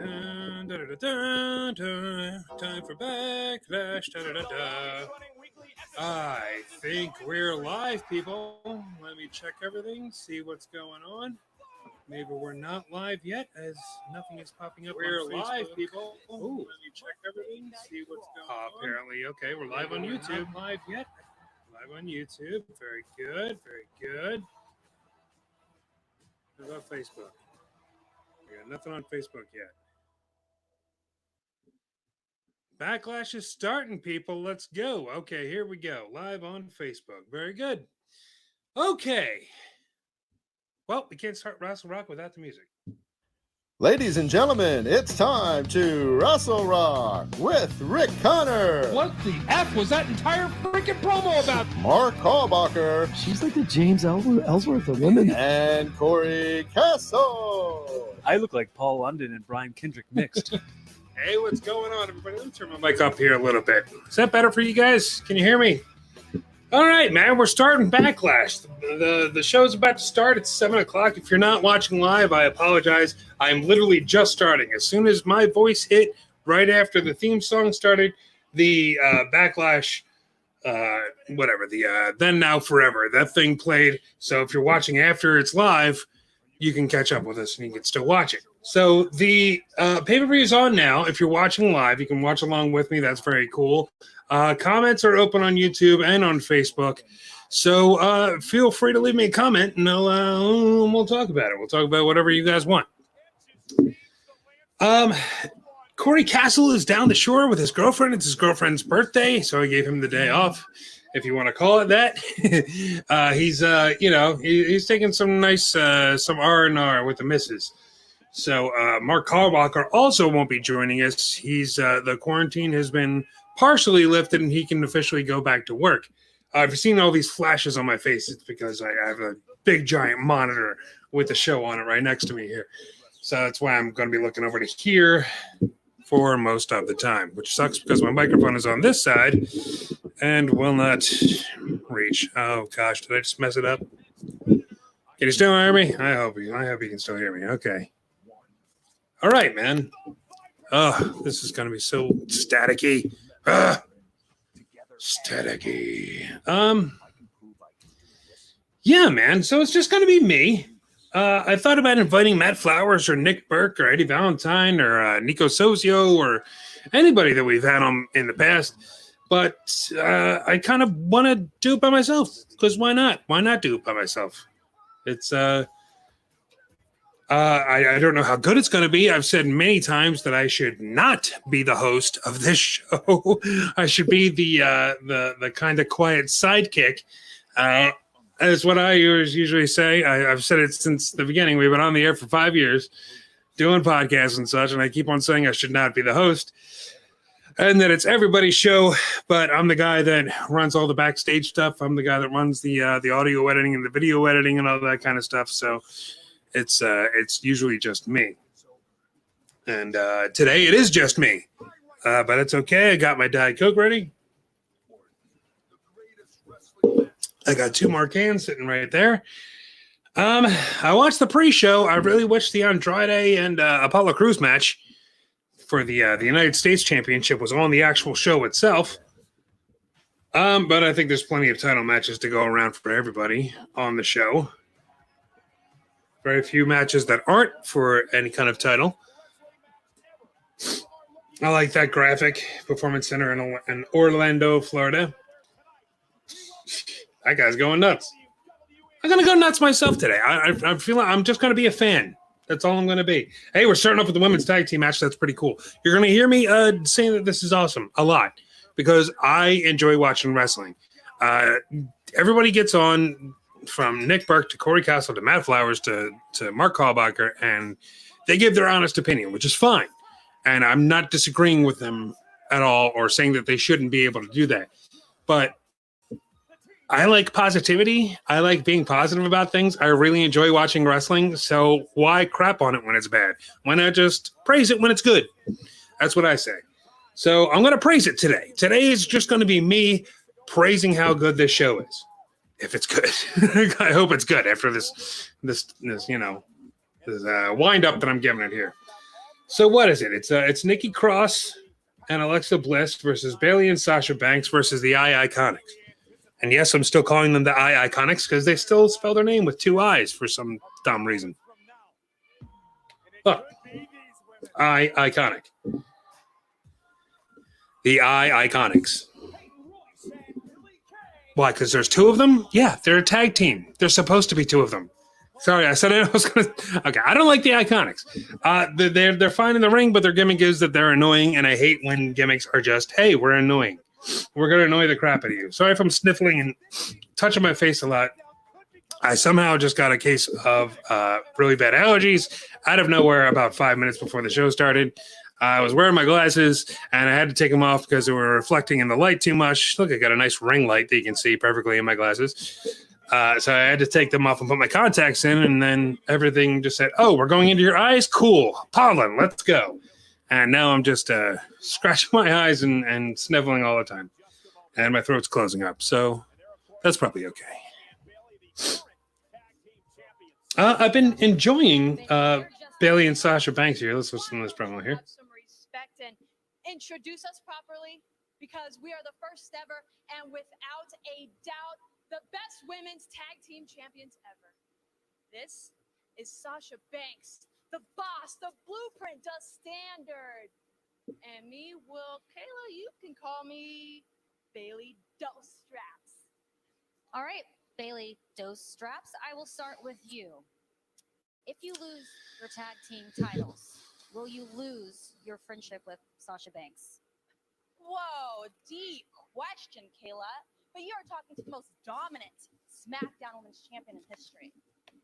Time for Backlash. I think we're live, people. Let me check everything, see what's going on. Maybe we're not live yet, as nothing is popping up. We're live, people. Ooh. Let me check everything, see what's going on. Apparently, okay, we're live on YouTube. Not live yet? Live on YouTube. Very good, very good. What about Facebook? We got nothing on Facebook yet. Backlash is starting, people. Let's go. Okay, here we go. Live on Facebook. Very good. Okay. Well, we can't start Rassle Rock without the music. Ladies and gentlemen, it's time to Rassle Rock with Rick Connor. What the F was that entire freaking promo about? Mark Hallbacher. She's like the James Ellsworth of women. And Corey Castle. I look like Paul London and Brian Kendrick mixed. Hey, what's going on, everybody? Let me turn my mic up here a little bit. Is that better for you guys? Can you hear me? All right, man. We're starting Backlash. The show's about to start. It's 7 o'clock. If you're not watching live, I apologize. I'm literally just starting. As soon as my voice hit right after the theme song started, the Backlash, Then Now Forever, that thing played. So if you're watching after it's live, you can catch up with us and you can still watch it. So the pay-per-view is on now. If you're watching live, you can watch along with me. That's very cool. Comments are open on YouTube and on Facebook. So feel free to leave me a comment, and we'll talk about it. We'll talk about whatever you guys want. Corey Castle is down the shore with his girlfriend. It's his girlfriend's birthday, so I gave him the day off, if you want to call it that. He's taking some nice some R&R with the missus. So Mark Hallbacher also won't be joining us. He's the quarantine has been partially lifted, and he can officially go back to work. I've seen all these flashes on my face. It's because I have a big giant monitor with the show on it right next to me here. So that's why I'm going to be looking over to here for most of the time, which sucks because my microphone is on this side and will not reach. Oh gosh, did I just mess it up? Can you still hear me? I hope you can still hear me. Okay. All right, man. Oh, this is going to be so staticky. Staticky. Yeah, man. So it's just going to be me. I thought about inviting Matt Flowers or Nick Burke or Eddie Valentine or Nico Sozio or anybody that we've had on in the past. But I kind of want to do it by myself because why not? Why not do it by myself? It's I don't know how good it's going to be. I've said many times that I should not be the host of this show. I should be the kind of quiet sidekick. That's what I usually say. I've said it since the beginning. We've been on the air for 5 years doing podcasts and such, and I keep on saying I should not be the host and that it's everybody's show, but I'm the guy that runs all the backstage stuff. I'm the guy that runs the audio editing and the video editing and all that kind of stuff. So it's usually just me. And today it is just me. But it's okay. I got my Diet Coke ready. I got 2 more cans sitting right there. I watched the pre-show. I really wish the Andrade and Apollo Crews match for the United States Championship was on the actual show itself. But I think there's plenty of title matches to go around for everybody on the show. Very few matches that aren't for any kind of title. I like that graphic. Performance Center in Orlando, Florida. That guy's going nuts. I'm going to go nuts myself today. I'm feeling I'm just going to be a fan. That's all I'm going to be. Hey, we're starting off with the women's tag team match. That's pretty cool. You're going to hear me saying that this is awesome a lot because I enjoy watching wrestling. Everybody gets on from Nick Burke to Corey Castle to Matt Flowers to Mark Hallbacher, and they give their honest opinion, which is fine. And I'm not disagreeing with them at all or saying that they shouldn't be able to do that. But I like positivity. I like being positive about things. I really enjoy watching wrestling. So why crap on it when it's bad? Why not just praise it when it's good? That's what I say. So I'm going to praise it today. Today is just going to be me praising how good this show is. If it's good. I hope it's good after this wind up that I'm giving it here. So what is it? It's Nikki Cross and Alexa Bliss versus Bayley and Sasha Banks versus the Iconics. And yes, I'm still calling them the Iconics because they still spell their name with 2 I's for some dumb reason. Look, Iconic. The Iconics. Why? Because there's 2 of them? Yeah, they're a tag team. There's supposed to be 2 of them. Sorry, I said I was going to... Okay, I don't like the Iconics. They're fine in the ring, but their gimmick is that they're annoying, and I hate when gimmicks are just, hey, we're annoying. We're going to annoy the crap out of you. Sorry if I'm sniffling and touching my face a lot. I somehow just got a case of really bad allergies out of nowhere about 5 minutes before the show started. I was wearing my glasses, and I had to take them off because they were reflecting in the light too much. Look, I got a nice ring light that you can see perfectly in my glasses. So I had to take them off and put my contacts in, and then everything just said, oh, we're going into your eyes? Cool. Pollen, let's go. And now I'm just scratching my eyes and sniffling all the time. And my throat's closing up. So that's probably okay. I've been enjoying Bayley and Sasha Banks here. Let's listen to this promo here. Some respect and introduce us properly because we are the first ever and without a doubt the best women's tag team champions ever. This is Sasha Banks, the boss, the blueprint, the standard. And me, well, Kayla, you can call me Bayley Dose Straps. All right, Bayley Dose Straps, I will start with you. If you lose your tag team titles, will you lose your friendship with Sasha Banks? Whoa, deep question, Kayla. But you are talking to the most dominant SmackDown Women's Champion in history.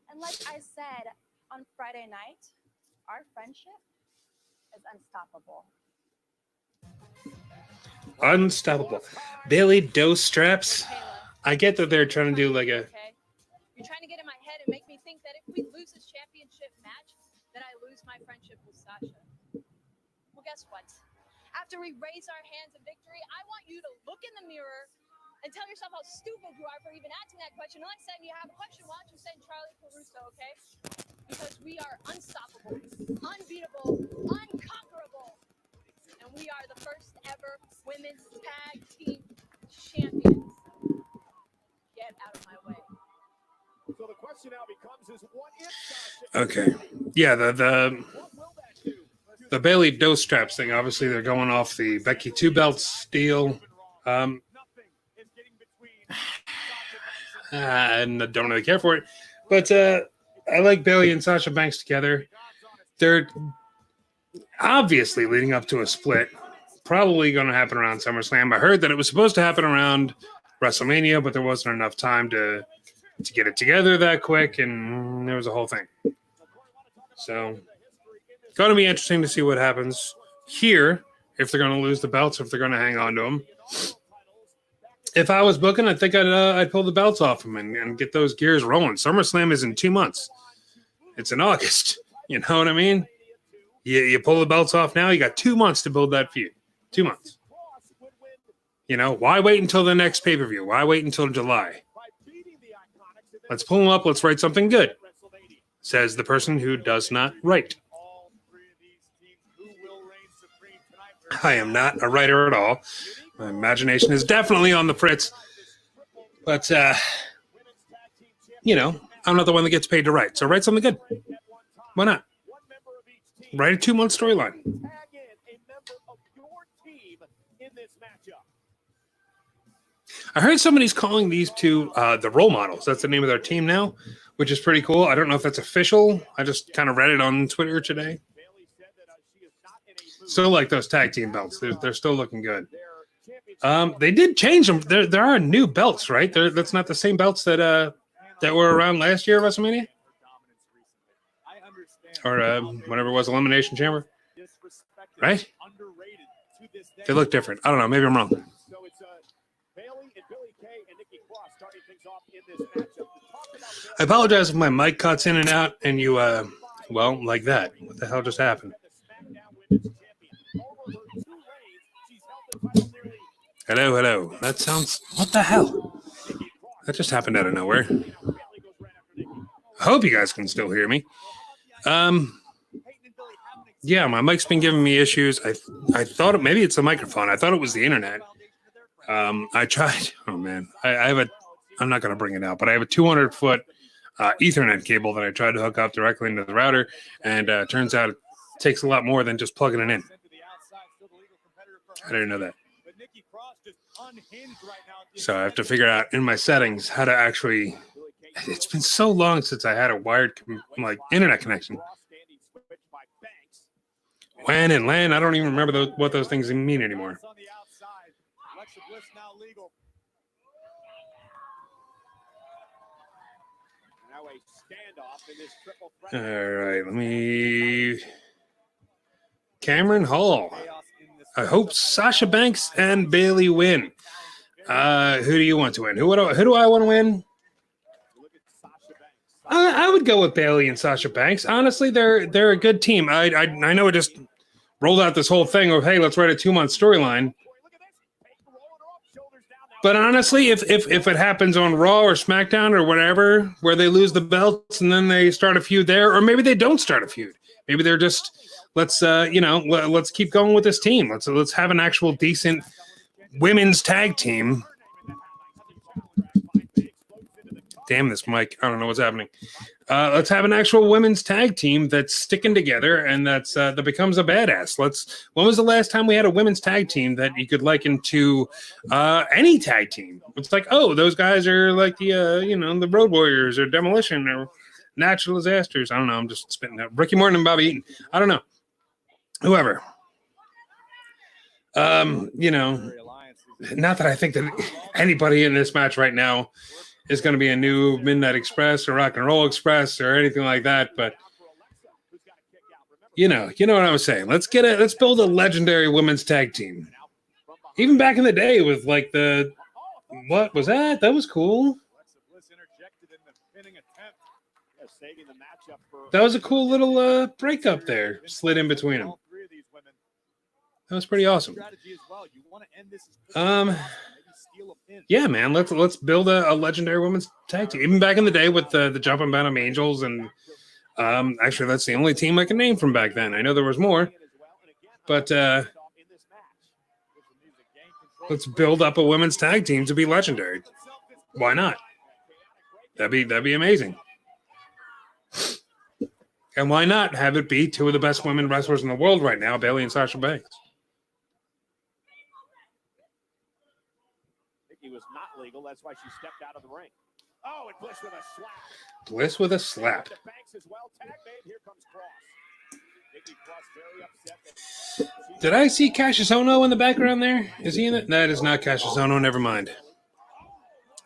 And like I said on Friday night, our friendship is unstoppable. Unstoppable. Bayley Dose Straps. I get that they're trying to do like a... Okay? You're trying to get in my head and make me think that if we lose this championship match, that I lose my friendship with Sasha. Well, guess what? After we raise our hands in victory, I want you to look in the mirror and tell yourself how stupid you are for even asking that question. And next time you have a question, why don't you send Charlie Caruso, okay? Because we are unstoppable, unbeatable, unconquerable. And we are the first ever women's tag team champions. Get out of my way. So the question now becomes is what if Sasha... Okay. Yeah, the Bayley Dose Straps thing, obviously they're going off the Becky 2 belts deal. And I don't really care for it. But I like Bayley and Sasha Banks together. They're obviously leading up to a split. Probably going to happen around SummerSlam. I heard that it was supposed to happen around WrestleMania, but there wasn't enough time to get it together that quick, and there was a whole thing. So, going to be interesting to see what happens here, if they're going to lose the belts, if they're going to hang on to them. If I was booking, I think I'd pull the belts off them and get those gears rolling. SummerSlam is in 2 months. It's in August. You know what I mean? You pull the belts off now, you got 2 months to build that feud. 2 months. You know, why wait until the next pay-per-view? Why wait until July? Let's pull them up. Let's write something good, says the person who does not write. I am not a writer at all. My imagination is definitely on the fritz. But, you know, I'm not the one that gets paid to write. So write something good. Why not? Write a 2-month storyline. I heard somebody's calling these two the role models. That's the name of their team now, which is pretty cool. I don't know if that's official. I just kind of read it on Twitter today. Still like those tag team belts. They're still looking good. They did change them. There are new belts, right? That's not the same belts that were around last year at WrestleMania? Or whatever it was, Elimination Chamber? Right? They look different. I don't know. Maybe I'm wrong. I apologize if my mic cuts in and out and you, well, like that. What the hell just happened? Hello, hello. That sounds... What the hell? That just happened out of nowhere. I hope you guys can still hear me. Yeah, my mic's been giving me issues. I thought maybe it's the microphone. I thought it was the internet. I tried. Oh man, I have a. I'm not going to bring it out, but I have a 200-foot Ethernet cable that I tried to hook up directly into the router, and turns out it takes a lot more than just plugging it in. I didn't know that. So I have to figure out in my settings how to actually. It's been so long since I had a wired internet connection. WAN and LAN, I don't even remember what those things mean anymore. All right, let me. Cameron Hall. I hope Sasha Banks and Bayley win. Who do you want to win? Who do I want to win? I would go with Bayley and Sasha Banks. Honestly, they're a good team. I know it just rolled out this whole thing of, hey, let's write a 2-month storyline. But honestly, if it happens on Raw or SmackDown or whatever, where they lose the belts and then they start a feud there, or maybe they don't start a feud. Maybe they're just let's keep going with this team. Let's have an actual decent women's tag team. Damn this mic. I don't know what's happening. Let's have an actual women's tag team that's sticking together and that becomes a badass. When was the last time we had a women's tag team that you could liken to any tag team? It's like, oh, those guys are like the Road Warriors or Demolition or Natural Disasters. I don't know. I'm just spitting that. Ricky Morton and Bobby Eaton. I don't know. Whoever. Not that I think that anybody in this match right now is going to be a new Midnight Express or Rock and Roll Express or anything like that, but you know what I'm saying. Let's build a legendary women's tag team. Even back in the day with like what was that? That was cool. That was a cool little breakup there, slid in between them. That was pretty awesome. Yeah, man, let's build a legendary women's tag team. Even back in the day with the Jumping Bottom Angels, and actually that's the only team I can name from back then. I know there was more, but let's build up a women's tag team to be legendary. Why not? That'd be amazing. And why not have it be two of the best women wrestlers in the world right now, Bayley and Sasha Banks? Was not legal. That's why she stepped out of the ring. Oh, and Bliss with a slap. Bliss with a slap. Did I see Cassius Ohno in the background there? Is he in it? That is not Cassius Ohno. Never mind.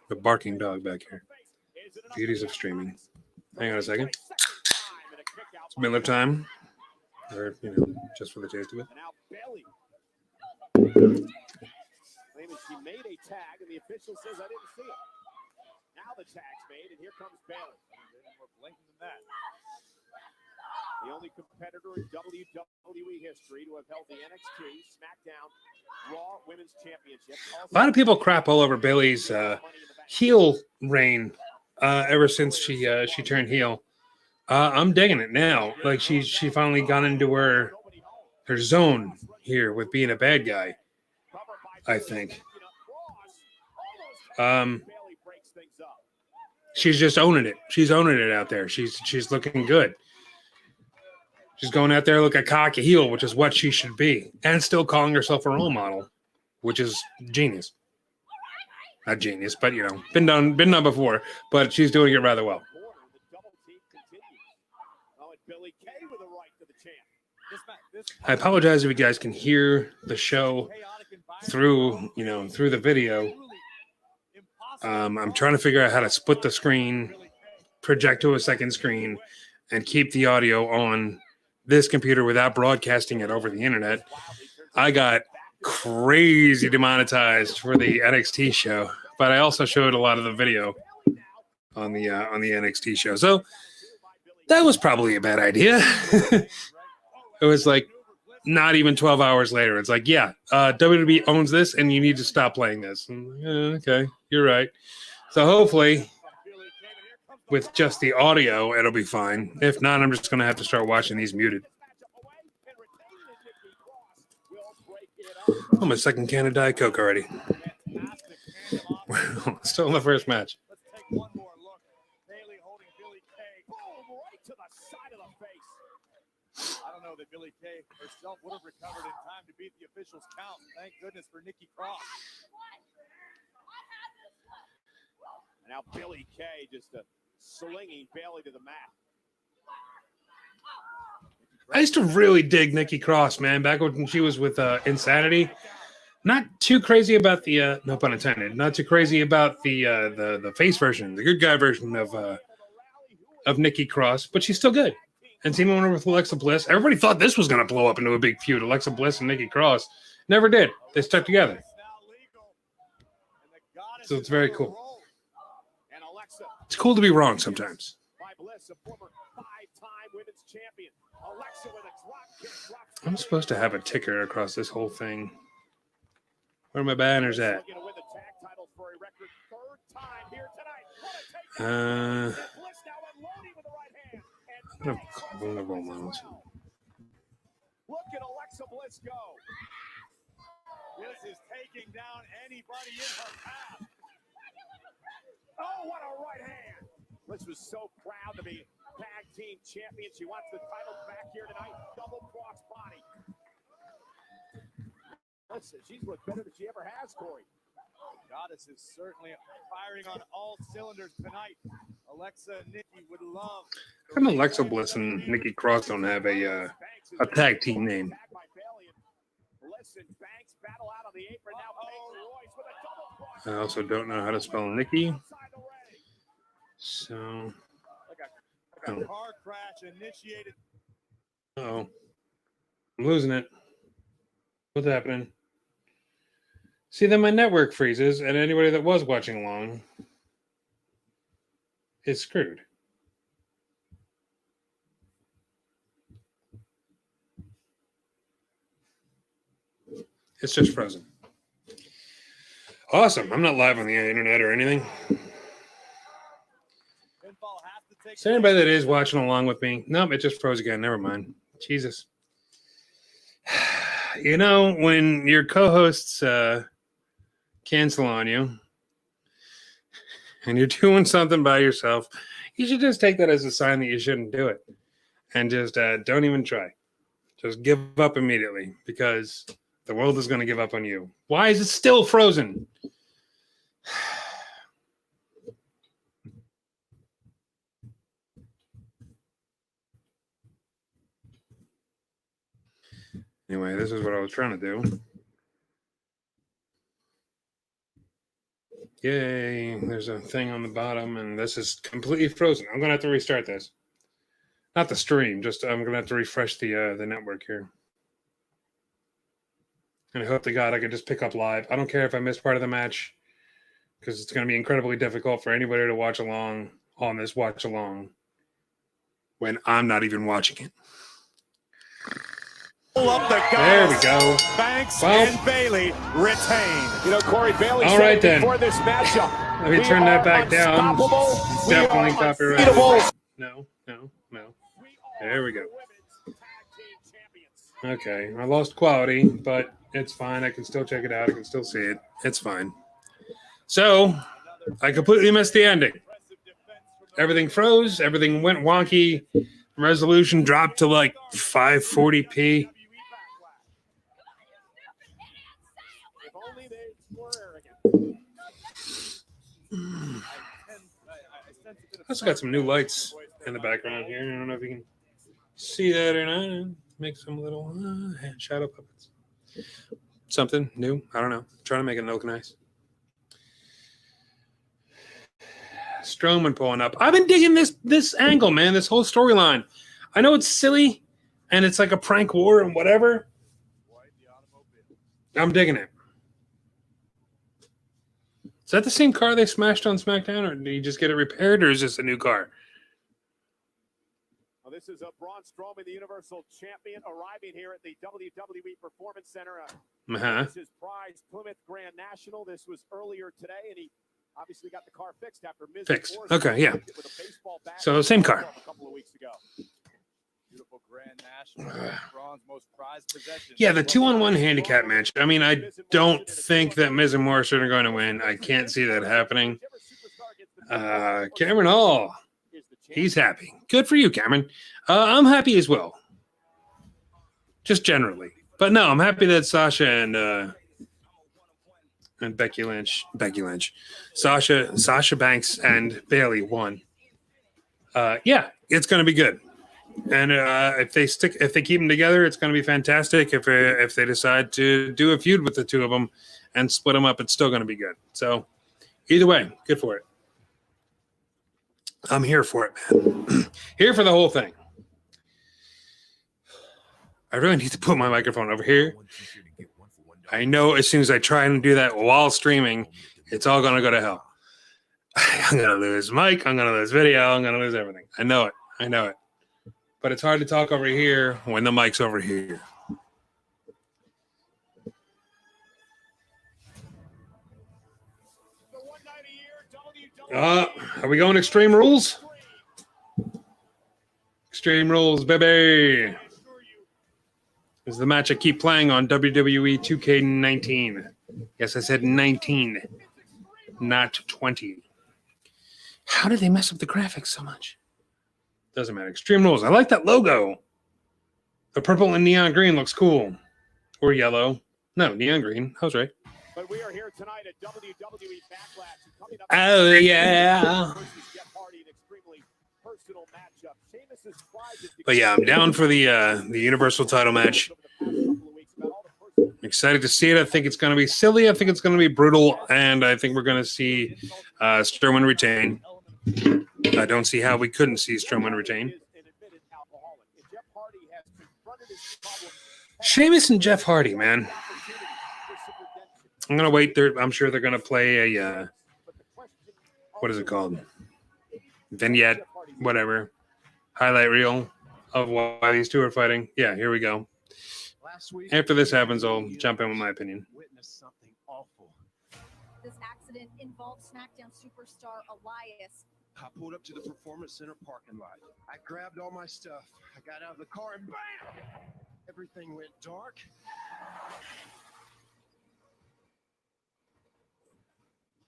The barking dog back here. Beauties of streaming. Hang on a second. It's Miller time. Or, just for the taste of it. She made a tag, and the official says, I didn't see it. Now the tag's made, and here comes Bayley. More blatant than that. The only competitor in WWE history to have held the NXT, SmackDown, Raw Women's Championship. A lot of people crap all over Bayley's heel reign ever since she turned heel. I'm digging it now. Like she finally got into her zone here with being a bad guy, I think. She's just owning it. She's owning it out there. She's looking good. She's going out there looking cocky heel, which is what she should be, and still calling herself a role model, which is genius. Not genius, but been done before. But she's doing it rather well. I apologize if you guys can hear the show through the video. I'm trying to figure out how to split the screen, project to a second screen, and keep the audio on this computer without broadcasting it over the internet. I got crazy demonetized for the NXT show, but I also showed a lot of the video on the NXT show. So that was probably a bad idea. It was like not even 12 hours later. It's like, yeah, WWE owns this and you need to stop playing this. Okay, you're right. So hopefully with just the audio, it'll be fine. If not, I'm just going to have to start watching these muted. Oh, my second can of Diet Coke already. Still in the first match. Let's take one more look. Bailey holding Billy Kay. Boom, right to the side of the face. I don't know that Billy Kay herself would have recovered in time to beat the officials' count. Thank goodness for Nikki Cross. And now Billy Kay just slinging Bailey to the mat. I used to really dig Nikki Cross, man, back when she was with Insanity. Not too crazy about the no pun intended. Not too crazy about the face version, the good guy version of Nikki Cross, but she's still good. And teaming over with Alexa Bliss, everybody thought this was going to blow up into a big feud. Alexa Bliss and Nikki Cross never did. They stuck together. So it's very cool. It's cool to be wrong sometimes. I'm supposed to have a ticker across this whole thing. Where are my banners at? Look at Alexa Bliss go. This is taking down anybody in her path. Oh, what a right hand. Bliss was so proud to be tag team champion. She wants the title back here tonight. Double cross body. Listen, she's looked better than she ever has, Corey. Goddess is certainly firing on all cylinders tonight. Alexa and Nikki would love. How come Alexa Bliss and Nikki Cross don't have a tag team name? I also don't know how to spell Nikki. So. Like a car crash initiated. Oh, I'm losing it. What's happening? See, then my network freezes, and anybody that was watching along is screwed. It's just frozen. Awesome. I'm not live on the internet or anything. So anybody that is watching along with me, nope, it just froze again. Never mind. Jesus. You know, when your co-hosts cancel on you and you're doing something by yourself, you should just take that as a sign that you shouldn't do it. And just don't even try. Just give up immediately, because the world is going to give up on you. Why is it still frozen? Anyway, this is what I was trying to do. Yay, there's a thing on the bottom, and this is completely frozen. I'm going to have to restart this. Not the stream, just I'm going to have to refresh the network here. And I hope to God I can just pick up live. I don't care if I miss part of the match, because it's going to be incredibly difficult for anybody to watch along on this watch along when I'm not even watching it. Up the there we go. Banks and Bailey retain. You know, Corey Bailey all right, then. Before this matchup. Let me turn that back down. It's definitely copyrighted. No. There we go. Okay, I lost quality, but it's fine. I can still check it out. I can still see it. It's fine. So, I completely missed the ending. Everything froze. Everything went wonky. Resolution dropped to like 540p. I also got some new lights in the background here. I don't know if you can see that or not. Make some little shadow puppets. Something new. I don't know. Trying to make it look nice. Strowman pulling up. I've been digging this angle, man. This whole storyline. I know it's silly, and it's like a prank war and whatever. I'm digging it. Is that the same car they smashed on SmackDown, or did you just get it repaired, or is this a new car? Well, this is Braun Strowman, the Universal Champion, arriving here at the WWE Performance Center. This is his prize Plymouth Grand National. This was earlier today, and he obviously got the car fixed after fixed. Okay, yeah. So same car. A couple of weeks ago. Beautiful Grand National, Braun's most prized possession. Yeah, the 2-on-1 handicap match. I mean, I don't think that Miz and Morrison are going to win. I can't see that happening. Cameron Hall, he's happy. Good for you, Cameron. I'm happy as well. Just generally. But no, I'm happy that Sasha and Becky Lynch, Sasha Banks and Bayley won. Yeah, it's going to be good. And if they keep them together, it's going to be fantastic. If they decide to do a feud with the two of them and split them up, it's still going to be good. So either way, good for it. I'm here for it, man. Here for the whole thing. I really need to put my microphone over here. I know as soon as I try and do that while streaming, it's all going to go to hell. I'm going to lose mic. I'm going to lose video. I'm going to lose everything. I know it. But it's hard to talk over here when the mic's over here. Are we going Extreme Rules? Extreme Rules, baby. This is the match I keep playing on WWE 2K19. Yes, I said 19, not 20. How did they mess up the graphics so much? Doesn't matter. Extreme Rules. I like that logo. The purple and neon green looks cool. Or yellow. No, neon green. I was right. But we are here tonight at WWE Backlash. Oh, yeah. But yeah, I'm down for the Universal title match. I'm excited to see it. I think it's going to be silly. I think it's going to be brutal. And I think we're going to see Strowman retain. I don't see how we couldn't see Strowman retain. Sheamus and Jeff Hardy, man. I'm going to wait. I'm sure they're going to play a, what is it called? Vignette, whatever. Highlight reel of why these two are fighting. Yeah, here we go. After this happens, I'll jump in with my opinion. This accident involved SmackDown superstar Elias. I pulled up to the Performance Center parking lot. I grabbed all my stuff. I got out of the car and bam! Everything went dark.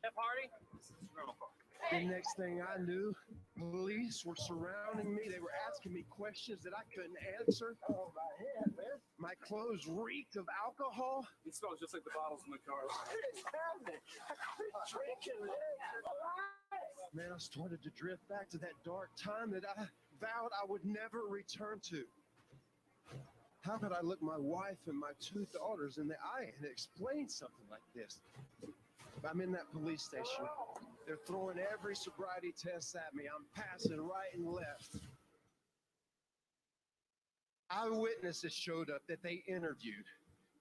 Jeff Hardy? The next thing I knew, police were surrounding me. They were asking me questions that I couldn't answer. Oh, my head, man. My clothes reeked of alcohol. It smells just like the bottles in the car. Man, I started to drift back to that dark time that I vowed I would never return to. How could I look my wife and my two daughters in the eye and explain something like this? I'm in that police station. They're throwing every sobriety test at me. I'm passing right and left. Eyewitnesses showed up that they interviewed.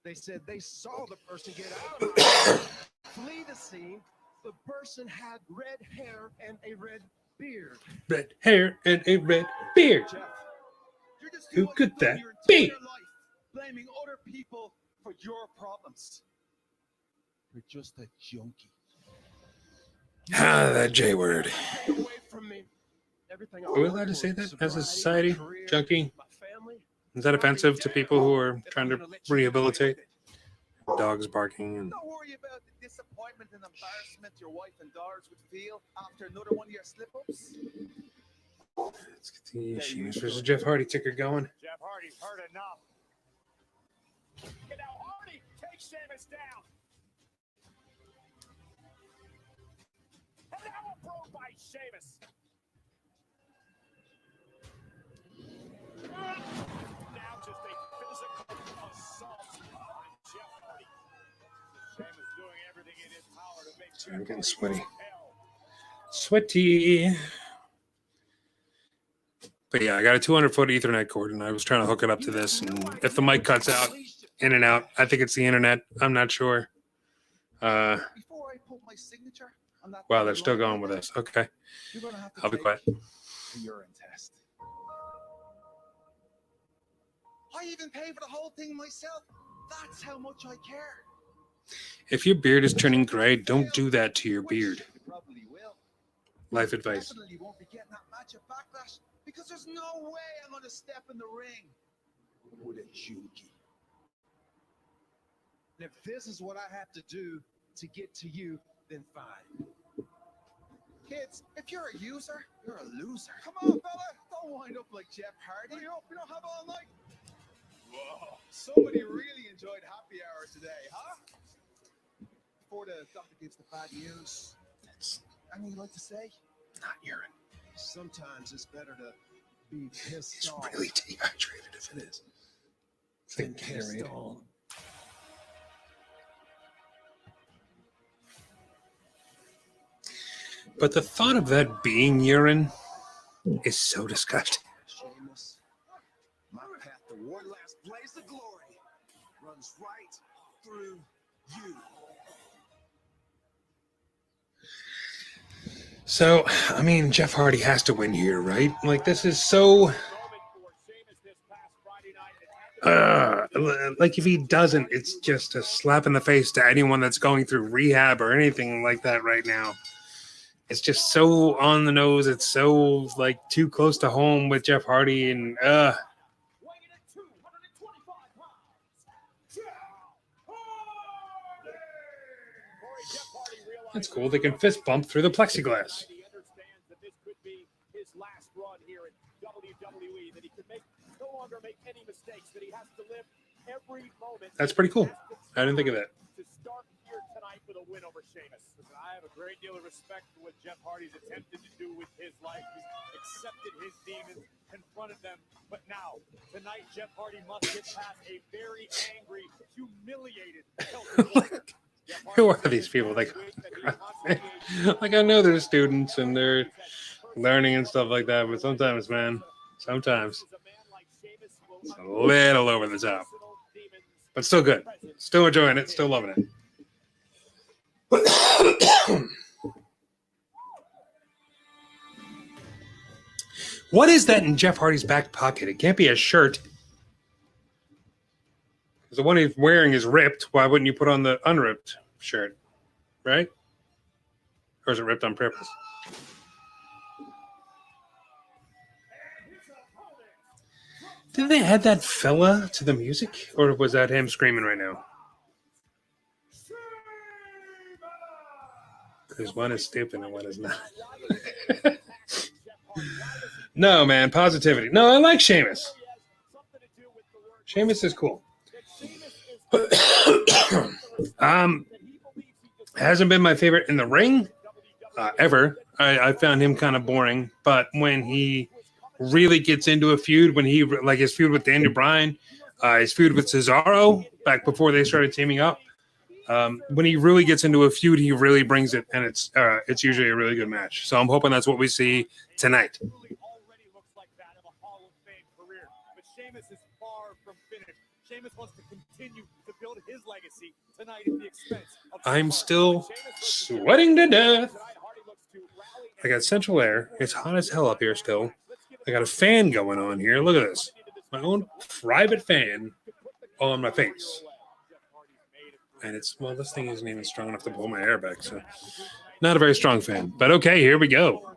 They said they saw the person get out of the car, flee the scene. The person had red hair and a red beard. Red hair and a red beard. Jeff, you're just Who doing could what that your be? entire life, blaming other people for your problems. You're just a junkie. Ah, that J word. Stay away from me. Everything I Are we work allowed to for, say that as a sobriety, society? career, Junkie? my family. Is that offensive to people who are trying to rehabilitate? Dogs barking and Don't worry about the disappointment and embarrassment your wife and daughters would feel after another one of your slip-ups. let's get the Sheamus versus Jeff Hardy ticker going. Jeff Hardy's heard enough. And now Hardy takes Sheamus down. And now a throw by Sheamus. Now just a physical assault on Jeff Hardy. Sheamus doing everything in his power to make Sorry, I'm getting sweaty. hell. Sweaty. But yeah, I got a 200-foot Ethernet cord, and I was trying to hook it up to this. And if the mic cuts out, in and out, I think it's the internet. I'm not sure. Before I put my signature on that Wow, they're still going with this. Okay, you're gonna have to I'll be take quiet. a urine test. I even pay for the whole thing myself. That's how much I care. If your beard is turning gray, don't do that to your beard. You probably will. Life advice. Definitely won't be getting that match at Backlash because there's no way I'm going to step in the ring with a Juki. And if this is what I have to do to get to you, then fine. Kids, if you're a user, you're a loser. Come on, fella. Don't wind up like Jeff Hardy. You don't have all night. Whoa. Somebody really enjoyed happy hour today, huh? Before the doctor gives the bad news, anything you'd like to say? Not urine. Sometimes it's better to be pissed It's off really dehydrated if it is. It's than like pissed Gatorade. on. But the thought of that being urine is so disgusting. Sheamus, my path toward last blaze of glory runs right through you. So, I mean, Jeff Hardy has to win here, right? Like, this is so... like, if he doesn't, it's just a slap in the face to anyone that's going through rehab or anything like that right now. It's just so on the nose. It's so, like, too close to home with Jeff Hardy. And, that's cool. They can fist bump through the plexiglass. He understands that this could be his last run here in WWE, that he can no longer make any mistakes, that he has to live every moment. That's pretty cool. I didn't think of that. To start here tonight with a win over Sheamus. I have a great deal of respect for what Jeff Hardy's attempted to do with his life. He's accepted his demons, confronted them, but now, tonight, Jeff Hardy must get past a very angry, humiliated Who are these people? Like I know they're students and they're learning and stuff like that, but sometimes, man, sometimes it's a little over the top. But still good. Still enjoying it. Still loving it. What is that in Jeff Hardy's back pocket? It can't be a shirt. The one he's wearing is ripped. Why wouldn't you put on the unripped shirt? Right? Or is it ripped on purpose? Did they add that fella to the music? Or was that him screaming right now? Because one is stupid and one is not. No, man. Positivity. No, I like Sheamus. Sheamus is cool. Hasn't been my favorite in the ring ever. I found him kind of boring. But when he really gets into a feud, when he like his feud with Daniel Bryan, his feud with Cesaro back before they started teaming up, when he really gets into a feud, he really brings it, and it's usually a really good match. So I'm hoping that's what we see tonight. Sheamus wants to continue to build his legacy tonight at the expense of I'm still sweating to death. I got central air. It's hot as hell up here still. I got a fan going on here. Look at this. My own private fan all on my face. And it's, well, this thing isn't even strong enough to pull my hair back. So not a very strong fan. But okay, here we go.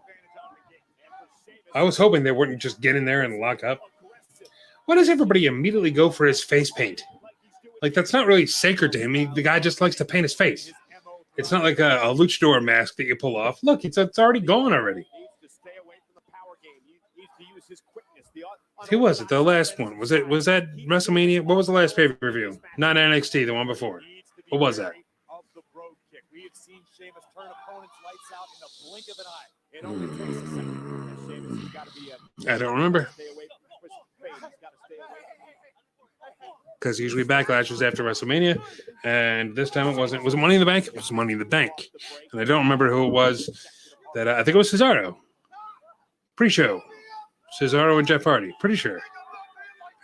I was hoping they wouldn't just get in there and lock up. Why does everybody immediately go for his face paint? Like, that's not really sacred to him. The guy just likes to paint his face. It's not like a luchador mask that you pull off. Look, it's already gone already. Who was it? The last one. Was that WrestleMania? What was the last pay-per-view? Not NXT, the one before. What was that? We have seen Sheamus turn opponents' lights out in the blink of an eye. It only takes a second. Sheamus has got to be I don't remember. Because usually Backlash was after WrestleMania, and this time it wasn't. Was it Money in the Bank? It was Money in the Bank. And I don't remember who it was. That I think it was Cesaro. Pre-show. Cesaro and Jeff Hardy. Pretty sure.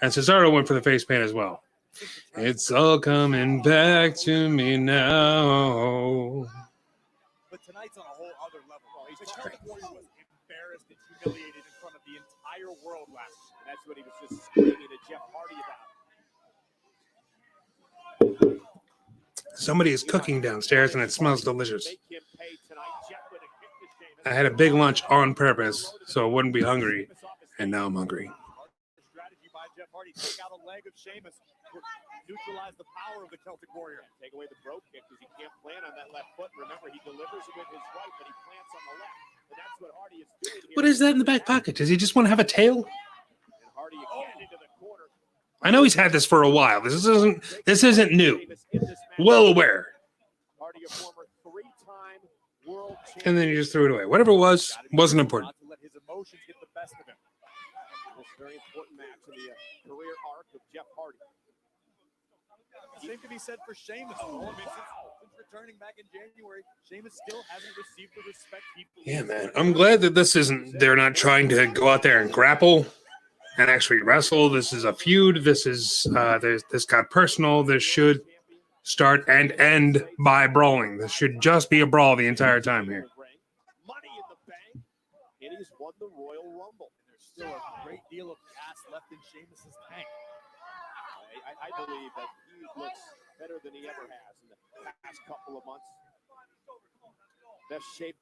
And Cesaro went for the face paint as well. It's all coming back to me now. But tonight's on a whole other level. The Charlotte Warrior was embarrassed and humiliated in front of the entire world last night. And that's what he was just screaming at Jeff Hardy about. Somebody is cooking downstairs, and it smells delicious. I had a big lunch on purpose, so I wouldn't be hungry And now I'm hungry. Strategy by Jeff Hardy. Take out a leg of Sheamus. Neutralize the power of the Celtic Warrior. Take away the brogue kick because he can't plant on that left foot. Remember, he delivers with his right, but he plants on the left. And that's what Hardy is doing here. What is that in the back pocket? Does he just want to have a tail? And Hardy again into the corner. I know he's had this for a while. This isn't new. Well aware. Hardy, a former 3-time world champion. And then he just threw it away. Whatever it was, wasn't important. Not to let his emotions get the best of him. This very important match in the career arc of Jeff Hardy. Same can be said for Sheamus. I mean, since returning back in January, Sheamus still hasn't received the respect he Yeah, man. I'm glad that this isn't, they're not trying to go out there and grapple and actually wrestle. This is a feud. This is, this got personal. This should start and end by brawling. This should just be a brawl the entire time here. Money in the bank, and he's won the Royal Rumble. And there's still a great deal of gas left in Sheamus's tank. I believe that he looks better than he ever has in the past couple of months. Best shape.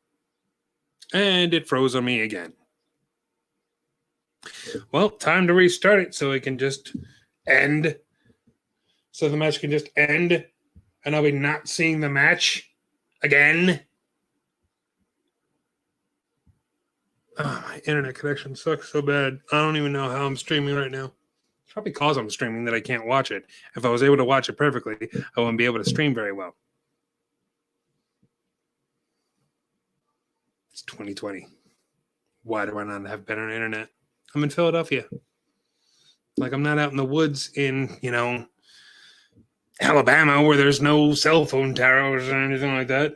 And it froze on me again. Well, time to restart it so it can just end. So the match can just end. And I'll be not seeing the match again. Oh, my internet connection sucks so bad. I don't even know how I'm streaming right now. It's probably because I'm streaming that I can't watch it. If I was able to watch it perfectly, I wouldn't be able to stream very well. It's 2020. Why do I not have better internet? I'm in Philadelphia. Like, I'm not out in the woods in, Alabama where there's no cell phone towers or anything like that.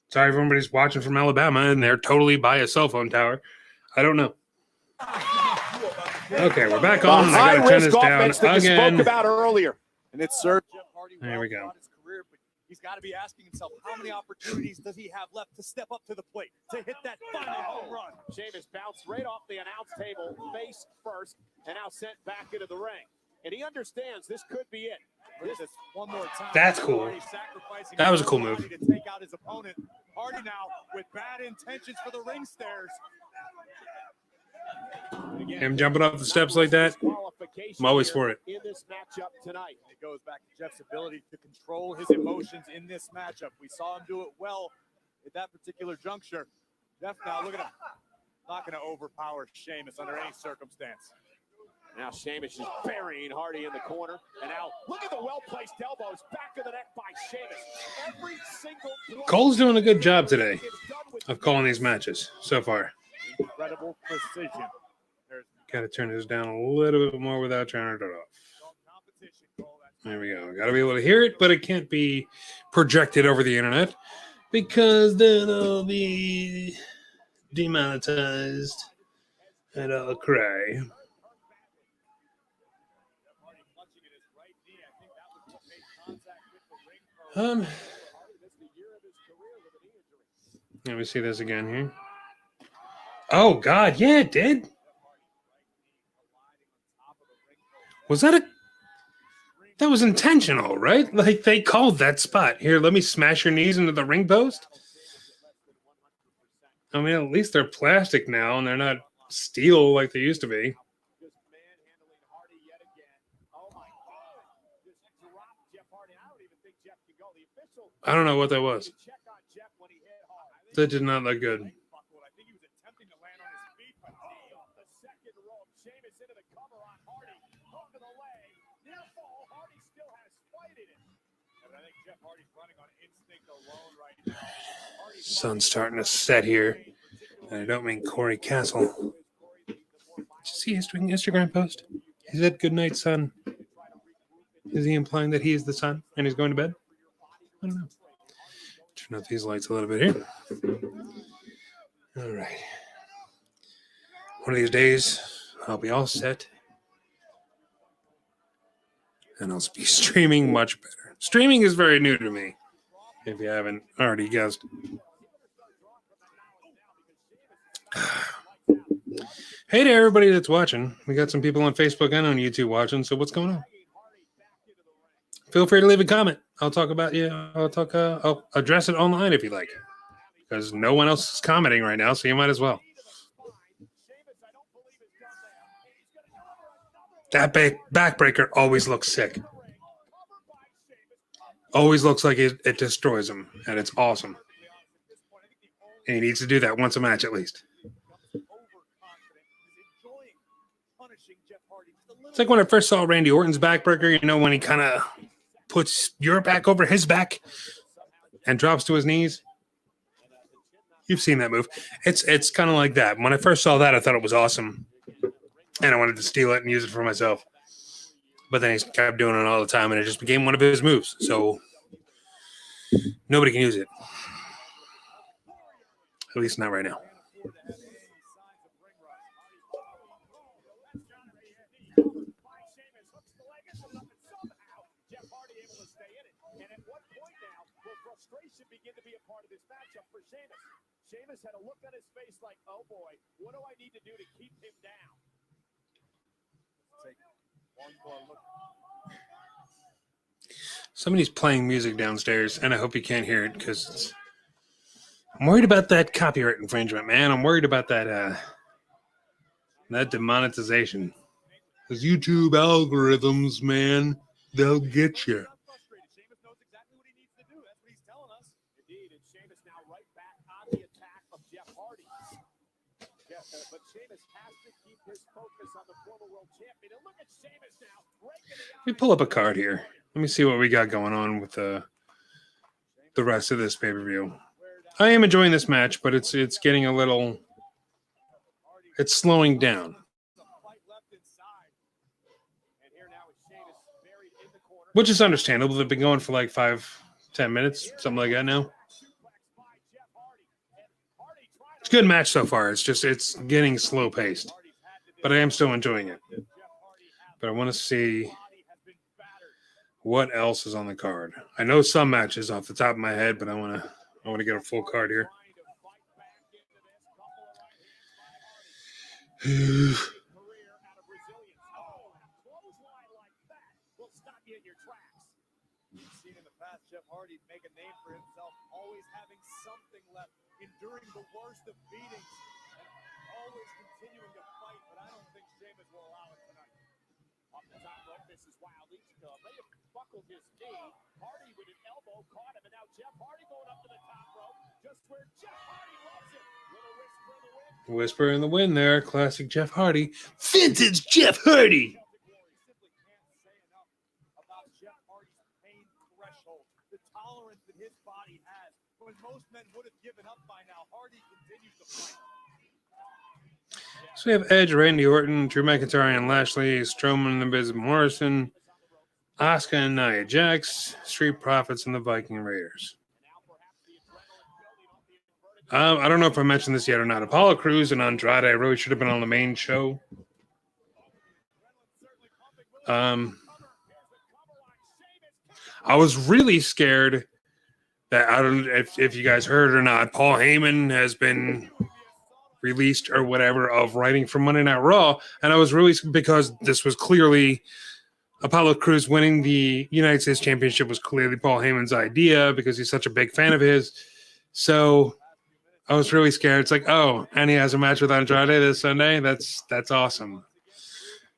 Sorry if everybody's watching from Alabama and they're totally by a cell phone tower. I don't know. Okay, we're back on. I gotta turn this down that again. You spoke about earlier, and it's served. There we go. His career, but he's got to be asking himself, how many opportunities does he have left to step up to the plate to hit that final home run? Sheamus bounced right off the announce table, face first, and now sent back into the ring. And he understands this could be it. This one more time. That's cool. That was a cool move. To take out his opponent. Hardy now with bad intentions for the ring stairs. Him jumping off the steps like that, I'm always for it. In this matchup tonight, it goes back to Jeff's ability to control his emotions in this matchup. We saw him do it well at that particular juncture. Jeff now, look at him. Not going to overpower Sheamus under any circumstance. Now Sheamus is burying Hardy in the corner. And now look at the well-placed elbows back of the neck by Sheamus. Every single Cole's doing a good job today of calling these matches so far. Incredible precision. Got to turn this down a little bit more without turning it off. There we go. Got to be able to hear it, but it can't be projected over the internet because then I'll be demonetized and I'll cry. Let me see this again here. Oh, God. Yeah, it did. Was that that was intentional, right? Like, they called that spot. Here, let me smash your knees into the ring post. I mean, at least they're plastic now, and they're not steel like they used to be. I don't know what that was. That did not look good. Sun's starting to set here. And I don't mean Corey Castle. Did you see his Instagram post? He said, "Good night, son." Is he implying that he is the son and he's going to bed? I don't know. Turn up these lights a little bit here. All right. One of these days, I'll be all set. And I'll be streaming much better. Streaming is very new to me, if you haven't already guessed. Hey to everybody that's watching. We got some people on Facebook and on YouTube watching, so what's going on? Feel free to leave a comment. I'll talk about you. I'll address it online if you like. Because no one else is commenting right now, so you might as well. That backbreaker always looks sick. Always looks like it destroys him, and it's awesome. And he needs to do that once a match at least. It's like when I first saw Randy Orton's backbreaker, you know, when he kind of puts your back over his back and drops to his knees. You've seen that move. It's kind of like that. When I first saw that, I thought it was awesome. And I wanted to steal it and use it for myself. But then he kept doing it all the time, and it just became one of his moves. So nobody can use it. At least not right now. Sheamus had a look on his face like, oh boy, what do I need to do to keep him down? Somebody's playing music downstairs, and I hope you can't hear it because I'm worried about that copyright infringement, man. I'm worried about that demonetization. Those YouTube algorithms, man, they'll get you. But Sheamus has to keep his focus on the former world champion. And look at Sheamus now. Let me pull up a card here. Let me see what we got going on with the rest of this pay-per-view. I am enjoying this match, but it's getting a little... It's slowing down. Which is understandable. They've been going for like 5-10 minutes, something like that now. It's a good match so far. It's getting slow paced, but I am still enjoying it. But I want to see what else is on the card. I know some matches off the top of my head, but I want to get a full card here. Jeff Hardy make a name for himself, always having something left, enduring the worst of beatings, and always continuing to fight, but I don't think Sheamus will allow it tonight. Off the top rope, this is Wild East. May have buckled his knee. Hardy with an elbow caught him, and now Jeff Hardy going up to the top rope, just where Jeff Hardy loves it. Little whisper in the wind. Whisper in the wind there, classic Jeff Hardy. Vintage Jeff Hardy. Tolerance that his body has. When most men would have given up by now, Hardy continues to fight. So we have Edge, Randy Orton, Drew McIntyre, and Lashley, Strowman, The Miz, Morrison, Asuka and Nia Jax, Street Profits, and the Viking Raiders. I don't know if I mentioned this yet or not. Apollo Crews and Andrade really should have been on the main show. I was really scared that, I don't know if you guys heard or not, Paul Heyman has been released or whatever of writing for Monday Night Raw. And I was really, because this was clearly Apollo Crews winning the United States Championship was clearly Paul Heyman's idea because he's such a big fan of his. So I was really scared. It's like, oh, and he has a match with Andrade this Sunday. That's awesome.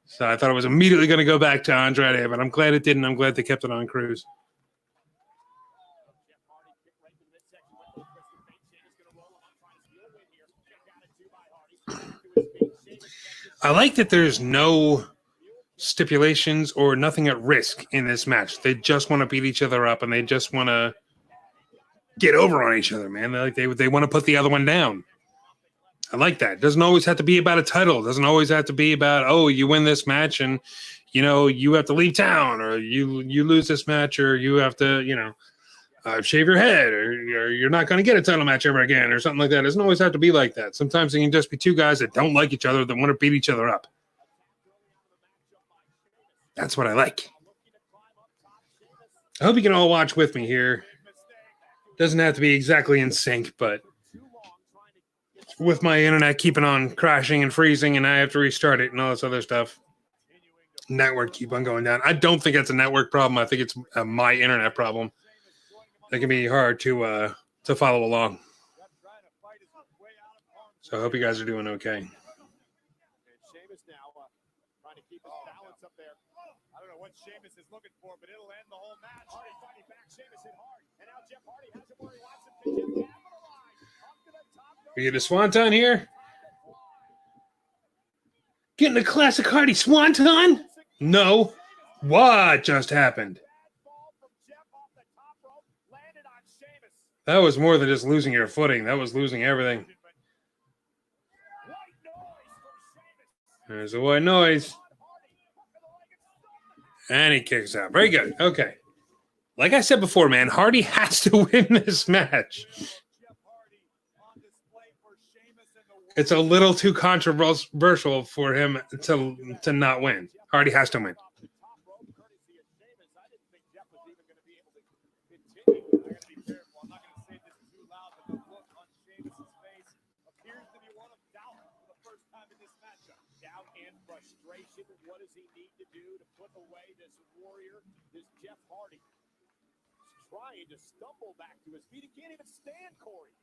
So I thought it was immediately going to go back to Andrade, but I'm glad it didn't. I'm glad they kept it on Crews. I like that there's no stipulations or nothing at risk in this match. They just want to beat each other up and they just want to get over on each other, man. They want to put the other one down. I like that. It doesn't always have to be about a title. It doesn't always have to be about, oh, you win this match and, you know, you have to leave town, or you lose this match, or you have to, you know, shave your head, or you're not going to get a title match ever again, or something like that. It doesn't always have to be like that. Sometimes it can just be two guys that don't like each other that want to beat each other up. That's what I like. I hope you can all watch with me here. Doesn't have to be exactly in sync, but with my internet keeping on crashing and freezing and I have to restart it and all this other stuff, network keep on going down. I don't think it's a network problem. I think it's my internet problem. It can be hard to follow along. So I hope you guys are doing okay. it'll end the whole match. Hardy fighting back. Sheamus hit hard. And now Jeff Hardy has it where he wants him. Can Jeff capitalize? Up to the top. We get a swanton here. Getting a classic Hardy swanton? No. What just happened? That was more than just losing your footing. That was losing everything. There's a white noise. And he kicks out. Very good. Okay. Like I said before, man, Hardy has to win this match. It's a little too controversial for him to not win. Hardy has to win. What does he need to do to put away this warrior, this Jeff Hardy? He's trying to stumble back to his feet. He can't even stand Corey.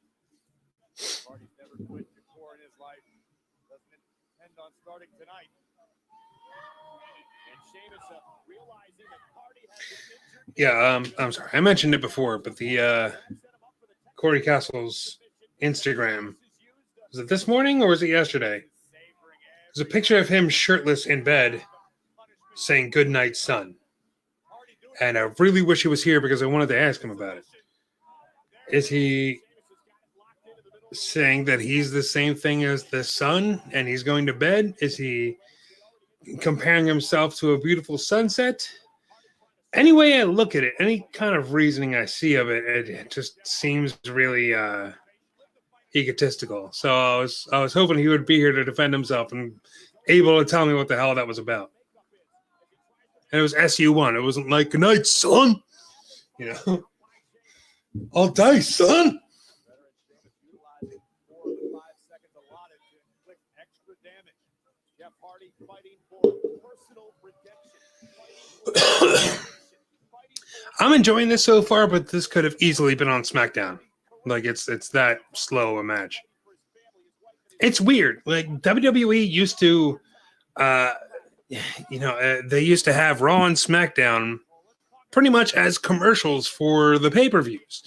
Hardy's never quit before in his life. Doesn't intend on starting tonight. And Sheamus realizing that Hardy has been injured. Yeah, I'm sorry. I mentioned it before, but the Corey Castle's Instagram, was it this morning or was it yesterday? There's a picture of him shirtless in bed saying "Good night, son." And I really wish he was here because I wanted to ask him about it. Is he saying that he's the same thing as the sun and he's going to bed? Is he comparing himself to a beautiful sunset? Any way I look at it, any kind of reasoning I see of it, it just seems really egotistical. So I was hoping he would be here to defend himself and able to tell me what the hell that was about. And it was SU1. It wasn't like, "Good night, son." You know, "I'll die, son." I'm enjoying this so far, but this could have easily been on SmackDown. Like it's that slow a match. It's weird. Like WWE used to, they used to have Raw and SmackDown pretty much as commercials for the pay-per-views.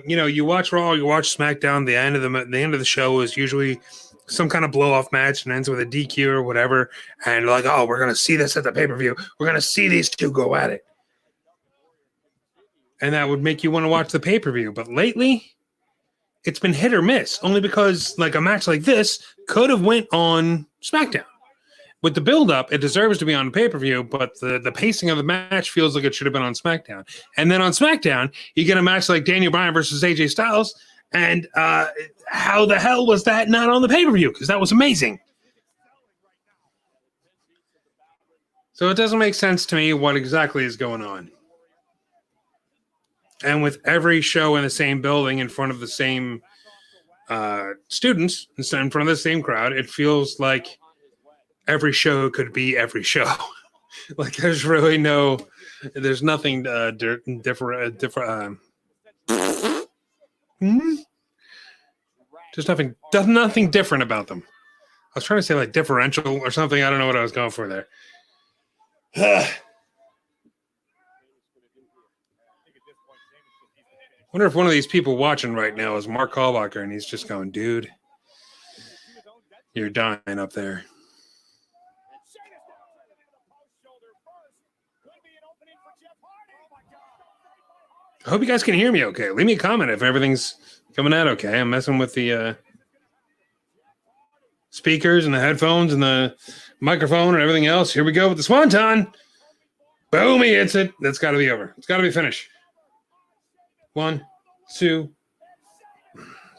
You watch Raw, you watch SmackDown. The end of the show is usually some kind of blow-off match and ends with a DQ or whatever. And like, oh, we're gonna see this at the pay-per-view. We're gonna see these two go at it, and that would make you want to watch the pay-per-view. But lately, it's been hit or miss, only because like a match like this could have went on SmackDown. With the build-up, it deserves to be on pay-per-view, but the pacing of the match feels like it should have been on SmackDown. And then on SmackDown, you get a match like Daniel Bryan versus AJ Styles, and how the hell was that not on the pay-per-view? Because that was amazing. So it doesn't make sense to me what exactly is going on. And with every show in the same building in front of the same students, in front of the same crowd, it feels like every show could be every show. Like there's really there's nothing different. Just nothing different about them. I was trying to say like differential or something. I don't know what I was going for there. Wonder if one of these people watching right now is Mark Hallwalker and he's just going, "Dude, you're dying up there." I hope you guys can hear me okay. Leave me a comment if everything's coming out okay. I'm messing with the speakers and the headphones and the microphone and everything else. Here we go with the swanton. Boom, he hits it. That's got to be over. It's got to be finished. 1, 2.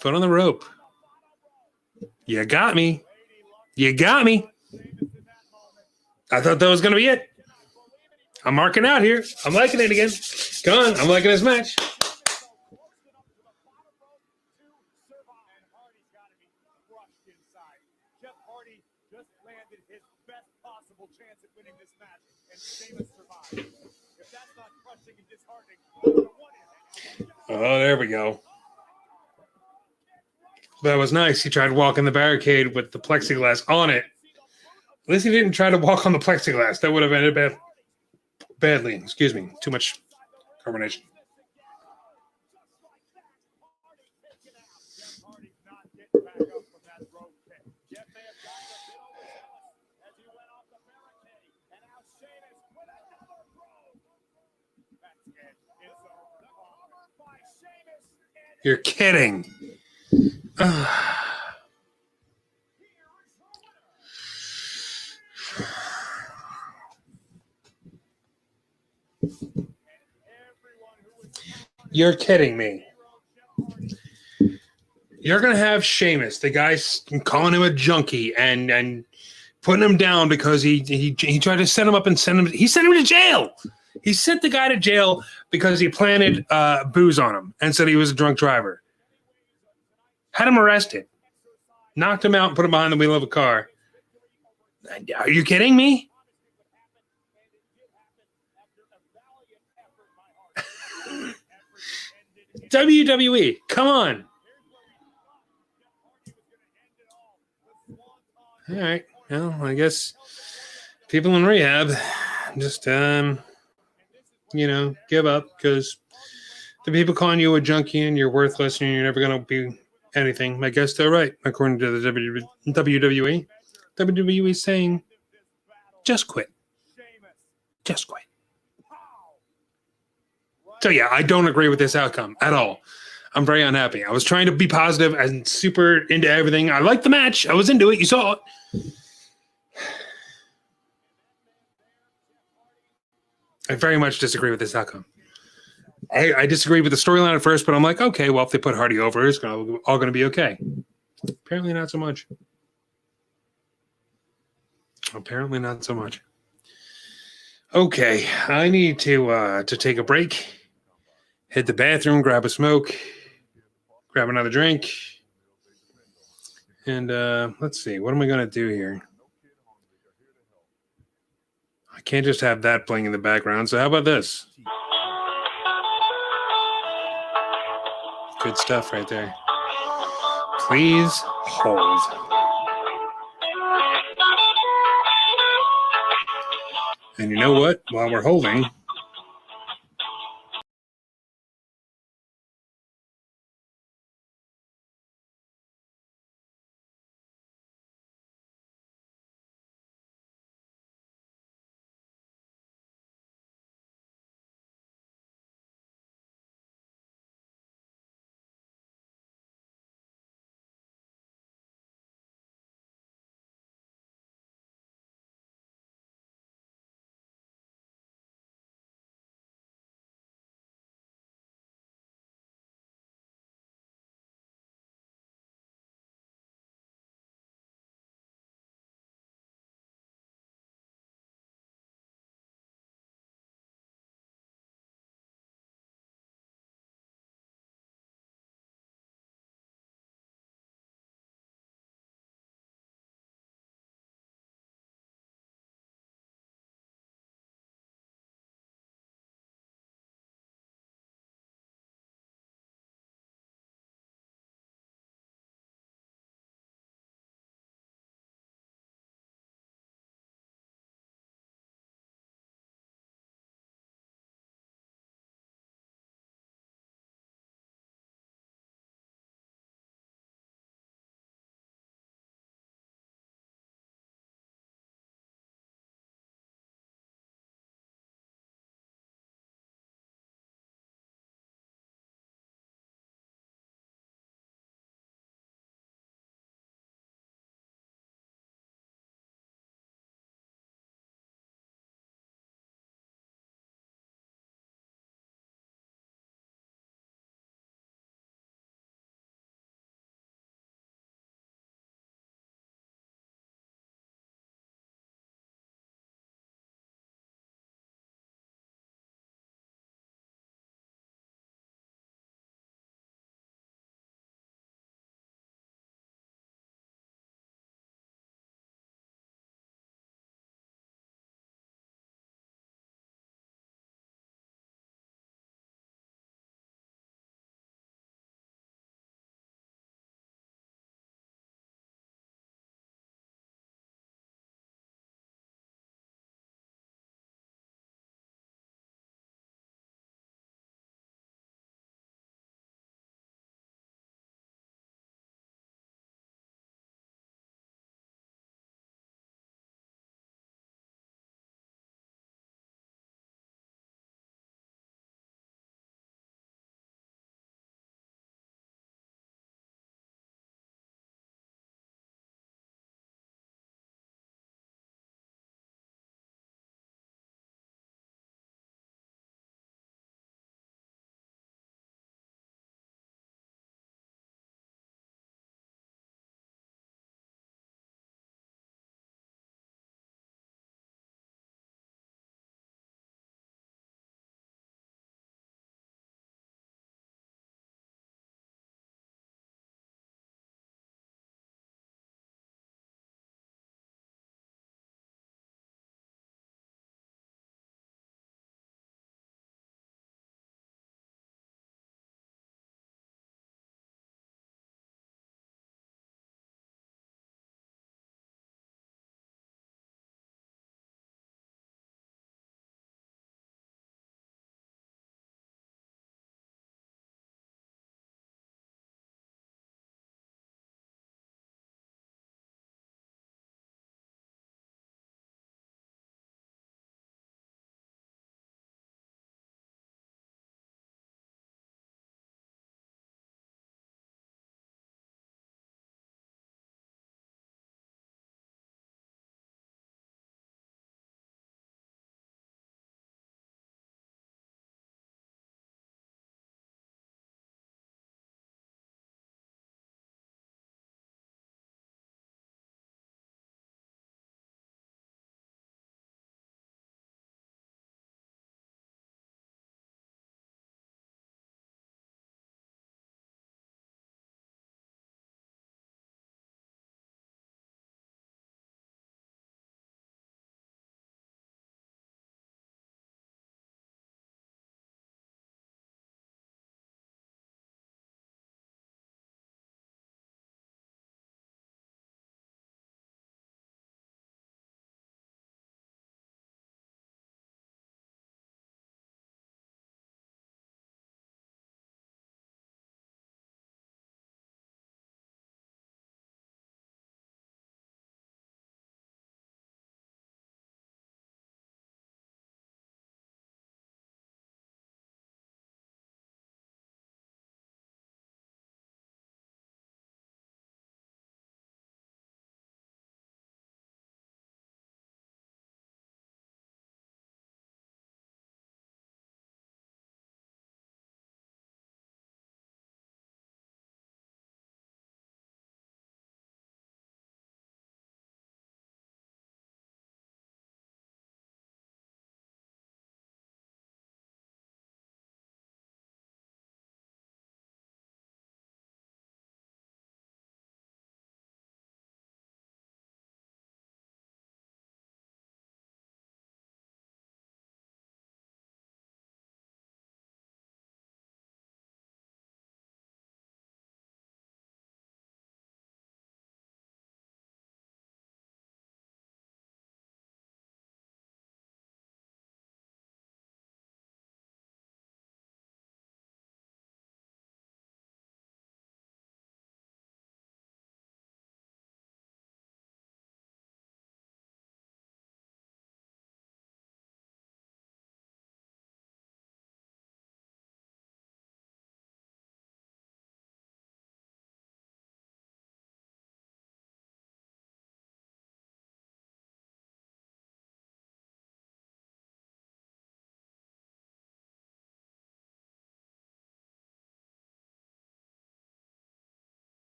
Foot on the rope. You got me. You got me. I thought that was going to be it. I'm marking out here. I'm liking it again. Come on. I'm liking this match. Oh, there we go. That was nice. He tried walking the barricade with the plexiglass on it. At least he didn't try to walk on the plexiglass. That would have ended bad. badly. Excuse me. Too much carbonation. You're kidding. You're kidding me. You're gonna have Sheamus, the guy's calling him a junkie and putting him down because he tried to set him up and send him. He sent him to jail. He sent the guy to jail because he planted booze on him and said he was a drunk driver. Had him arrested, knocked him out, and put him behind the wheel of a car. Are you kidding me? WWE, come on. All right. Well, I guess people in rehab just, give up because the people calling you a junkie and you're worthless and you're never going to be anything. I guess they're right, according to the WWE. WWE is saying, just quit. Just quit. So, yeah, I don't agree with this outcome at all. I'm very unhappy. I was trying to be positive and super into everything. I liked the match. I was into it. You saw it. I very much disagree with this outcome. I disagree with the storyline at first, but I'm like, okay, well, if they put Hardy over, it's all going to be okay. Apparently not so much. Apparently not so much. Okay, I need to take a break, hit the bathroom, grab a smoke, grab another drink, and let's see. What am I going to do here? I can't just have that playing in the background, so how about this? Good stuff right there. Please hold. And you know what? While we're holding,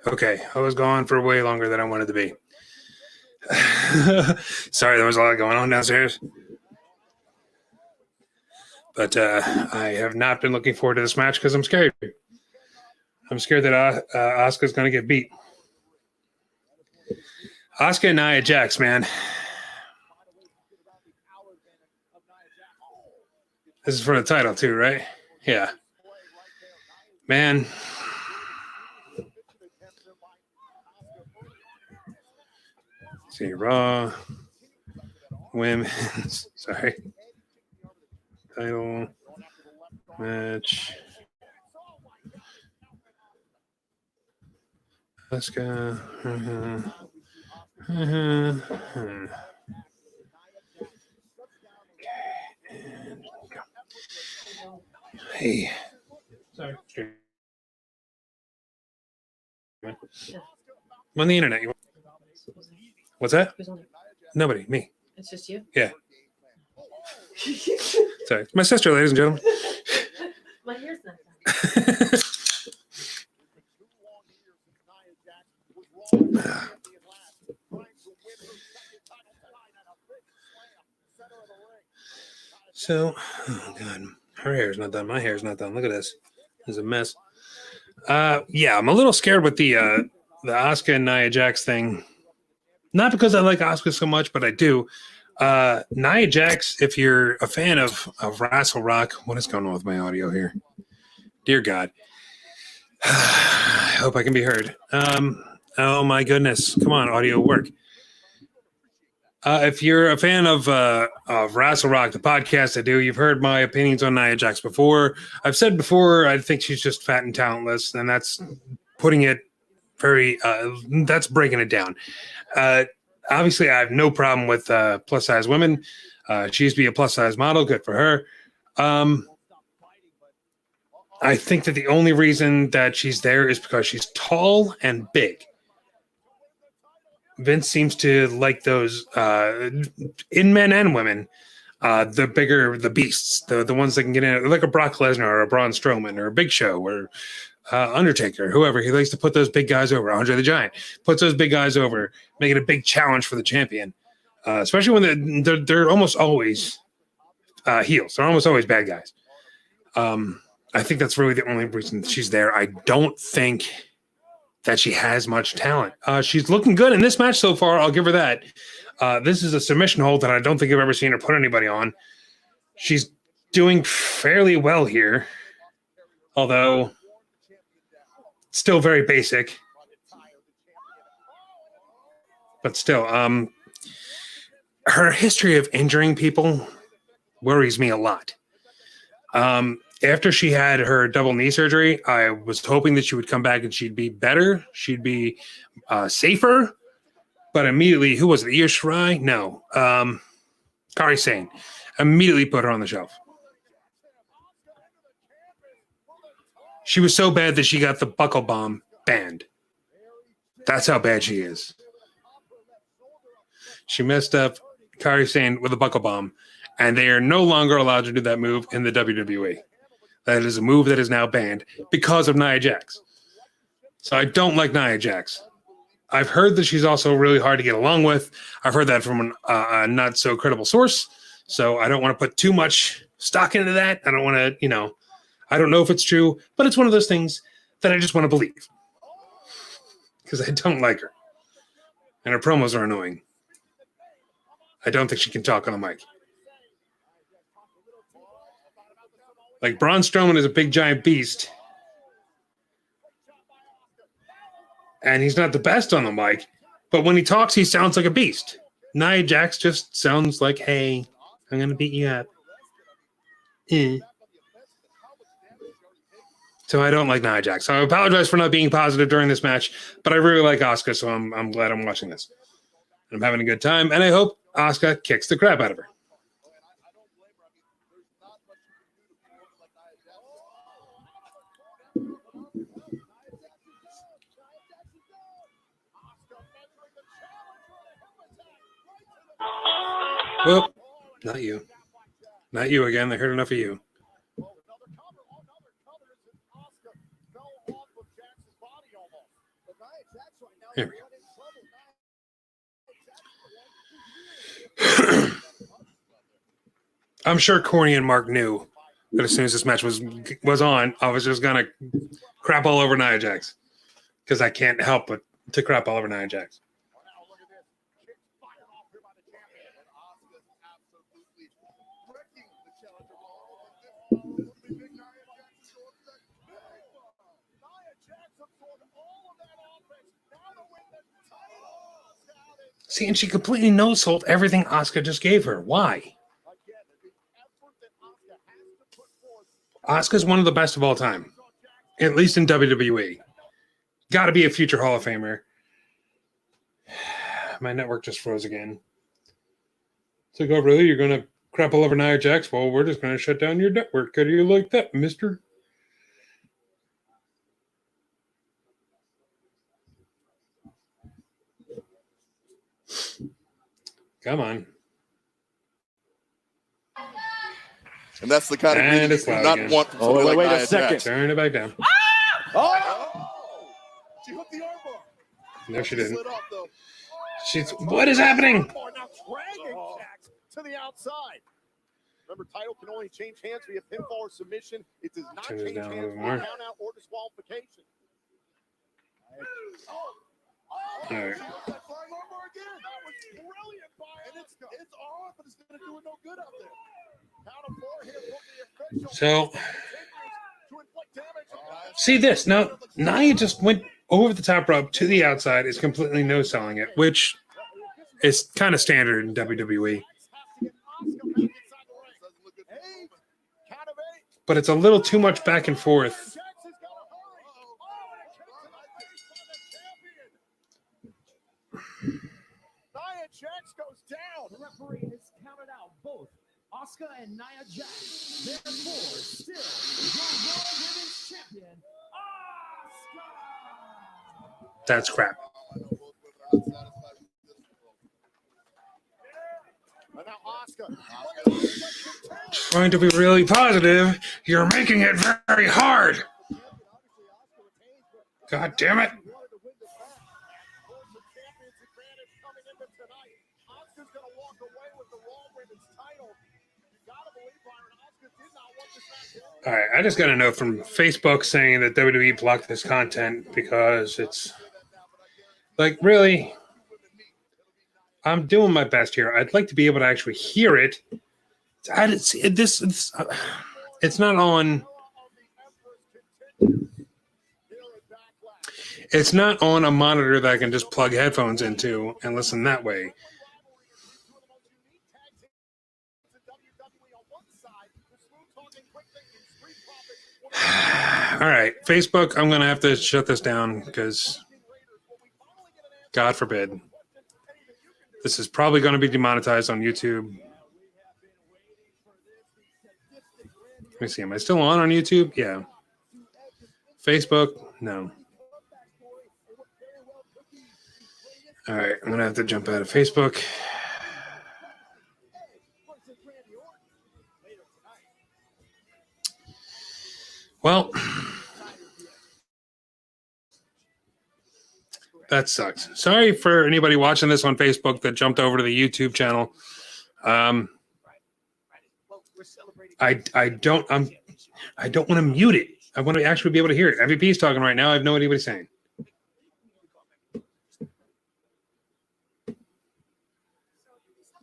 Okay, I was gone for way longer than I wanted to be. Sorry, there was a lot going on downstairs. But I have not been looking forward to this match because I'm scared. I'm scared that Asuka's going to get beat. Asuka and Nia Jax, man. This is for the title too, right? Yeah. Man. Let's see, Raw. Women's. Sorry. Title. Match. Asuka. Hey. Sorry. I'm on the internet. What's that? Nobody. Me. It's just you? Yeah. Sorry. My sister, ladies and gentlemen. My hair's not done. So, oh God, her hair's not done. My hair's not done. Look at this. This is a mess. Yeah, I'm a little scared with the Asuka and Nia Jax thing. Not because I like Asuka so much, but I do. Nia Jax, if you're a fan of Rassle Rock, what is going on with my audio here? Dear God. I hope I can be heard. Oh my goodness. Come on, audio work. If you're a fan of Rassle Rock, the podcast I do, you've heard my opinions on Nia Jax before. I've said before, I think she's just fat and talentless, and that's putting it very, that's breaking it down. Obviously, I have no problem with plus-size women. She used to be a plus-size model. Good for her. I think that the only reason that she's there is because she's tall and big. Vince seems to like those in men and women, the bigger the beasts, the ones that can get in, like a Brock Lesnar or a Braun Strowman or a Big Show or Undertaker, whoever. He likes to put those big guys over. Andre the Giant puts those big guys over, make it a big challenge for the champion, especially when they're almost always heels. They're almost always bad guys. I think that's really the only reason she's there. I don't think that she has much talent. She's looking good in this match so far. I'll give her that. This is a submission hold that I don't think I've ever seen her put anybody on. She's doing fairly well here, although still very basic. But still, her history of injuring people worries me a lot. After she had her double knee surgery, I was hoping that she would come back and she'd be better. She'd be safer. But immediately, who was it? Io Shirai? No. Kairi Sane. Immediately put her on the shelf. She was so bad that she got the buckle bomb banned. That's how bad she is. She messed up Kairi Sane with a buckle bomb, and they are no longer allowed to do that move in the WWE. That is a move that is now banned because of Nia Jax. So I don't like Nia Jax. I've heard that she's also really hard to get along with. I've heard that from a not so credible source. So I don't want to put too much stock into that. I don't want to, I don't know if it's true, but it's one of those things that I just want to believe. Because I don't like her. And her promos are annoying. I don't think she can talk on the mic. Like, Braun Strowman is a big, giant beast. And he's not the best on the mic. But when he talks, he sounds like a beast. Nia Jax just sounds like, hey, I'm going to beat you up. So I don't like Nia Jax. So I apologize for not being positive during this match. But I really like Asuka, so I'm glad I'm watching this. I'm having a good time. And I hope Asuka kicks the crap out of her. Well, not you. Not you again. They heard enough of you. Here we go. I'm sure Corny and Mark knew that as soon as this match was on, I was just gonna crap all over Nia Jax because I can't help but to crap all over Nia Jax. See, and she completely no-sold everything Asuka just gave her. Why? Asuka's one of the best of all time, at least in WWE. Got to be a future Hall of Famer. My network just froze again. It's like, oh, really? You're going to crap all over Nia Jax? Well, we're just going to shut down your network. How do you like that, mister? Come on. And that's the kind of reason you do not want from somebody like Nia Jax. Turn it back down. Oh! She hooked the armbar. No, she didn't. What is happening? Now dragging Jax to the outside. Remember, title can only change hands via pinfall or submission. It does not change hands via count out or disqualification. All right. That was brilliant by him. And it's on, but it's going to do it no good out there. Count of 4 here from the official. So, see this. Now, Nia just went over the top rope to the outside, is completely no-selling it, which is kind of standard in WWE. But it's a little too much back and forth. Nia Jax goes down. The referee has counted out both Asuka and Nia Jax. Therefore, still your Raw Women's Champion, Asuka. That's crap. Trying to be really positive, you're making it very hard. God damn it. All right, I just got a note from Facebook saying that WWE blocked this content because it's like, really, I'm doing my best here. I'd like to be able to actually hear it. It's not on. It's not on a monitor that I can just plug headphones into and listen that way. All right, Facebook, I'm going to have to shut this down because, God forbid, this is probably going to be demonetized on YouTube. Let me see, am I still on YouTube? Yeah. Facebook? No. All right, I'm going to have to jump out of Facebook. Well, that sucks. Sorry for anybody watching this on Facebook that jumped over to the YouTube channel. I don't want to mute it. I want to actually be able to hear it. MVP is talking right now. I have no idea what he's saying.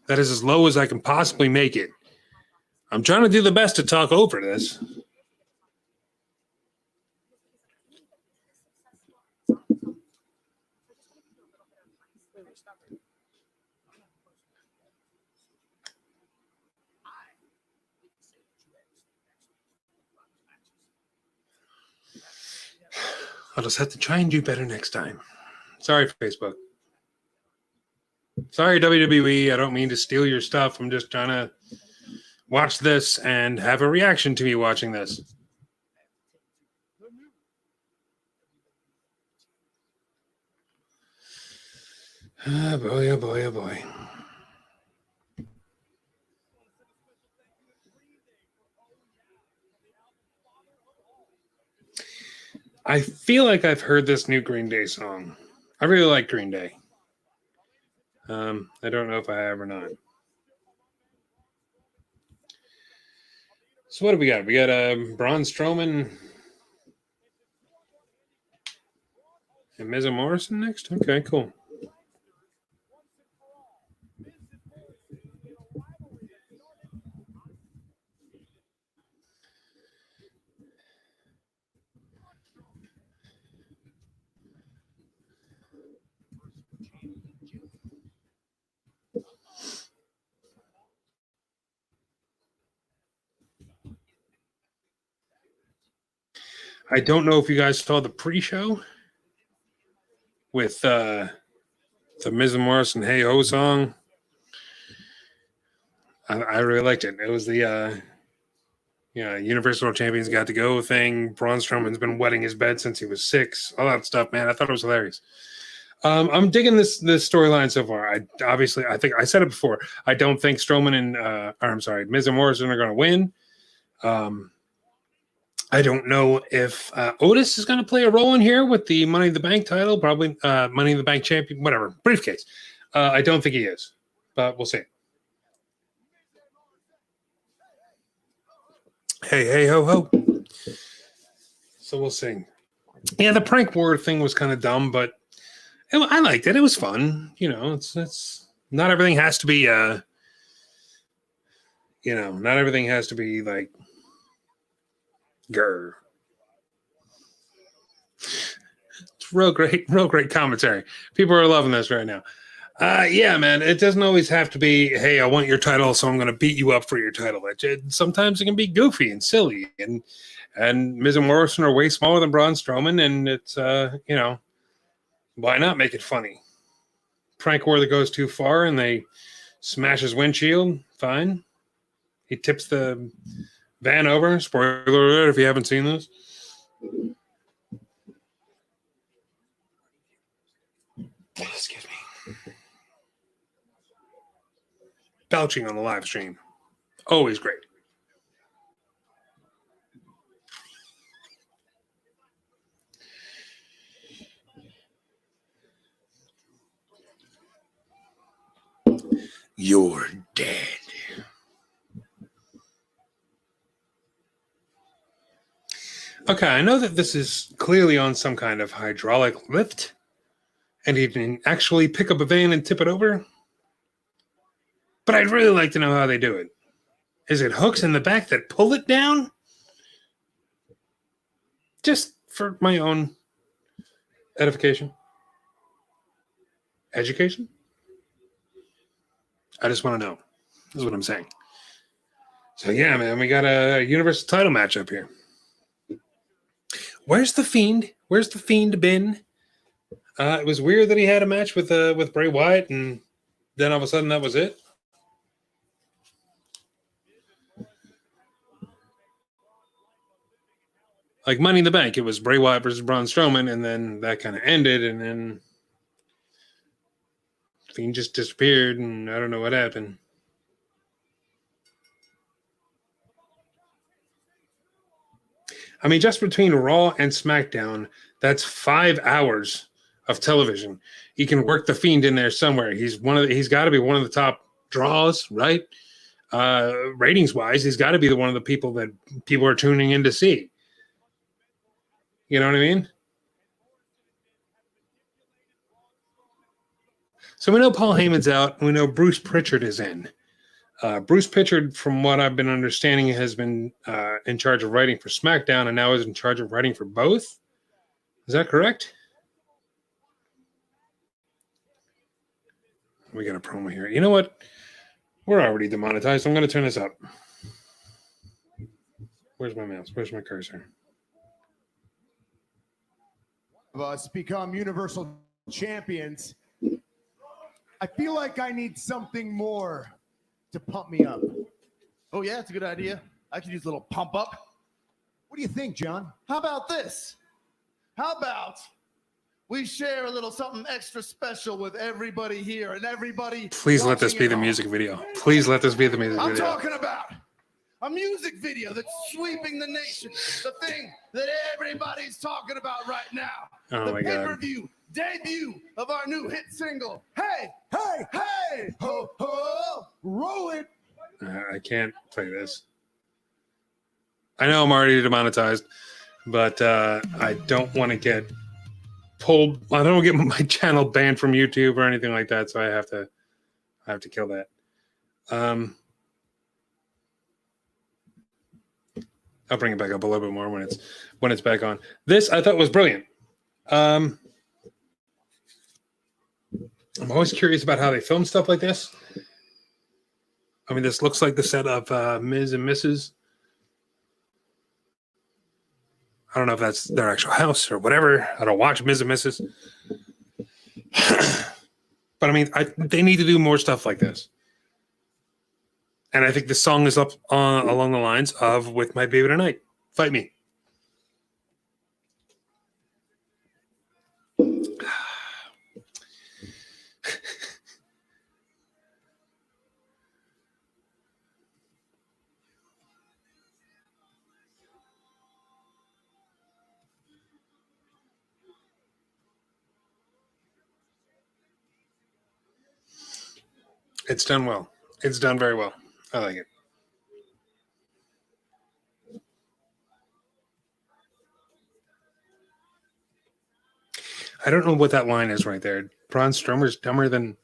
That is as low as I can possibly make it. I'm trying to do the best to talk over this. I'll just have to try and do better next time. Sorry, Facebook. Sorry, WWE. I don't mean to steal your stuff. I'm just trying to watch this and have a reaction to me watching this. Oh, boy, oh, boy, oh, boy. I feel like I've heard this new Green Day song. I really like Green Day. I don't know if I have or not. So what do we got? We got Braun Strowman and Miz and Morrison next? Okay, cool. I don't know if you guys saw the pre-show with the Miz and Morrison Hey Ho song. I really liked it. It was the Universal Champions Got to Go thing. Braun Strowman's been wetting his bed since he was 6. All that stuff, man. I thought it was hilarious. I'm digging this storyline so far. I think I said it before. I don't think Strowman and Miz and Morrison are going to win. I don't know if Otis is going to play a role in here with the Money in the Bank title, probably Money in the Bank champion, whatever, briefcase. I don't think he is, but we'll see. Hey, ho, ho. So we'll see. Yeah, the prank war thing was kind of dumb, but I liked it. It was fun. You know, it's not everything has to be, not everything has to be like, grr. It's real great commentary. People are loving this right now. Yeah, man, it doesn't always have to be, hey, I want your title, so I'm going to beat you up for your title. Sometimes it can be goofy and silly, and Miz and Morrison are way smaller than Braun Strowman, and it's, why not make it funny? Prank war that goes too far, and they smash his windshield, fine. He tips the van over. Spoiler alert if you haven't seen this. Excuse me. Belching on the live stream. Always great. You're dead. Okay, I know that this is clearly on some kind of hydraulic lift, and he can actually pick up a van and tip it over. But I'd really like to know how they do it. Is it hooks in the back that pull it down? Just for my own edification. Education? I just want to know. This is what I'm saying. So yeah, man, we got a Universal title match up here. Where's the Fiend? Where's the Fiend been? It was weird that he had a match with Bray Wyatt, and then all of a sudden that was it. Like Money in the Bank, it was Bray Wyatt versus Braun Strowman, and then that kind of ended, and then Fiend just disappeared, and I don't know what happened. I mean, just between Raw and SmackDown, that's 5 hours of television. He can work the Fiend in there somewhere. He's got to be one of the top draws, right? Ratings wise, he's got to be one of the people that people are tuning in to see. You know what I mean? So we know Paul Heyman's out, and we know Bruce Pritchard is in. Bruce Pritchard, from what I've been understanding, has been in charge of writing for SmackDown and now is in charge of writing for both. Is that correct? We got a promo here. You know what? We're already demonetized. I'm going to turn this up. Where's my mouse? Where's my cursor? Of us become Universal Champions. I feel like I need something more to pump me up. Oh, yeah, it's a good idea. I could use a little pump up. What do you think, John? How about this? How about we share a little something extra special with everybody here and everybody. Please let this be the music video. Please let this be the music video. I'm talking about a music video that's sweeping the nation. The thing that everybody's talking about right now. Oh, the my God. pay-per-view debut of our new hit single. Hey, hey, hey, ho, ho, roll it. I can't play this. I know I'm already demonetized, but I don't want to get pulled. I don't want to get my channel banned from YouTube or anything like that, so I have to kill that. I'll bring it back up a little bit more when it's back on. This I thought was brilliant. I'm always curious about how they film stuff like this. I mean, this looks like the set of Ms. and Mrs. I don't know if that's their actual house or whatever. I don't watch Ms. and Mrs. But I mean, they need to do more stuff like this. And I think the song is up along the lines of "With My Baby Tonight." Fight me. It's done well. It's done very well. I like it. I don't know what that line is right there. Braun Strowmer's dumber than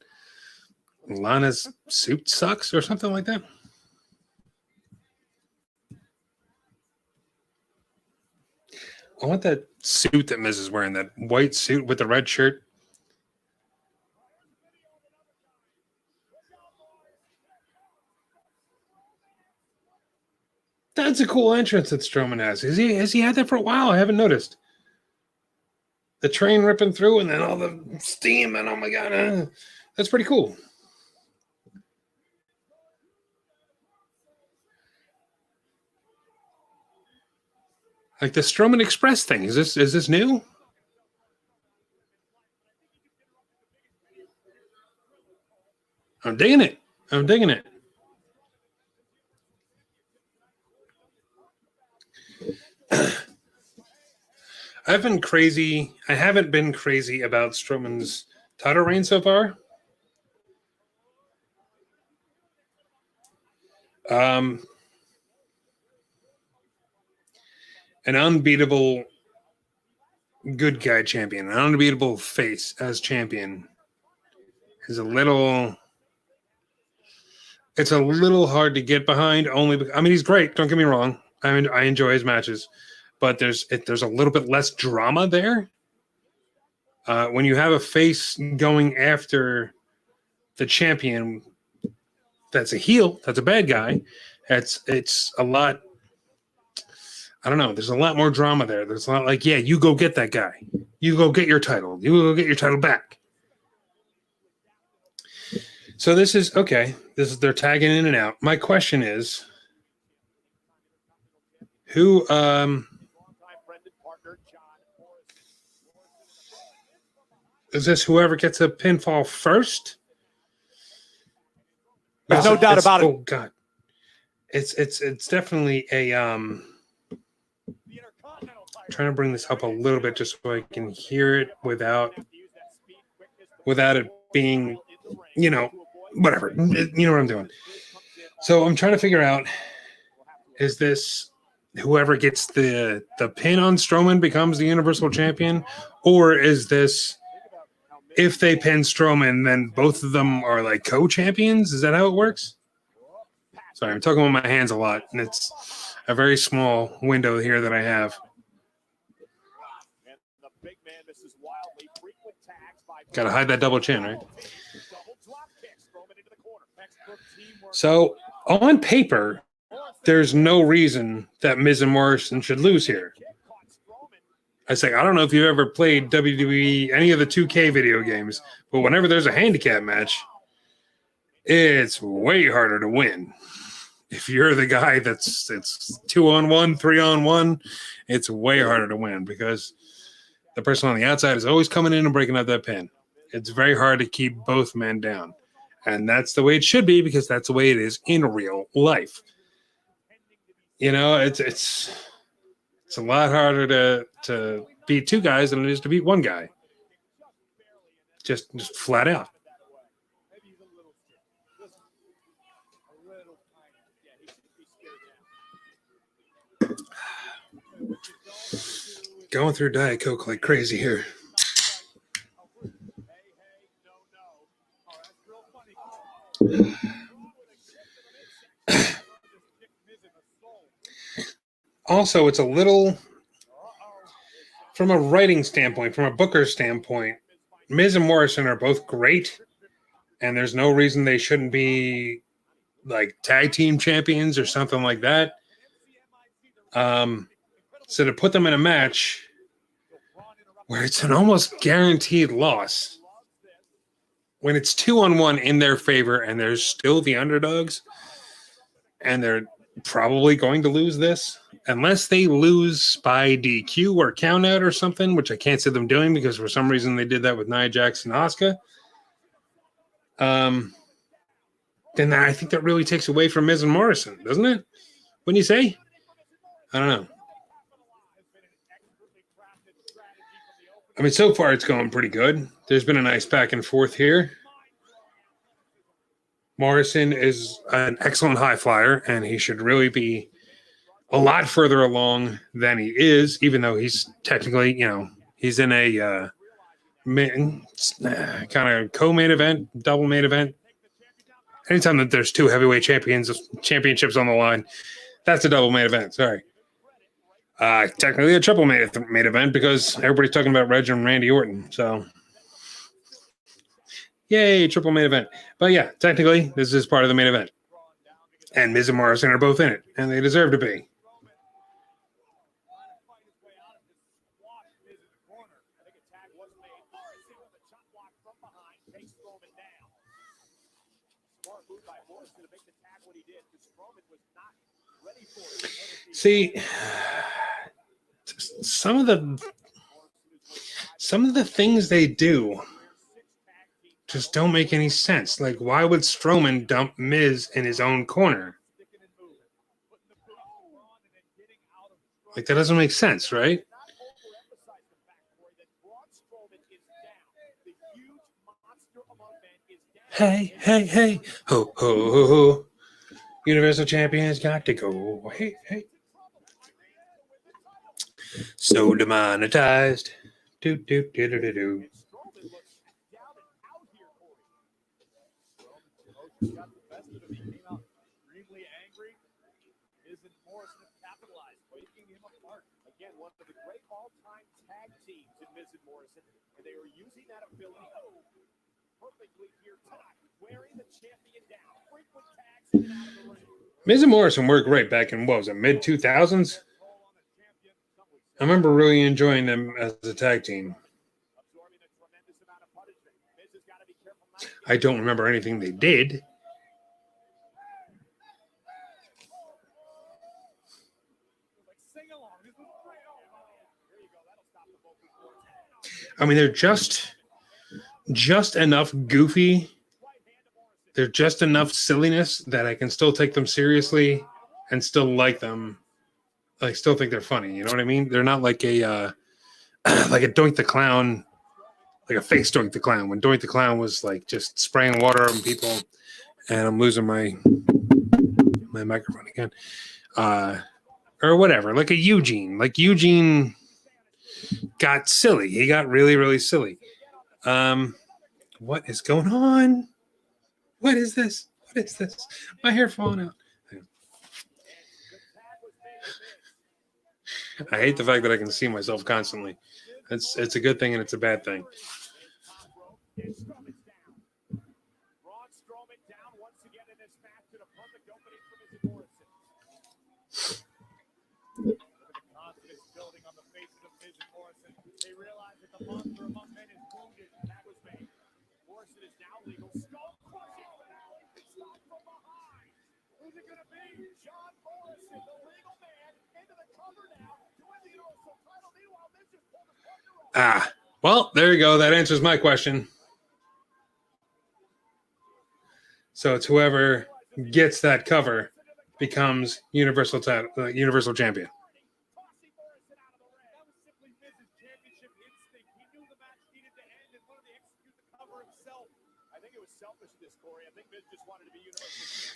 Lana's suit sucks or something like that. I want that suit that Miz is wearing, that white suit with the red shirt. That's a cool entrance that Strowman has. Has he had that for a while? I haven't noticed. The train ripping through and then all the steam and oh my God. That's pretty cool. Like the Strowman Express thing. Is this new? I'm digging it. I'm digging it. I've been crazy. I haven't been crazy about Strowman's title reign so far. An unbeatable good guy champion, an unbeatable face as champion is a little. It's a little hard to get behind. Only, I mean, he's great. Don't get me wrong. I mean, I enjoy his matches, but there's a little bit less drama there. When you have a face going after the champion, that's a heel, that's a bad guy. It's a lot. I don't know. There's a lot more drama there. There's a lot like, yeah, you go get that guy. You go get your title. You go get your title back. So this is okay. They're tagging in and out. My question is, who is this? Whoever gets a pinfall first? There's no doubt about it. Oh God, it's definitely a I'm trying to bring this up a little bit just so I can hear it without it being, whatever. You know what I'm doing. So I'm trying to figure out, is this whoever gets the pin on Strowman becomes the Universal Champion, or is this if they pin Strowman, then both of them are like co-champions? Is that how it works? Sorry, I'm talking with my hands a lot, and it's a very small window here that I have. Got to hide that double chin, right? So on paper, there's no reason that Miz and Morrison should lose here. I say, I don't know if you've ever played WWE, any of the 2K video games, but whenever there's a handicap match, it's way harder to win. If you're the guy it's 2-on-1, 3-on-1, it's way harder to win because the person on the outside is always coming in and breaking up that pin. It's very hard to keep both men down. And that's the way it should be because that's the way it is in real life. It's a lot harder to beat two guys than it is to beat one guy. Just flat out. Going through Diet Coke like crazy here. Also, it's a little, from a writing standpoint, from a booker standpoint, Miz and Morrison are both great, and there's no reason they shouldn't be like tag team champions or something like that. So to put them in a match where it's an almost guaranteed loss, when it's 2-on-1 in their favor and they're still the underdogs, and they're probably going to lose this, unless they lose by DQ or countout or something, which I can't see them doing because for some reason they did that with Nia Jax and Asuka. Then I think that really takes away from Miz and Morrison, doesn't it? Wouldn't you say? I don't know. I mean, so far it's going pretty good. There's been a nice back and forth here. Morrison is an excellent high flyer, and he should really be a lot further along than he is, even though he's technically, he's in a kind of co-main event, double main event. Anytime that there's two heavyweight championships on the line, that's a double main event. Sorry. Technically a triple main event because everybody's talking about Reg and Randy Orton. So, yay, triple main event. But yeah, technically, this is part of the main event. And Miz and Morrison are both in it, and they deserve to be. See, some of the things they do just don't make any sense. Like, why would Strowman dump Miz in his own corner? Like, that doesn't make sense, right? Hey, hey, hey, ho, ho, ho, ho. Universal Champion's got to go. Hey, hey. So demonetized. Do, do, do, do, do, do. Again, one of the great all-time tag teams in Miz and Morrison, and they were using that ability perfectly here tonight, wearing the champion down, frequent tags in and out of the ring. Miz and Morrison were great back in, what was it, mid-2000s? I remember really enjoying them as a tag team. I don't remember anything they did. I mean, they're just enough goofy. They're just enough silliness that I can still take them seriously and still like them. I still think they're funny. You know what I mean? They're not like a Doink the Clown, like a face Doink the Clown. When Doink the Clown was like just spraying water on people, and I'm losing my microphone again, or whatever. Like a Eugene. Like Eugene got silly. He got really, really silly. What is going on? What is this? What is this? My hair falling out. I hate the fact that I can see myself constantly. It's a good thing and it's a bad thing. Well, there you go. That answers my question. So it's whoever gets that cover becomes Universal Champion.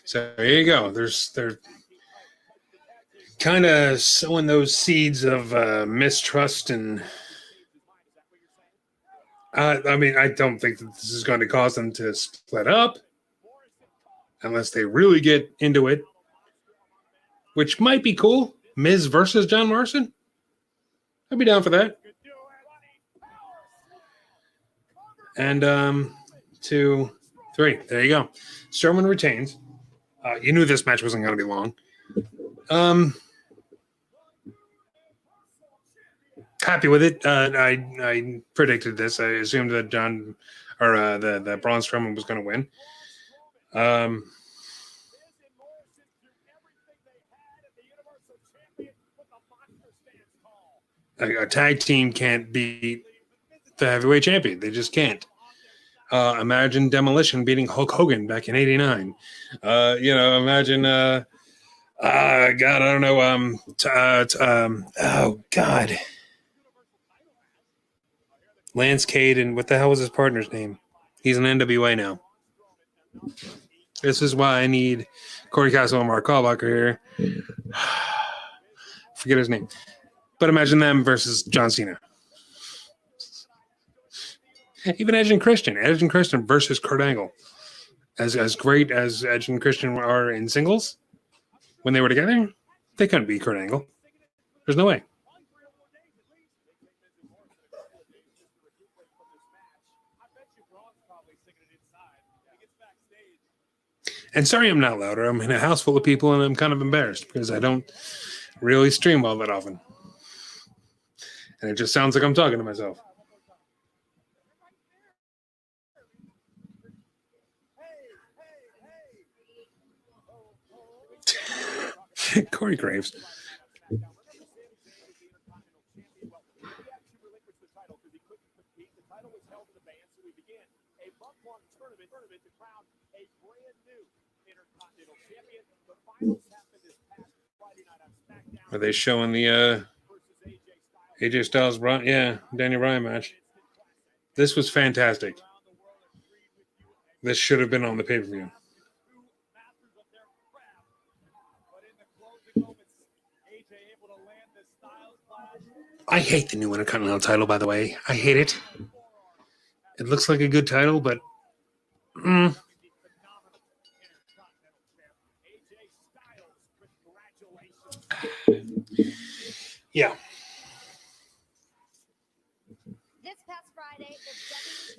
So there you go. They're kind of sowing those seeds of mistrust, and I mean, I don't think that this is going to cause them to split up unless they really get into it, which might be cool. Miz versus John Morrison. I'd be down for that. And 2, 3. There you go. Strowman retains. You knew this match wasn't going to be long. Happy with it. I predicted this. I assumed that Braun Strowman was going to win. A tag team can't beat the heavyweight champion. They just can't. Imagine Demolition beating Hulk Hogan back in '89. Imagine. God, I don't know. Oh God. Lance Cade, and what the hell was his partner's name? He's an NWA now. This is why I need Corey Castle and Mark Kalbacher here. Forget his name. But imagine them versus John Cena. Even Edge and Christian. Edge and Christian versus Kurt Angle. As great as Edge and Christian are in singles, when they were together, they couldn't beat Kurt Angle. There's no way. And sorry I'm not louder. I'm in a house full of people, and I'm kind of embarrassed because I don't really stream all that often. And it just sounds like I'm talking to myself. Corey Graves. Are they showing the AJ Styles, Daniel Bryan match? This was fantastic. This should have been on the pay-per-view. I hate the new Intercontinental title, by the way. I hate it. It looks like a good title, but yeah.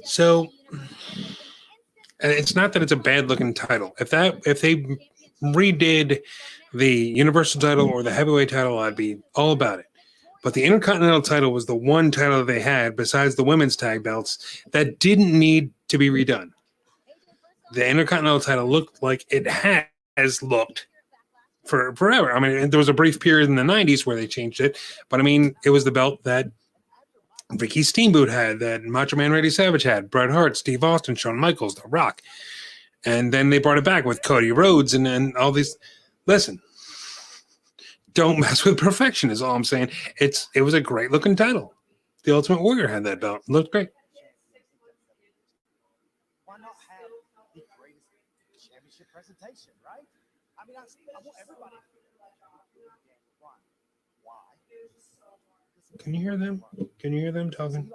So, and it's not that it's a bad looking title. If they redid the Universal title or the heavyweight title, I'd be all about it. But the Intercontinental title was the one title that they had, besides the women's tag belts, that didn't need to be redone. The Intercontinental title looked like it has looked for forever. I mean, there was a brief period in the 90s where they changed it, but I mean, it was the belt that Ricky Steamboat had, that Macho Man Randy Savage had, Bret Hart, Steve Austin, Shawn Michaels, The Rock. And then they brought it back with Cody Rhodes and all these. Listen, don't mess with perfection is all I'm saying. It was a great looking title. The Ultimate Warrior had that belt. It looked great. Why not have the greatest championship presentation, right? I mean, I want everybody. Why? Can you hear them? Can you hear them talking?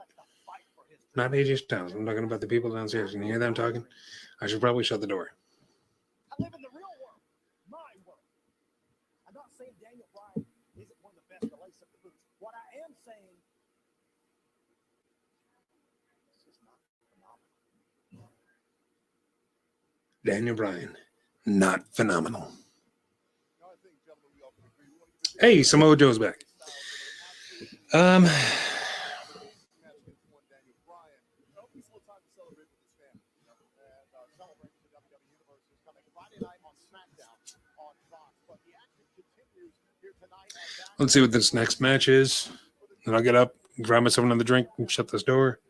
Not AJ Styles. I'm talking about the people downstairs. Can you hear them talking? I should probably shut the door. I live in the real world, my world. I'm not saying Daniel Bryan isn't one of the best to lace up the boots. What I am saying is just not phenomenal. Daniel Bryan, not phenomenal. Hey, Samoa Joe's back. Let's see what this next match is. Then I'll get up, grab myself another drink, and shut this door.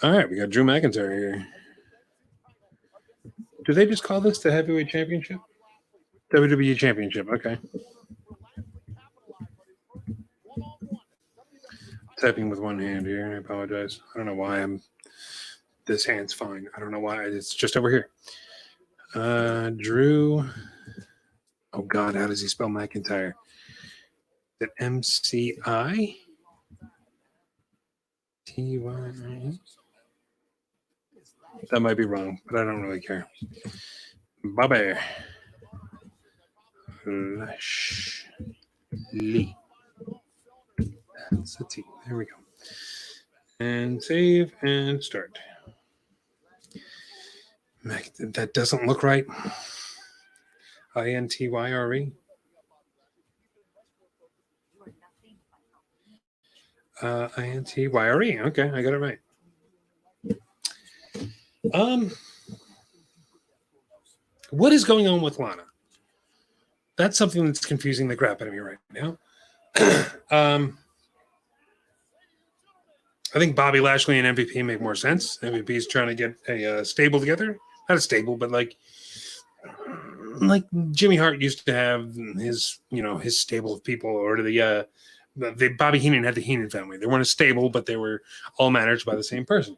All right, we got Drew McIntyre here. Do they just call this the Heavyweight Championship? WWE Championship, okay. Typing with one hand here. I apologize. I don't know why I'm this hand's fine. I don't know why. It's just over here. Drew. Oh, God. How does he spell McIntyre? Is it MCI? TY? That might be wrong, but I don't really care. Bobby Lashley. That's the T. There we go. And save and start. That doesn't look right. INTYRE. INTYRE. Okay, I got it right. What is going on with Lana? That's something that's confusing the crap out of me right now. I think Bobby Lashley and MVP make more sense. MVP is trying to get a stable together. Not a stable, but like Jimmy Hart used to have his stable of people, or the Bobby Heenan had the Heenan family. They weren't a stable, but they were all managed by the same person.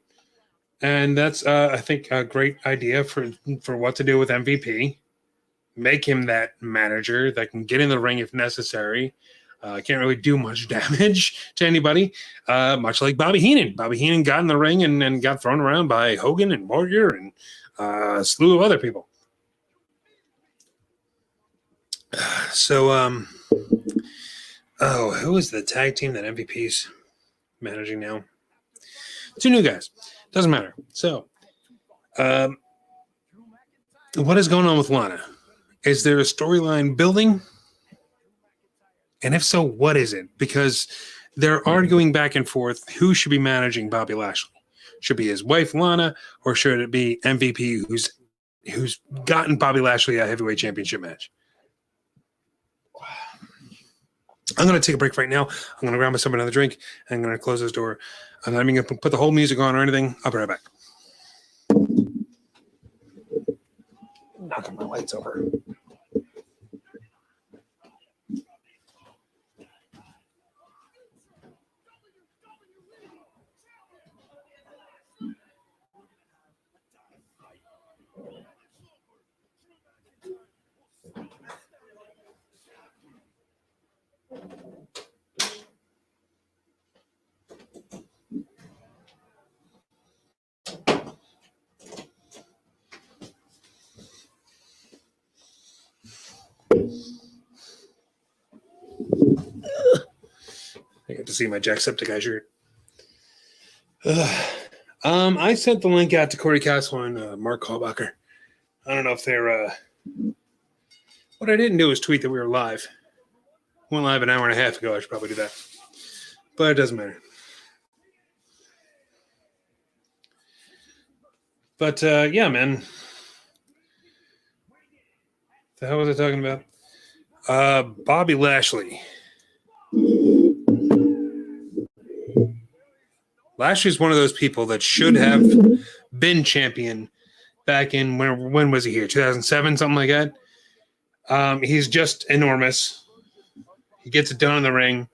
And that's, I think, a great idea for what to do with MVP. Make him that manager that can get in the ring if necessary. Can't really do much damage to anybody, much like Bobby Heenan. Bobby Heenan got in the ring and got thrown around by Hogan and Warrior and a slew of other people. So, who is the tag team that MVP's managing now? 2 new guys. Doesn't matter. So, what is going on with Lana? Is there a storyline building? And if so, what is it? Because they're arguing back and forth who should be managing Bobby Lashley. Should it be his wife, Lana, or should it be MVP who's gotten Bobby Lashley a heavyweight championship match? I'm going to take a break right now. I'm going to grab myself another drink. And I'm going to close this door. I'm not even going to put the whole music on or anything. I'll be right back. Knocking my lights over. I get to see my Jacksepticeye shirt. I sent the link out to Corey Castle and Mark Kalbacher. I don't know if they're... What I didn't do was tweet that we were live. We went live an hour and a half ago. I should probably do that. But it doesn't matter. But, yeah, man. The hell was I talking about? Bobby Lashley. Lashley's one of those people that should have been champion back in, when was he here? 2007, something like that. He's just enormous. He gets it done in the ring.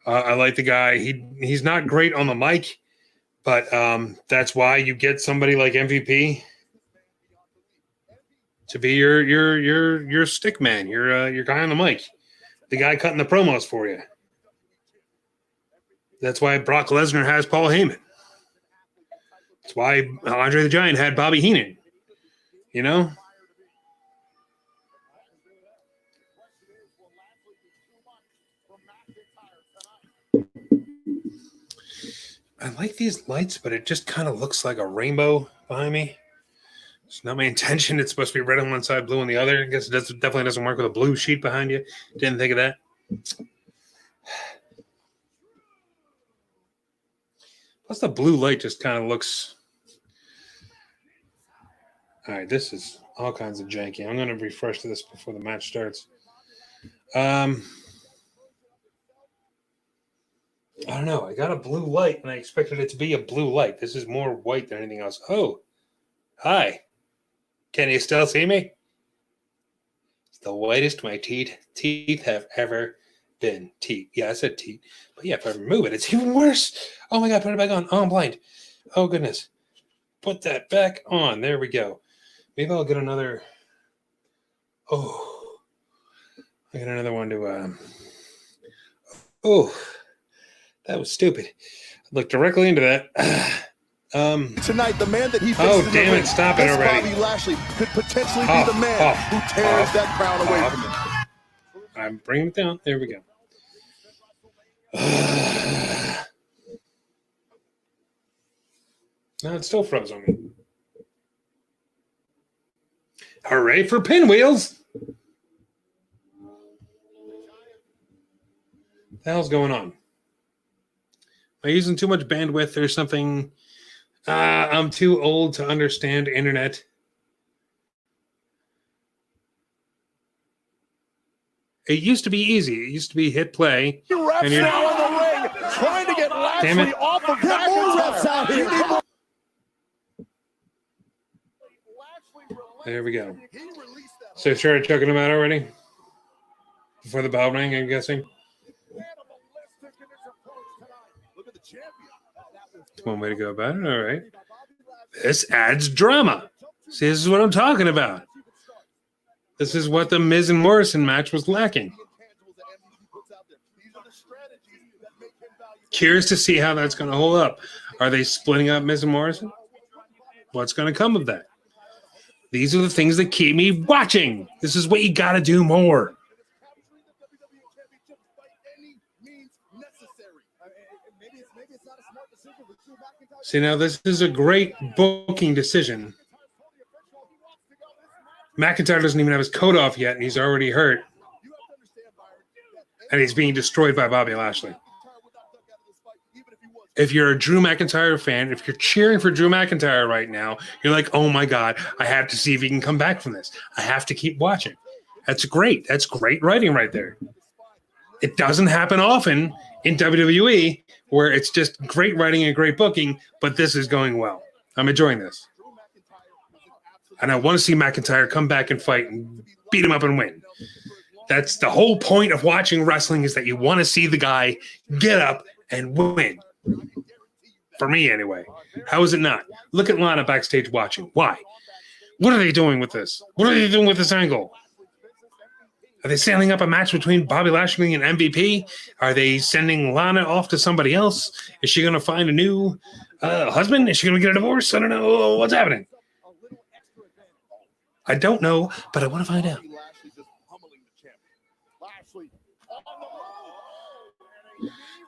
I like the guy. He's not great on the mic, but that's why you get somebody like MVP to be your stick man, your guy on the mic, the guy cutting the promos for you. That's why Brock Lesnar has Paul Heyman. That's why Andre the Giant had Bobby Heenan. You know? I like these lights, but it just kind of looks like a rainbow behind me. It's not my intention. It's supposed to be red on one side, blue on the other. I guess it definitely doesn't work with a blue sheet behind you. Didn't think of that. Plus, the blue light just kind of looks... All right, this is all kinds of janky. I'm going to refresh this before the match starts. I don't know. I got a blue light, and I expected it to be a blue light. This is more white than anything else. Oh, hi. Can you still see me? It's the whitest my teeth have ever been. Teeth. Yeah, I said teeth. But yeah, if I remove it, it's even worse. Oh, my God. Put it back on. Oh, I'm blind. Oh, goodness. put that back on. There we go. Maybe I'll get another. Oh, I got another one to. Oh, that was stupid. I looked directly into that. Tonight, the man that he faces oh, damn it. Stop it already. Bobby Lashley could potentially be the man who tears that crown away from him. I'm bringing it down. There we go. No, it still froze on me. Hooray for pinwheels! What the hell's going on? Am I using too much bandwidth or something? I'm too old to understand internet. It used to be easy. It used to be hit play. Refs and you're... now in the ring, trying to get Lashley off of Get more refs out here. There we go. So you started choking him out already? Before the bell rang, I'm guessing? That's one way to go about it. All right. This adds drama. See, this is what I'm talking about. This is what the Miz and Morrison match was lacking. Curious to see how that's going to hold up. Are they splitting up Miz and Morrison? What's going to come of that? These are the things that keep me watching. This is what you got to do more. See, now this is a great booking decision. McIntyre doesn't even have his coat off yet, and he's already hurt. And he's being destroyed by Bobby Lashley. If you're a Drew McIntyre fan, if you're cheering for Drew McIntyre right now, you're like, oh my God, I have to see if he can come back from this. I have to keep watching. That's great. That's great writing right there. It doesn't happen often in WWE where it's just great writing and great booking, but this is going well. I'm enjoying this. And I want to see McIntyre come back and fight and beat him up and win. That's the whole point of watching wrestling, is that you want to see the guy get up and win. For me, anyway. How is it not? Look at Lana backstage watching. Why? What are they doing with this? What are they doing with this angle? Are they setting up a match between Bobby Lashley and MVP? Are they sending Lana off to somebody else? Is she going to find a new husband? Is she going to get a divorce? I don't know. What's happening? I don't know, but I want to find out.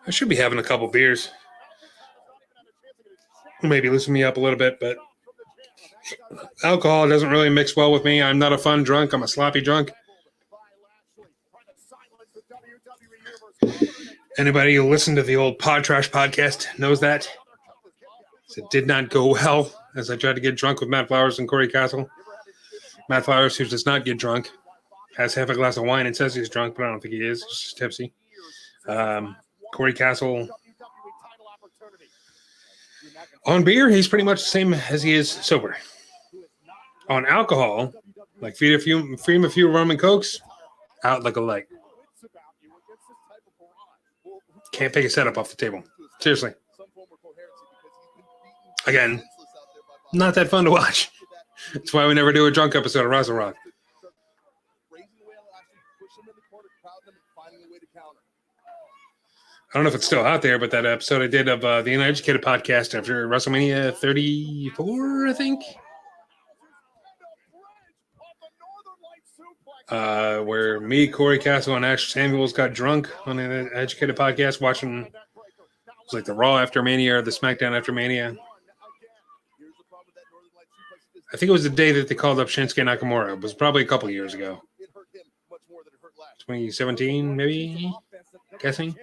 I should be having a couple beers. Maybe loosen me up a little bit, but alcohol doesn't really mix well with me. I'm not a fun drunk. I'm a sloppy drunk. Anybody who listened to the old Pod Trash podcast knows that. It did not go well as I tried to get drunk with Matt Flowers and Corey Castle. Matt Flowers, who does not get drunk, has half a glass of wine and says he's drunk, but I don't think he is. He's just tipsy. Corey Castle, on beer, he's pretty much the same as he is sober. On alcohol, like feed him a few rum and cokes, out like a light. Can't pick a setup off the table. Seriously. Again, not that fun to watch. That's why we never do a drunk episode of Rassle Rock. I don't know if it's still out there, but that episode I did of the Uneducated podcast after WrestleMania 34, I think. Where me, Corey Castle, and Ash Samuels got drunk on the Educated podcast watching, it was like the Raw after Mania or the SmackDown after Mania. I think it was the day that they called up Shinsuke Nakamura. It was probably a couple years ago. 2017, maybe? Guessing?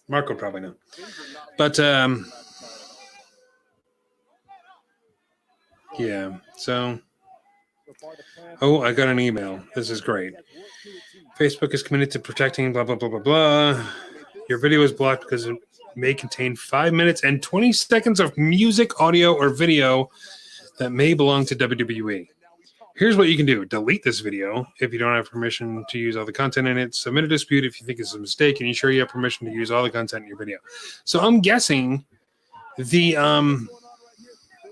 Mark would probably know. But, yeah, so... Oh, I got an email. This is great. Facebook is committed to protecting blah, blah, blah, blah, blah. Your video is blocked because it may contain 5 minutes and 20 seconds of music, audio, or video that may belong to WWE. Here's what you can do. Delete this video if you don't have permission to use all the content in it. Submit a dispute if you think it's a mistake and you sure you have permission to use all the content in your video. So I'm guessing the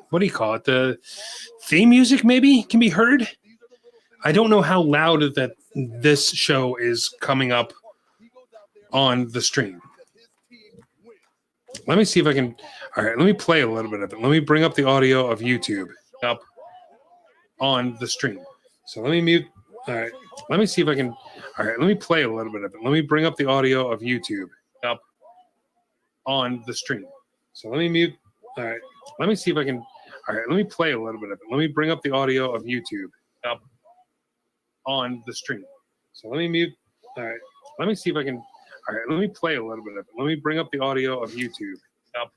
what do you call it? The theme music maybe can be heard. I don't know how loud that this show is coming up on the stream. Let me see if I can. All right, let me play a little bit of it. Let me bring up the audio of YouTube up on the stream. So let me mute. All right, let me see if I can. All right, let me play a little bit of it. Let me bring up the audio of YouTube up on the stream. So let me mute. All right, let me see if I can. All right, let me play a little bit of it. Let me bring up the audio of YouTube up on the stream. So let me mute. All right, let me see if I can. All right, let me play a little bit of it. Let me bring up the audio of YouTube up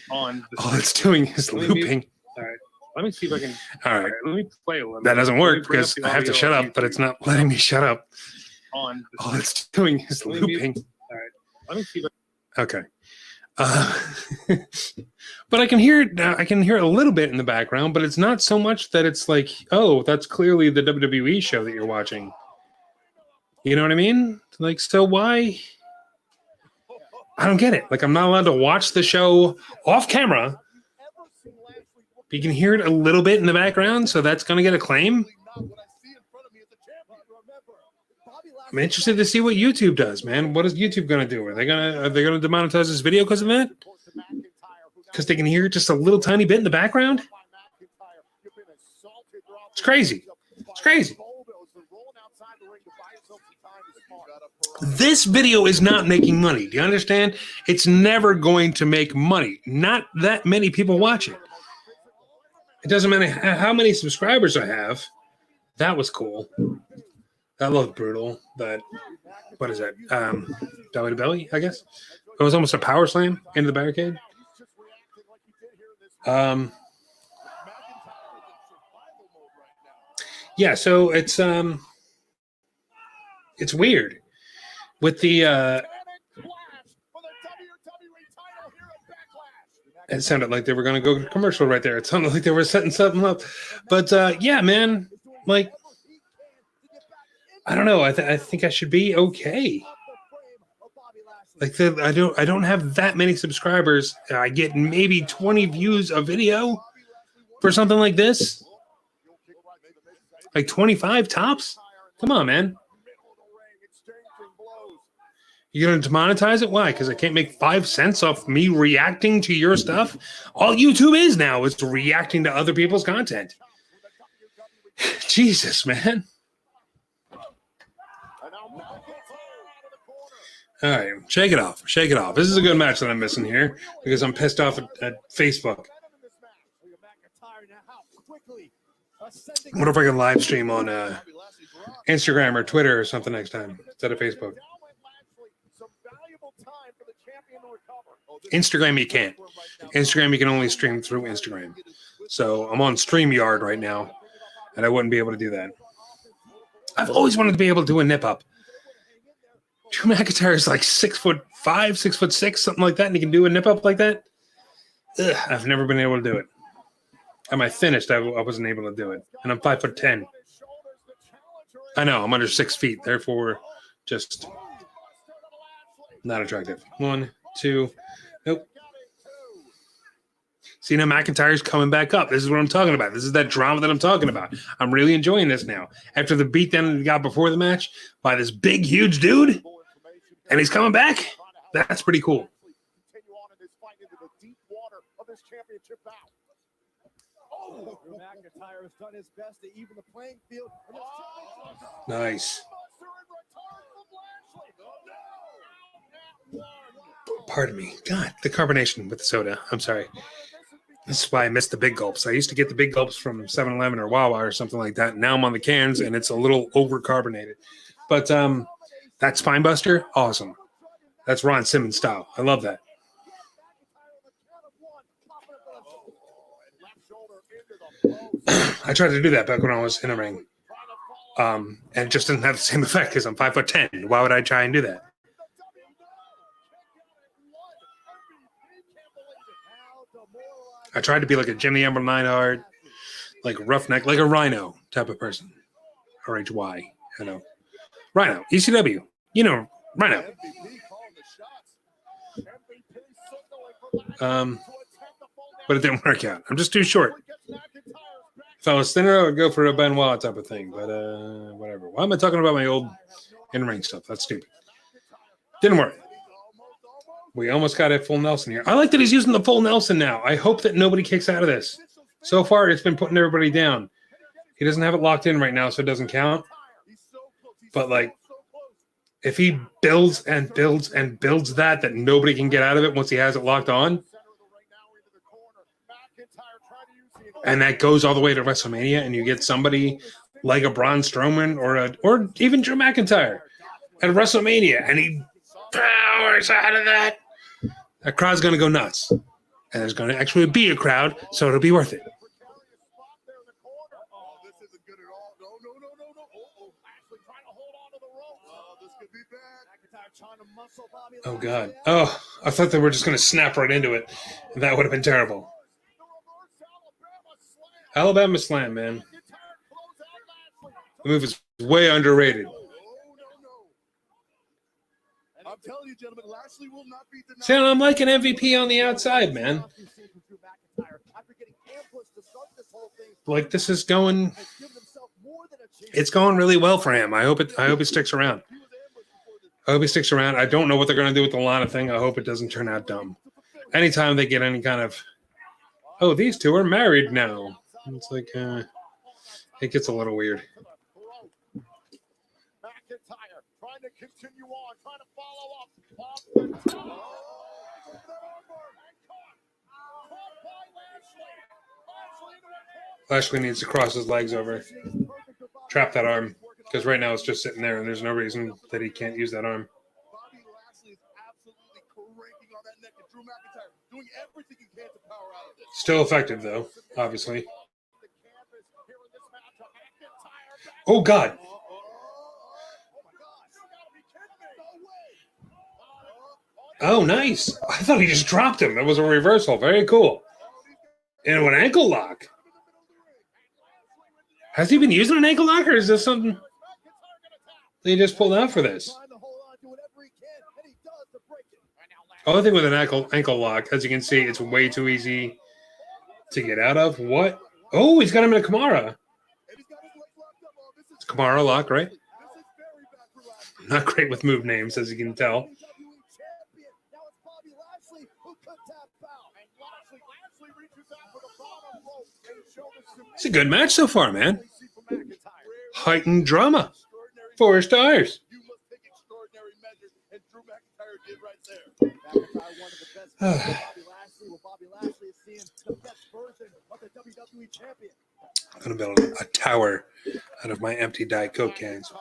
on the stream. All it's doing is looping. All right, let me see if I can. All right, let me play a little. That doesn't work because I have to shut up, but it's not letting me shut up. All it's doing is looping. All right, let me see if I. Okay. But I can hear it. I can hear it a little bit in the background, but it's not so much that it's like, oh, that's clearly the WWE show that you're watching. You know what I mean? Like, so why? I don't get it. Like, I'm not allowed to watch the show off camera. But you can hear it a little bit in the background, so that's going to get a claim. I'm interested to see what YouTube does, man. What is YouTube going to do? Are they going to demonetize this video because of that? Because they can hear just a little tiny bit in the background? It's crazy. It's crazy. This video is not making money. Do you understand? It's never going to make money. Not that many people watch it. It doesn't matter how many subscribers I have. That was cool. That looked brutal. But what is that? Belly to belly, I guess. It was almost a power slam into the barricade. Yeah, so it's weird. With the it sounded like they were going to go to commercial right there. It sounded like they were setting something up. But yeah, man, like, I don't know. I think I should be okay. Like, I don't have that many subscribers. I get maybe 20 views a video for something like this. Like 25 tops? Come on, man. You're going to demonetize it? Why? Because I can't make 5 cents off me reacting to your stuff? All YouTube is now is reacting to other people's content. Jesus, man. All right, shake it off. Shake it off. This is a good match that I'm missing here because I'm pissed off at Facebook. I wonder if I can live stream on Instagram or Twitter or something next time instead of Facebook. Instagram you can't. Instagram you can only stream through Instagram. So I'm on StreamYard right now, and I wouldn't be able to do that. I've always wanted to be able to do a nip up. Drew McIntyre is like 6'5", 6'6", something like that, and he can do a nip up like that. Ugh, I've never been able to do it. At my finished, I wasn't able to do it, and I'm 5'10". I know I'm under 6 feet, therefore, just not attractive. 1, 2, nope. See, now McIntyre's coming back up. This is what I'm talking about. This is that drama that I'm talking about. I'm really enjoying this now. After the beatdown that he got before the match by this big, huge dude, and he's coming back, that's pretty cool. Nice. Pardon me. God, the carbonation with the soda. I'm sorry. This is why I missed the big gulps. I used to get the big gulps from 7-Eleven or Wawa or something like that. Now I'm on the cans, and it's a little over-carbonated. But that Spine Buster, awesome. That's Ron Simmons style. I love that. I tried to do that back when I was in a ring. And it just doesn't have the same effect because I'm 5'10". Why would I try and do that? I tried to be like a Jimmy Ember Neidhart, like roughneck, like a Rhino type of person. RHY, you know. Rhino, ECW, you know, Rhino. But it didn't work out. I'm just too short. If I was thinner, I would go for a Benoit type of thing. But whatever. Why am I talking about my old in-ring stuff? That's stupid. Didn't work. We almost got a full Nelson here. I like that he's using the full Nelson now. I hope that nobody kicks out of this. So far, it's been putting everybody down. He doesn't have it locked in right now, so it doesn't count. But, like, if he builds and builds and builds that nobody can get out of it once he has it locked on, and that goes all the way to WrestleMania, and you get somebody like a Braun Strowman or even Drew McIntyre at WrestleMania, and he powers out of that crowd's going to go nuts. And there's going to actually be a crowd, so it'll be worth it. Oh, God. Oh, I thought they were just going to snap right into it. That would have been terrible. Alabama Slam, man. The move is way underrated. I'm telling you, gentlemen, Lashley will not be denied. See, I'm like an MVP on the outside, man. Like, this is going... It's going really well for him. I hope it sticks around. I hope he sticks around. I don't know what they're going to do with the Lana thing. I hope it doesn't turn out dumb. Anytime they get any kind of... Oh, these two are married now. It's like... it gets a little weird. Trying to continue on, trying to follow up. Lashley needs to cross his legs over. Trap that arm. Because right now it's just sitting there and there's no reason that he can't use that arm. Bobby Lashley is absolutely cranking on that neck, and Drew McIntyre doing everything he can to power out of it. Still effective, though, obviously. Oh, God. Oh, nice. I thought he just dropped him. That was a reversal. Very cool. And an ankle lock. Has he been using an ankle lock, or is this something that he just pulled out for this? Only thing with an ankle lock, as you can see, it's way too easy to get out of. What? Oh, he's got him in a Kimura. It's Kimura lock, right? Not great with move names, as you can tell. It's a good match so far, man. Heightened drama. 4 stars. I'm going to build a tower out of my empty Diet Coke cans.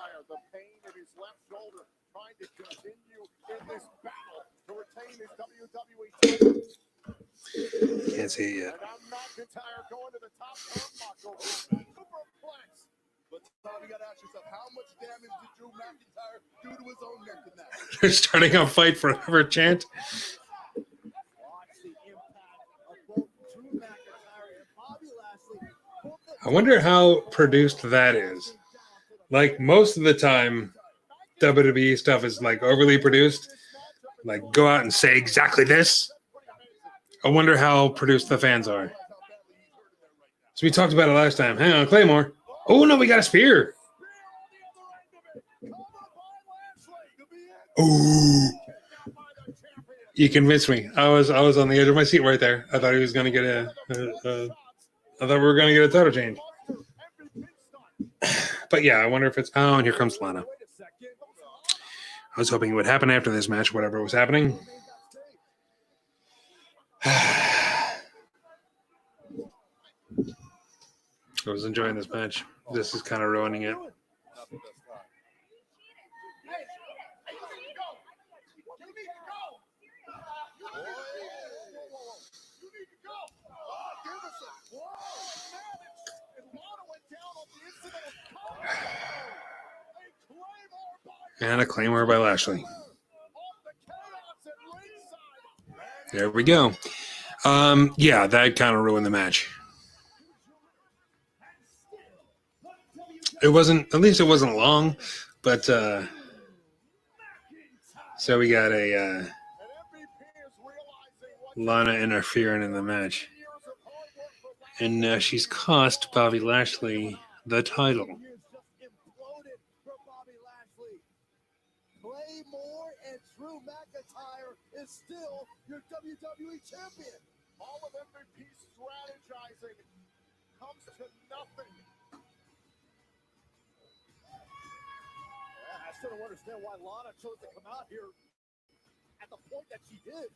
Can't see it yet. They're starting a fight forever chant. I wonder how produced that is. Like, most of the time, WWE stuff is like overly produced. Like, go out and say exactly this. I wonder how produced the fans are. So we talked about it last time. Hang on, Claymore. Oh, no, we got a spear. Oh, you convinced me. I was on the edge of my seat right there. I thought he was going to get I thought we were going to get a title change. But yeah, I wonder if it's... Oh, and here comes Lana. I was hoping it would happen after this match, whatever was happening. I was enjoying this match. This is kind of ruining it. And a Claymore by Lashley. There we go. Yeah, that kind of ruined the match. It wasn't, at least it wasn't long, but so we got a Lana interfering in the match. And she's cost Bobby Lashley the title. Claymore and Drew McIntyre is still your WWE champion. All of MVP strategizing comes to nothing. I still don't understand why Lana chose to come out here at the point that she did.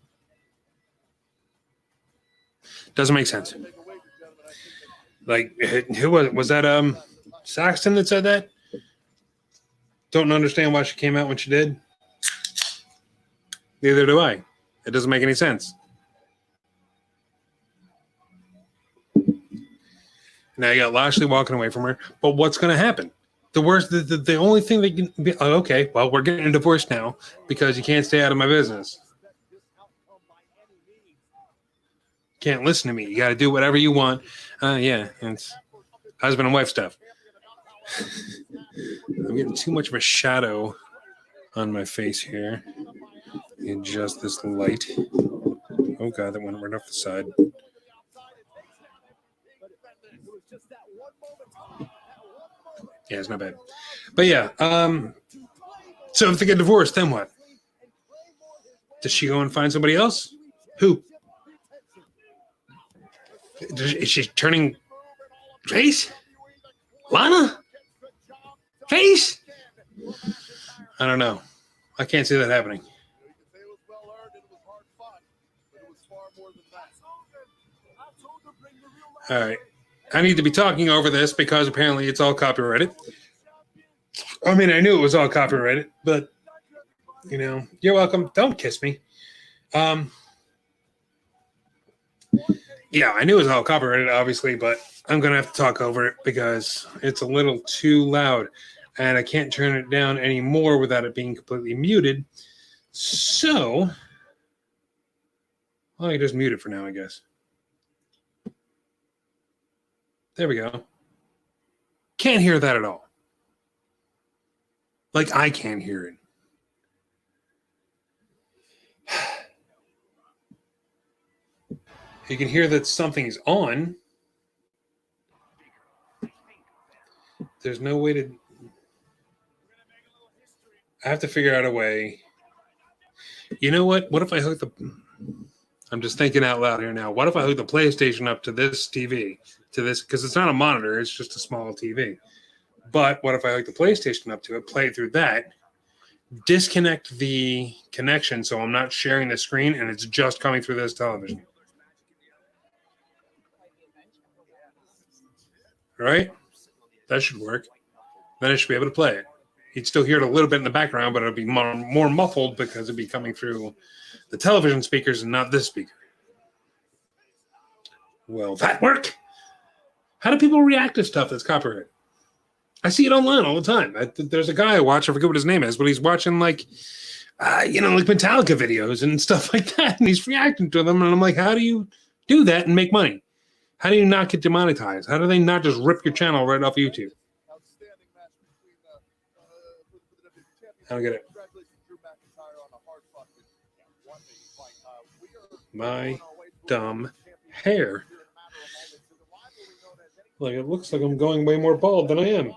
Doesn't make sense. Like, who was that? Saxton that said that? Don't understand why she came out when she did. Neither do I. It doesn't make any sense. Now you got Lashley walking away from her. But what's going to happen? The worst, the only thing that can be, oh, okay, well, we're getting a divorce now because you can't stay out of my business. Can't listen to me. You got to do whatever you want. Yeah, it's husband and wife stuff. I'm getting too much of a shadow on my face here. Adjust this light. Oh, God, that went right off the side. Yeah, it's not bad. But yeah, so if they get divorced, then what? Does she go and find somebody else? Who? Is she turning face? Lana? Face? I don't know. I can't see that happening. All right. I need to be talking over this because apparently it's all copyrighted. I mean, I knew it was all copyrighted, but, you know, you're welcome. Don't kiss me. Yeah, I knew it was all copyrighted, obviously, but I'm going to have to talk over it because it's a little too loud, and I can't turn it down anymore without it being completely muted. So, well, I can just mute it for now, I guess. There we go. Can't hear that at all. Like, I can't hear it. You can hear that something's on. There's no way to... I have to figure out a way. You know what? What if I hook the... I'm just thinking out loud here now. What if I hook the PlayStation up to this TV? To this, because it's not a monitor, it's just a small TV. But what if I hook the PlayStation up to it, play it through that, disconnect the connection so I'm not sharing the screen and it's just coming through this television? Right? That should work. Then I should be able to play it. You'd still hear it a little bit in the background, but it'll be more muffled because it'd be coming through the television speakers and not this speaker. Will that work? How do people react to stuff that's copyrighted? I see it online all the time. There's a guy I watch, I forget what his name is, but he's watching like Metallica videos and stuff like that, and he's reacting to them, and I'm like, how do you do that and make money? How do you not get demonetized? How do they not just rip your channel right off YouTube? I don't get it. My dumb hair. Like, it looks like I'm going way more bald than I am.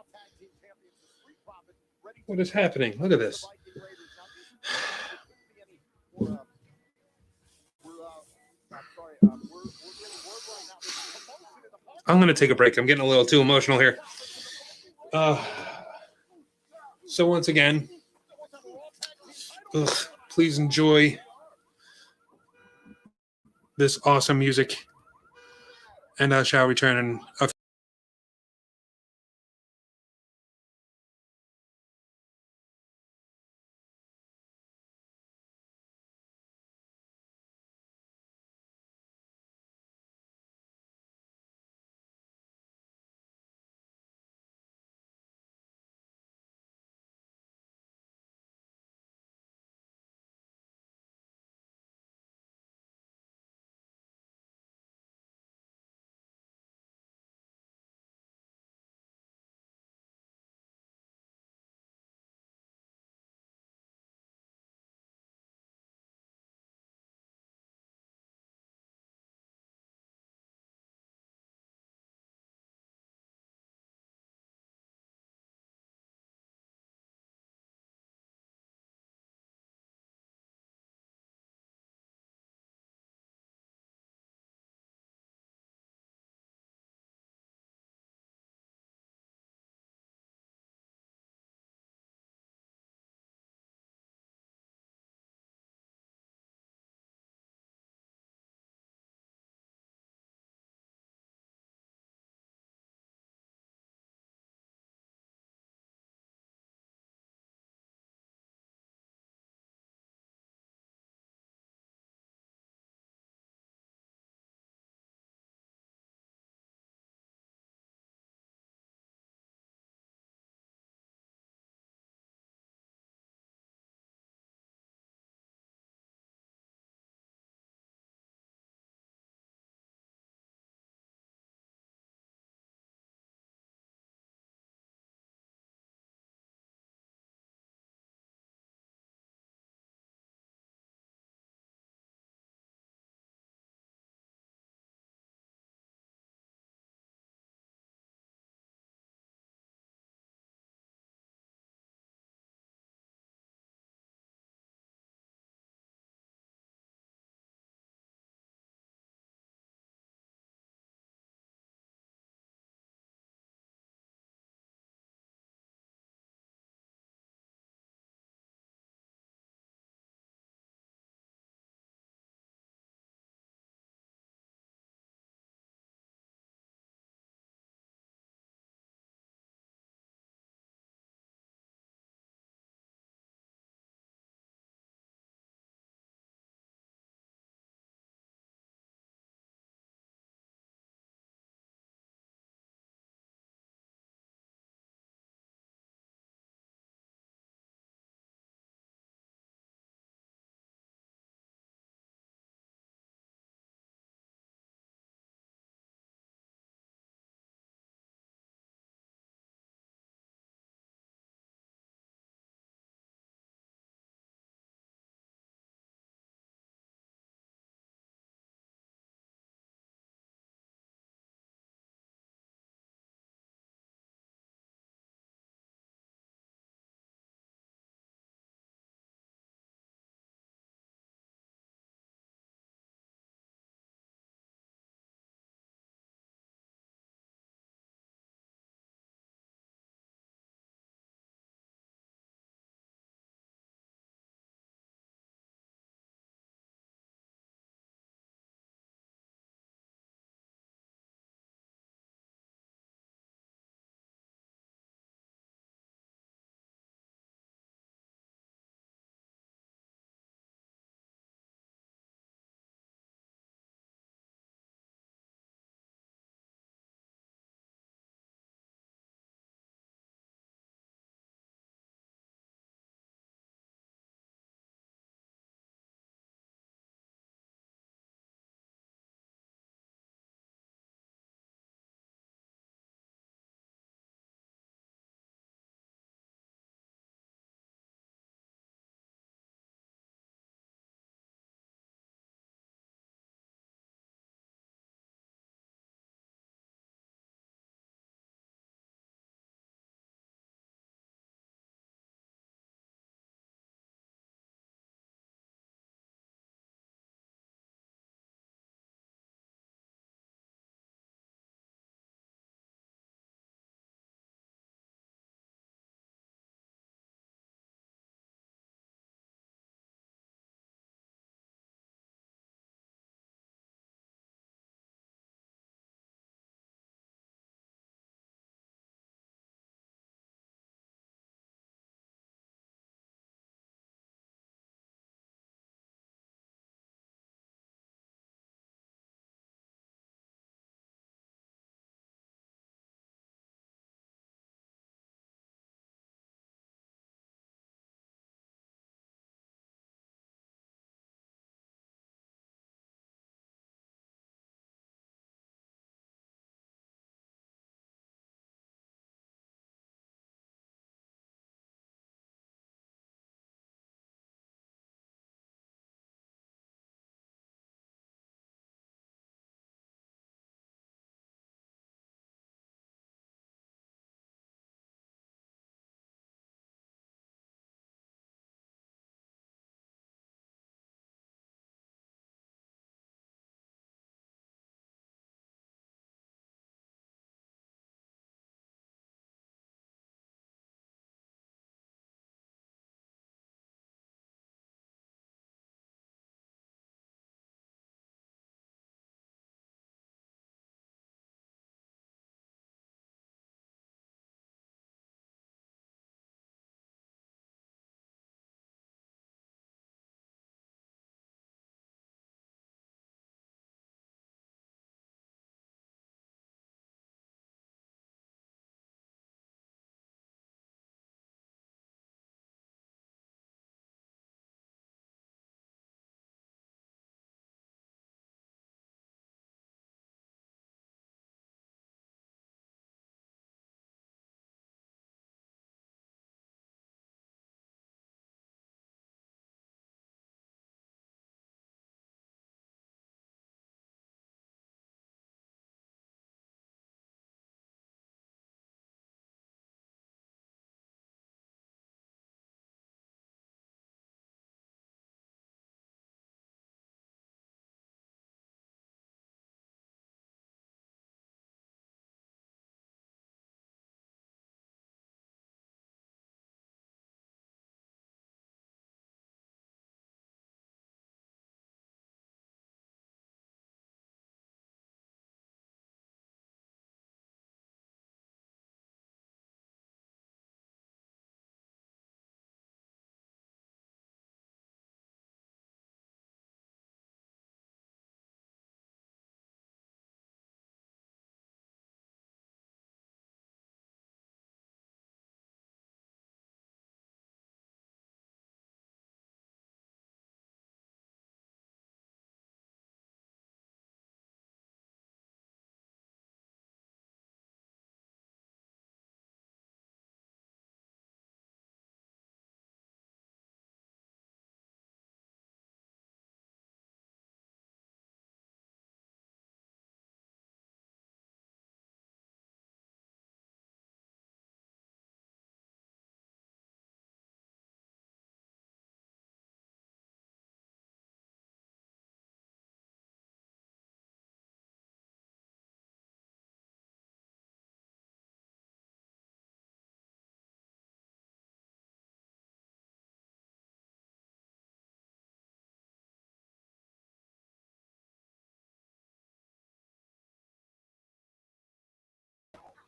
What is happening? Look at this. I'm going to take a break. I'm getting a little too emotional here. So once again, please enjoy this awesome music. And I shall return in a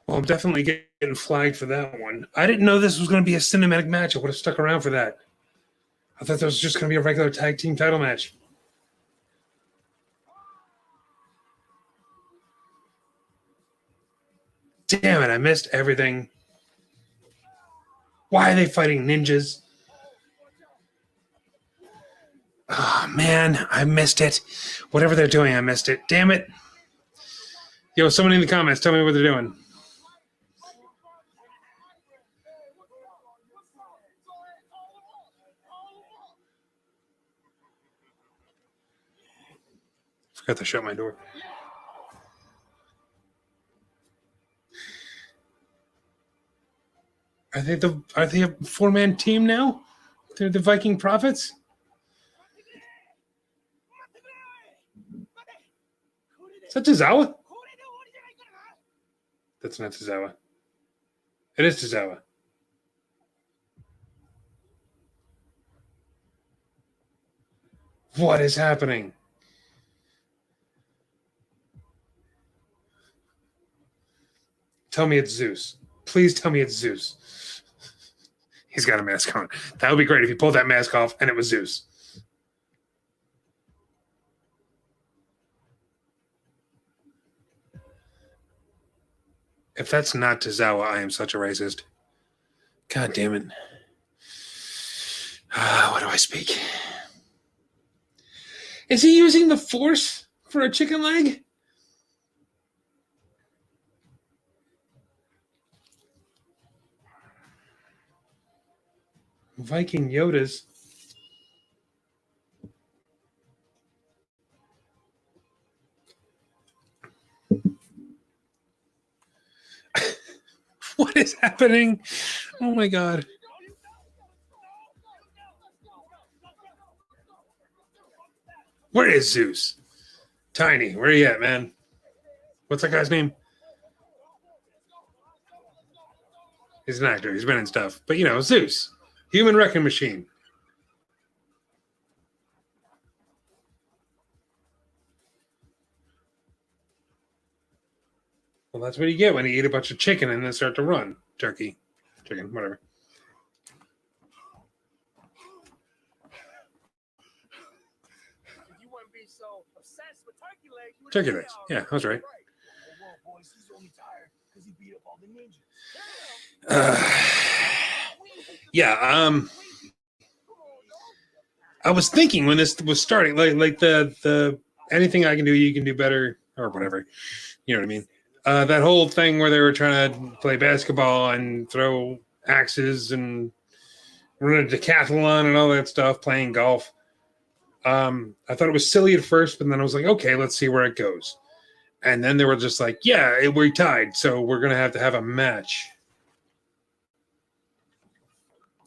Well, I'm definitely getting flagged for that one. I didn't know this was going to be a cinematic match. I would have stuck around for that. I thought that was just going to be a regular tag team title match. Damn it, I missed everything. Why are they fighting ninjas? Oh, man, I missed it. Whatever they're doing, I missed it. Damn it. Yo, someone in the comments, tell me what they're doing. Forgot to shut my door. Are they a four-man team now? They're the Viking Prophets? Is that Tozawa? That's not Tozawa. It is Tozawa. What is happening? Tell me it's Zeus. Please tell me it's Zeus. He's got a mask on. That would be great if he pulled that mask off and it was Zeus. If that's not Tozawa, I am such a racist. God damn it. What do I speak? Is he using the Force for a chicken leg? Viking Yodas. What is happening? Oh my God. Where is Zeus? Tiny, where are you at, man? What's that guy's name? He's an actor. He's been in stuff. But, you know, Zeus. Human wrecking machine. Well, that's what you get when you eat a bunch of chicken and then start to run. Turkey. Chicken, whatever. You wouldn't be so obsessed with turkey legs. Turkey legs. Yeah, I was right. Well, boys, he's only tired because he beat up all the ninjas. Yeah, I was thinking when this was starting, like the anything I can do, you can do better, or whatever. You know what I mean? That whole thing where they were trying to play basketball and throw axes and run a decathlon and all that stuff, playing golf. I thought it was silly at first, but then I was like, okay, let's see where it goes. And then they were just like, yeah, we're tied, so we're going to have a match.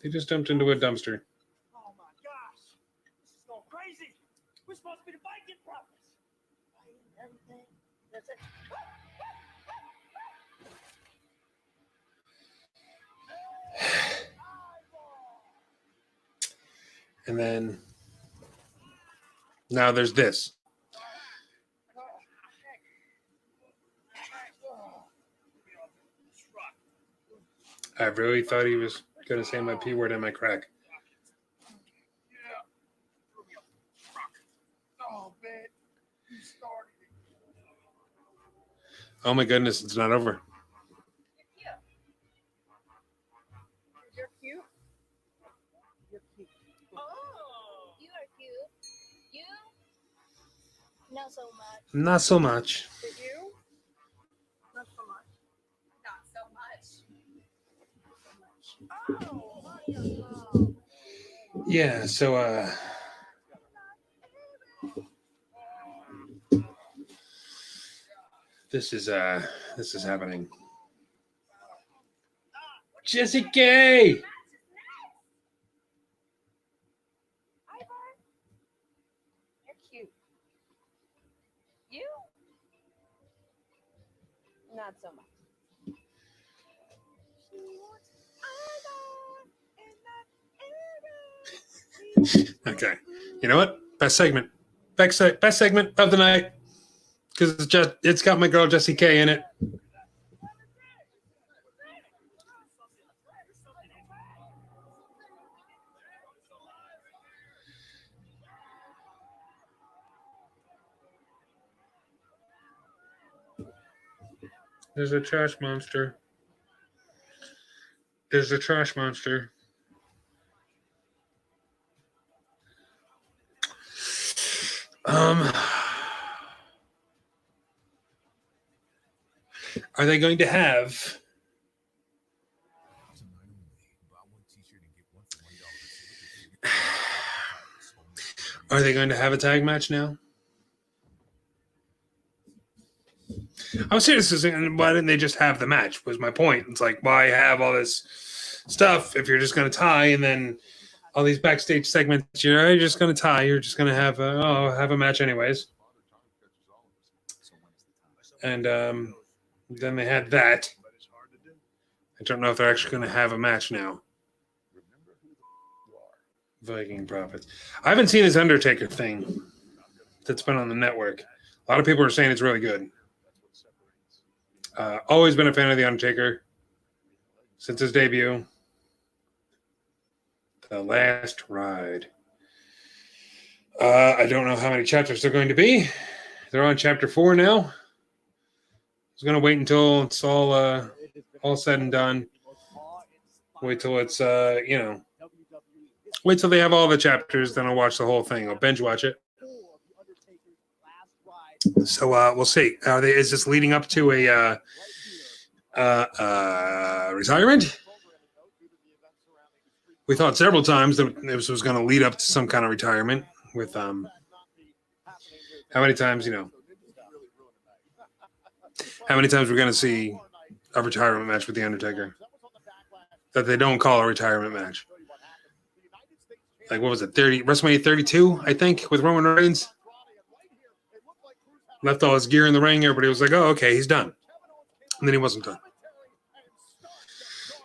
They just dumped into a dumpster. Oh my gosh, this is going crazy. We're supposed to be the Viking Prophets. Everything. That's it. And then now there's this. I really thought he was going to say my P word and my crack. Oh my goodness, it's not over. You're cute. You're cute. Oh, you are cute. You? Not so much. Not so much. Did you? Not so much. Not so much. Oh. Yeah, so this is happening. Jessica! You're cute. You? Not so much. Okay. You know what? Best segment. Best segment of the night. Because it's got my girl Jessie K in it. There's a trash monster. There's a trash monster. Are they going to have? Are they going to have a tag match now? I'm serious. Why didn't they just have the match? Was my point. It's like, why have all this stuff if you're just going to tie, and then all these backstage segments, you're just going to tie. You're just going to have a match anyways. And then they had that. I don't know if they're actually going to have a match now. Viking Profits. I haven't seen this Undertaker thing that's been on the network. A lot of people are saying it's really good. Always been a fan of The Undertaker since his debut. The Last Ride. I don't know how many chapters they're going to be. They're on chapter 4 now. I was going to wait until it's all said and done. Wait till it's, wait till they have all the chapters, then I'll watch the whole thing. I'll binge watch it. So we'll see. Is this leading up to a retirement? We thought several times that this was going to lead up to some kind of retirement. With how many times how many times we're going to see a retirement match with The Undertaker that they don't call a retirement match? Like, what was it? WrestleMania 32, I think, with Roman Reigns. Left all his gear in the ring. Everybody was like, oh, okay, he's done. And then he wasn't done.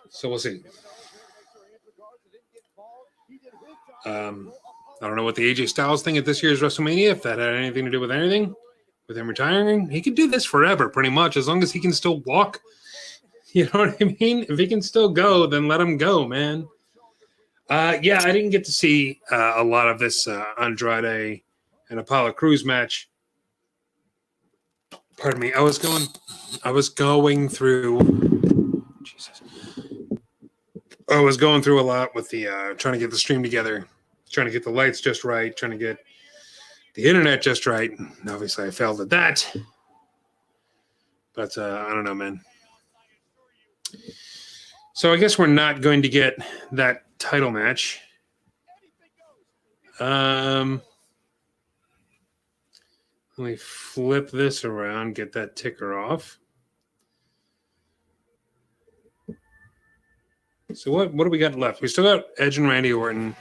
So we'll see. I don't know what the AJ Styles thing at this year's WrestleMania, if that had anything to do with anything, with him retiring. He could do this forever, pretty much, as long as he can still walk. You know what I mean? If he can still go, then let him go, man. Yeah, I didn't get to see a lot of this Andrade and Apollo Crews match. Pardon me. I was going through. Jesus. I was going through a lot with the trying to get the stream together, trying to get the lights just right, trying to get the internet just right. And obviously, I failed at that. But I don't know, man. So I guess we're not going to get that title match. Let me flip this around, get that ticker off. So what do we got left? We still got Edge and Randy Orton.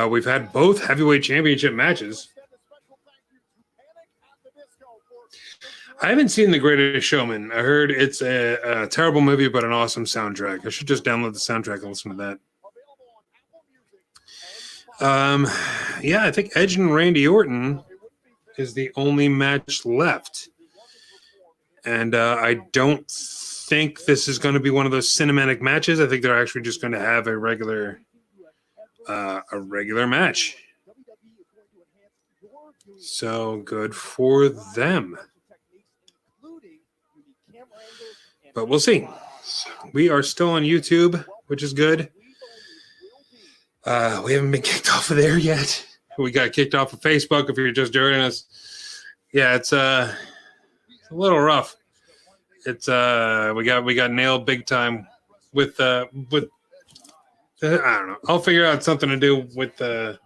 We've had both heavyweight championship matches. I haven't seen The Greatest Showman. I heard it's a terrible movie, but an awesome soundtrack. I should just download the soundtrack and listen to that. Yeah, I think Edge and Randy Orton is the only match left. And I don't think this is going to be one of those cinematic matches. I think they're actually just going to have a regular match. So good for them. But we'll see. We are still on YouTube, which is good. We haven't been kicked off of there yet. We got kicked off of Facebook if you're just joining us. Yeah, it's a little rough. It's we got nailed big time with I don't know. I'll figure out something to do with the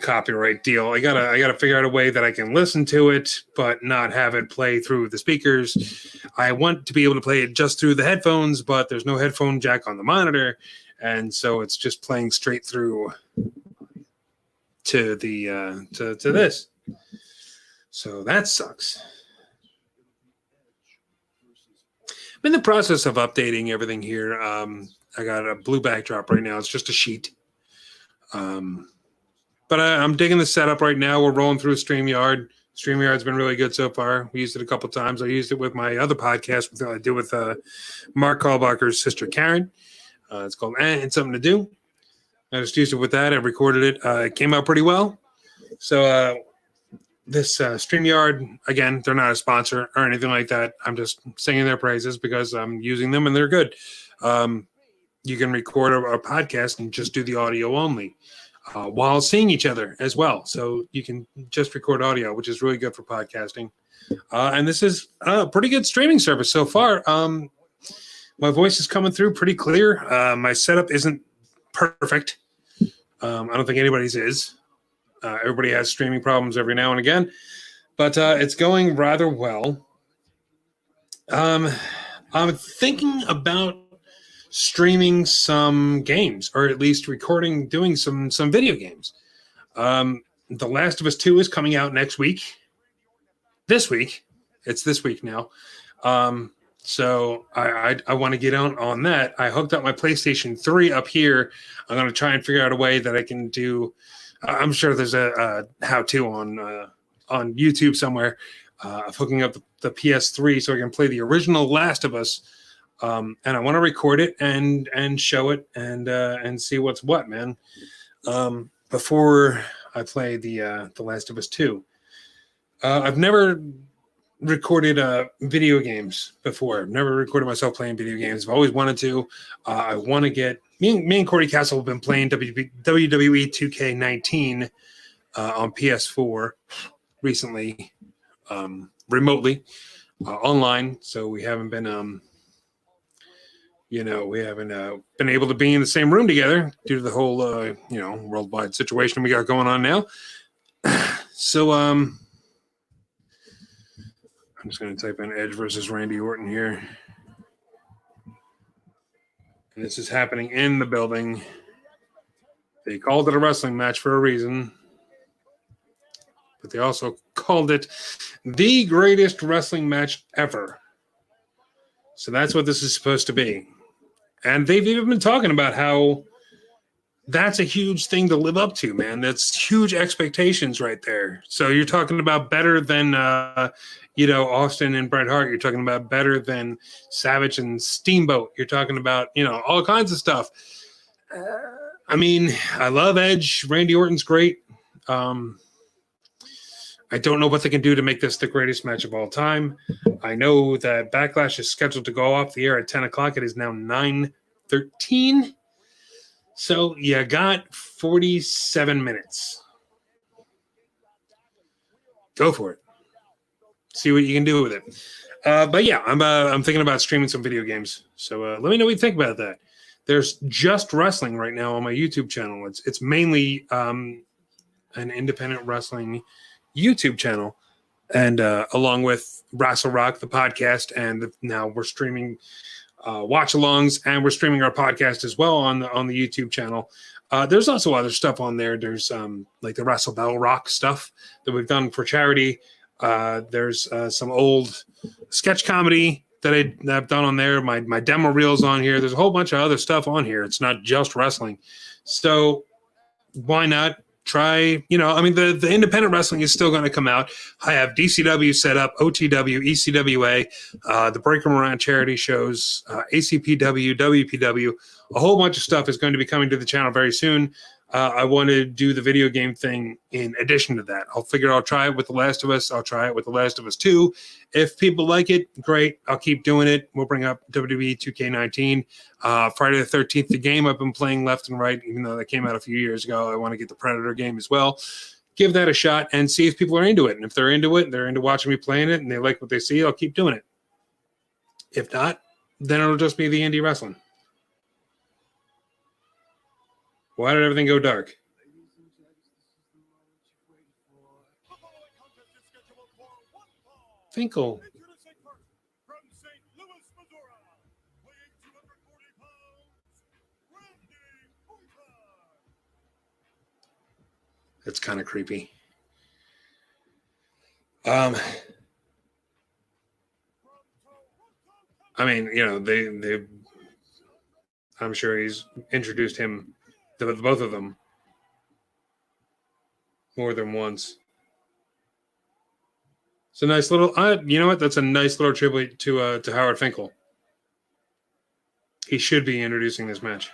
copyright deal. I gotta figure out a way that I can listen to it but not have it play through the speakers. I want to be able to play it just through the headphones, but there's no headphone jack on the monitor, and so it's just playing straight through to the to this. So that sucks. I'm in the process of updating everything here. I got a blue backdrop right now. It's just a sheet. But I'm digging the setup right now. We're rolling through StreamYard. StreamYard's been really good so far. We used it a couple times. I used it with my other podcast I do with Mark Kalbacher's sister, Karen. It's called It's Something to Do. I just used it with that. I recorded it. It came out pretty well. So this StreamYard, again, they're not a sponsor or anything like that. I'm just singing their praises because I'm using them and they're good. You can record a podcast and just do the audio only while seeing each other as well. So you can just record audio, which is really good for podcasting. And this is a pretty good streaming service so far. My voice is coming through pretty clear. My setup isn't perfect. I don't think anybody's is. Everybody has streaming problems every now and again, but it's going rather well. I'm thinking about streaming some games, or at least doing some video games. The Last of Us 2 is coming out next week. This week. It's this week now. So I want to get on that. I hooked up my PlayStation 3 up here. I'm going to try and figure out a way that I can do. I'm sure there's a how-to on YouTube somewhere of hooking up the PS3 so I can play the original Last of Us. And I want to record it and show it and see what's what, man. Before I play the Last of Us 2. I've never recorded video games before. I've never recorded myself playing video games. I've always wanted to. I want to get me and Corey Castle have been playing WWE 2K19 on PS4 recently, remotely, online. So we haven't been we haven't been able to be in the same room together due to the whole worldwide situation we got going on now. So I'm just going to type in Edge versus Randy Orton here. And this is happening in the building. They called it a wrestling match for a reason. But they also called it the greatest wrestling match ever. So that's what this is supposed to be. And they've even been talking about how that's a huge thing to live up to, man. That's huge expectations right there. So you're talking about better than, Austin and Bret Hart. You're talking about better than Savage and Steamboat. You're talking about, all kinds of stuff. I mean, I love Edge. Randy Orton's great. I don't know what they can do to make this the greatest match of all time. I know that Backlash is scheduled to go off the air at 10 o'clock. It is now 9:13. So you got 47 minutes. Go for it. See what you can do with it. But yeah, I'm thinking about streaming some video games. So let me know what you think about that. There's Just Wrestling right now on my YouTube channel. It's mainly an independent wrestling YouTube channel, and along with Rassle Rock, the podcast, and now we're streaming watch-alongs, and we're streaming our podcast as well on the YouTube channel. There's also other stuff on there. There's like the Wrestle Battle Rock stuff that we've done for charity. There's some old sketch comedy that I've done on there. My demo reels on here. There's a whole bunch of other stuff on here. It's not just wrestling. So why not try, the independent wrestling is still going to come out. I have DCW set up, OTW, ECWA, the Break 'em Around charity shows, ACPW, WPW. A whole bunch of stuff is going to be coming to the channel very soon. I want to do the video game thing in addition to that. I'll try it with The Last of Us. I'll try it with The Last of Us 2. If people like it, great. I'll keep doing it. We'll bring up WWE 2K19. Friday the 13th, the game I've been playing left and right, even though that came out a few years ago. I want to get the Predator game as well. Give that a shot and see if people are into it. And if they're into it, they're into watching me playing it, and they like what they see, I'll keep doing it. If not, then it'll just be the indie wrestling. Why did everything go dark? Finkel. That's kind of creepy. I mean, they I'm sure he's introduced him to both of them more than once. It's a nice little, you know what? That's a nice little tribute to Howard Finkel. He should be introducing this match.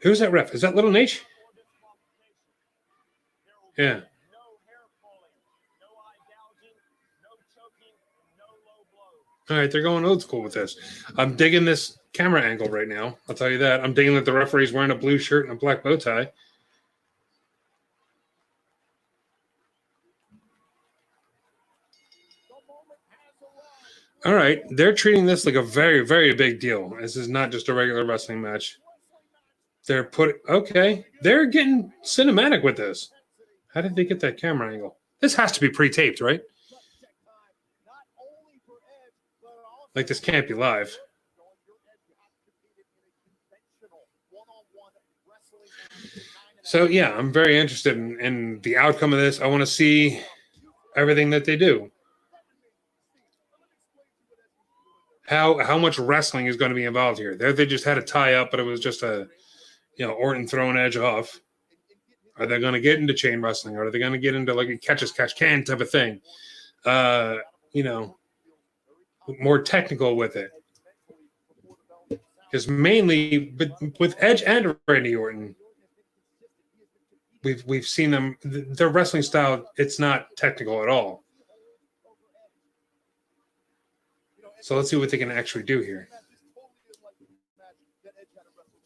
Who's that ref? Is that Little Nate? Yeah. All right, they're going old school with this. I'm digging this camera angle right now. I'll tell you that. I'm digging that the referee's wearing a blue shirt and a black bow tie. All right, they're treating this like a very, very big deal. This is not just a regular wrestling match. They're they're getting cinematic with this. How did they get that camera angle? This has to be pre-taped, right? Like, this can't be live. So, yeah, I'm very interested in the outcome of this. I want to see everything that they do. How much wrestling is going to be involved here? They just had a tie-up, but it was just a, Orton throwing Edge off. Are they going to get into chain wrestling? Or are they going to get into, like, a catch-as-catch-can type of thing? More technical with it. Because mainly with Edge and Randy Orton, we've seen them, their wrestling style, it's not technical at all. So let's see what they can actually do here.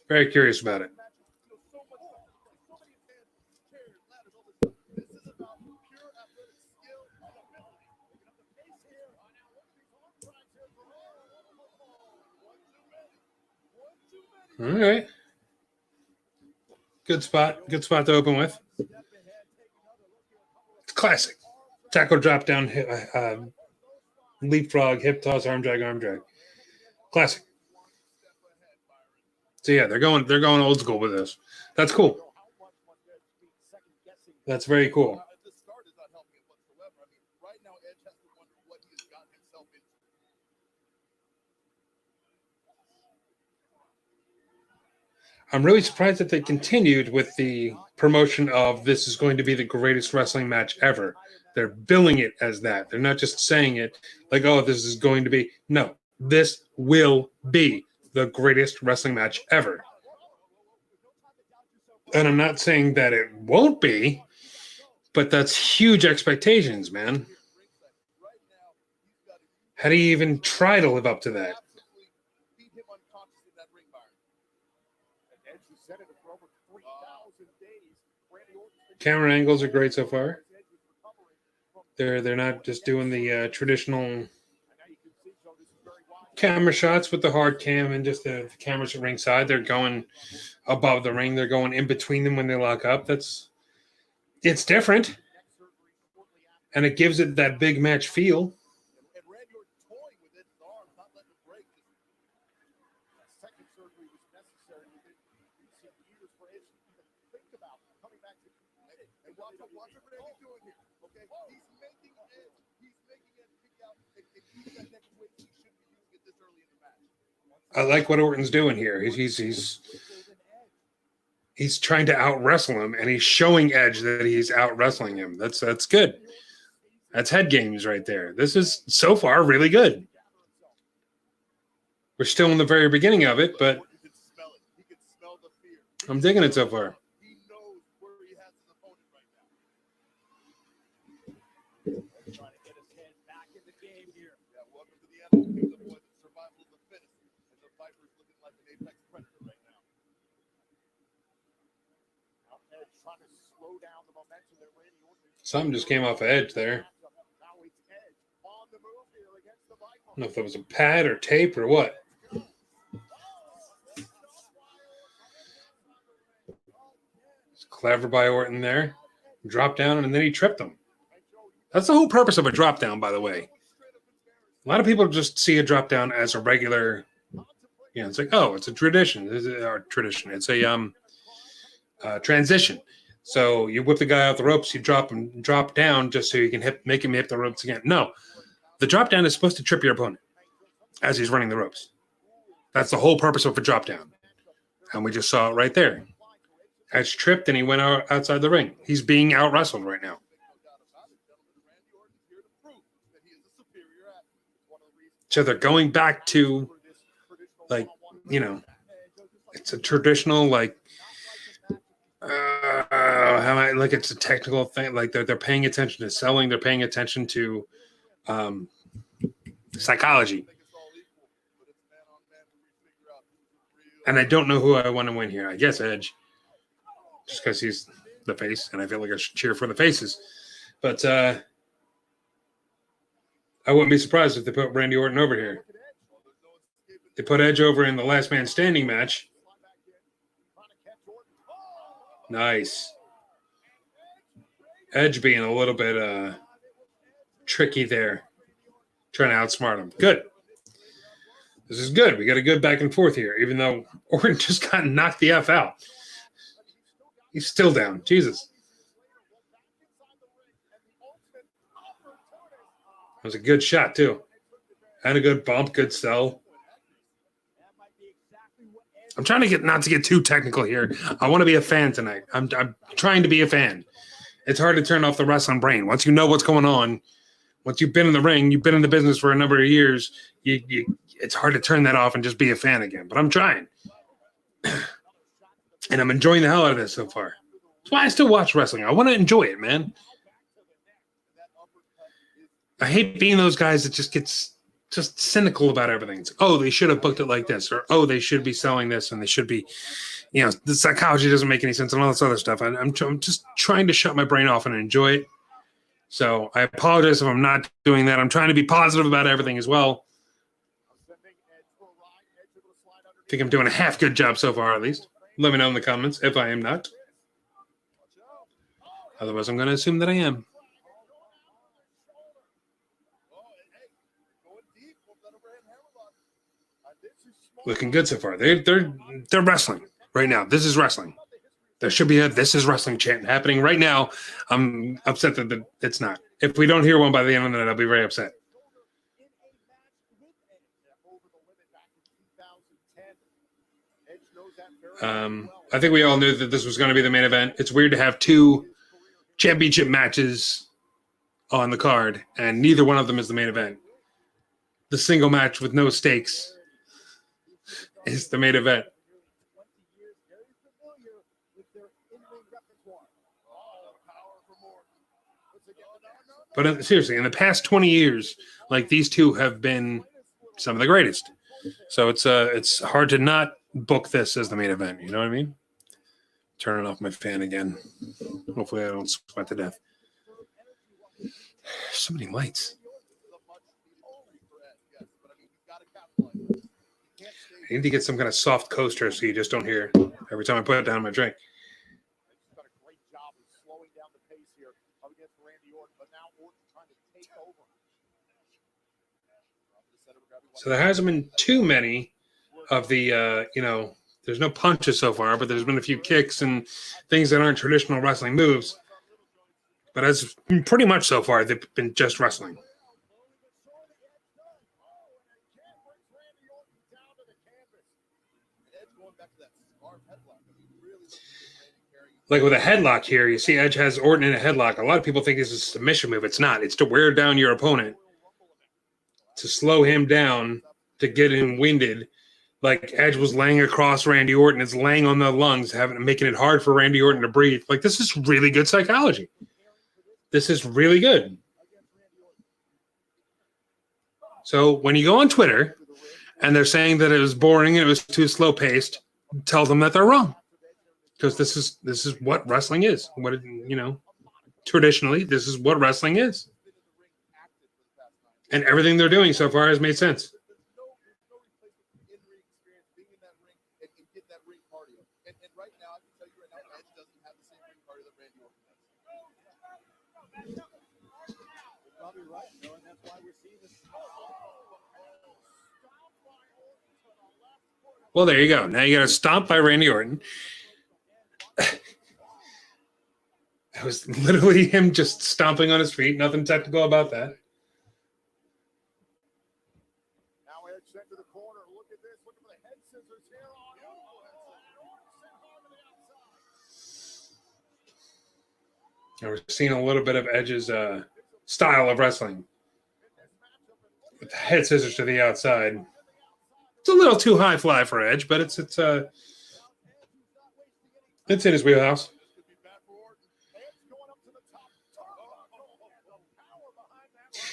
Very curious about it. All right. Good spot. Good spot to open with. It's classic. Tackle drop down, leapfrog, hip toss, arm drag, arm drag. Classic. So yeah, they're going old school with this. That's cool. That's very cool. I'm really surprised that they continued with the promotion of this is going to be the greatest wrestling match ever. They're billing it as that. They're not just saying it like, oh, this is going to be. No, this will be the greatest wrestling match ever. And I'm not saying that it won't be, but that's huge expectations, man. How do you even try to live up to that? Camera angles are great so far. They're not just doing the traditional camera shots with the hard cam and just the cameras at ringside. They're going above the ring. They're going in between them when they lock up. It's different, and it gives it that big match feel. I like what Orton's doing here. He's trying to out wrestle him, and he's showing Edge that he's out wrestling him. That's good. That's head games right there. This is so far really good. We're still in the very beginning of it, but I'm digging it so far. Something just came off of Edge there. I don't know if that was a pad or tape or what. It's clever by Orton there. Drop down, and then he tripped him. That's the whole purpose of a drop down, by the way. A lot of people just see a drop down as a regular, it's like, oh, it's a tradition. It's a transition. So you whip the guy out the ropes, you drop down just so you can make him hit the ropes again. No, the drop down is supposed to trip your opponent as he's running the ropes. That's the whole purpose of a drop down. And we just saw it right there. Edge tripped and he went outside the ring. He's being out wrestled right now. So they're going back to, it's a traditional, How I like it's a technical thing. Like they're paying attention to selling. They're paying attention to psychology. And I don't know who I want to win here. I guess Edge, just because he's the face, and I feel like I should cheer for the faces. But I wouldn't be surprised if they put Randy Orton over here. They put Edge over in the last man standing match. Nice. Edge being a little bit tricky there. Trying to outsmart him. Good. This is good. We got a good back and forth here, even though Orton just got knocked the F out. He's still down. Jesus. That was a good shot, too. And a good bump, good sell. I'm trying to get not to get too technical here. I want to be a fan tonight. I'm trying to be a fan. It's hard to turn off the wrestling brain. Once you know what's going on, once you've been in the ring, you've been in the business for a number of years, it's hard to turn that off and just be a fan again. But I'm trying. And I'm enjoying the hell out of this so far. That's why I still watch wrestling. I want to enjoy it, man. I hate being those guys that just gets just cynical about everything. It's, oh, they should have booked it like this, or oh, they should be selling this, and they should be, the psychology doesn't make any sense, and all this other stuff. I'm just trying to shut my brain off and enjoy it. So I apologize if I'm not doing that. I'm trying to be positive about everything as well. I think I'm doing a half good job so far, at least. Let me know in the comments if I am not. Otherwise, I'm going to assume that I am. Looking good so far. They're wrestling right now. This is wrestling. There should be a "This is wrestling" chant happening right now. I'm upset that it's not. If we don't hear one by the end of the night, I'll be very upset. I think we all knew that this was going to be the main event. It's weird to have two championship matches on the card, and neither one of them is the main event. The single match with no stakes is the main event. But seriously, in the past 20 years, like these two have been some of the greatest. So it's hard to not book this as the main event. You know what I mean? Turning off my fan again. Hopefully I don't sweat to death. So many lights. I need to get some kind of soft coaster so you just don't hear every time I put it down my drink. So there hasn't been too many of the, there's no punches so far, but there's been a few kicks and things that aren't traditional wrestling moves. But as pretty much so far, they've been just wrestling. Like with a headlock here, you see Edge has Orton in a headlock. A lot of people think this is a submission move. It's not. It's to wear down your opponent, to slow him down, to get him winded. Like Edge was laying across Randy Orton. It's laying on the lungs, making it hard for Randy Orton to breathe. Like, this is really good psychology. This is really good. So when you go on Twitter and they're saying that it was boring and it was too slow-paced, tell them that they're wrong. Because this is what wrestling is. Traditionally, this is what wrestling is. And everything they're doing so far has made sense. Well, there you go. Now you got a stomp by Randy Orton. It was literally him just stomping on his feet. Nothing technical about that. Now Edge sent to the corner. Look at this. Looking for the head scissors here on And we're seeing a little bit of Edge's style of wrestling. With the head scissors to the outside. It's a little too high fly for Edge, but it's It's in his wheelhouse.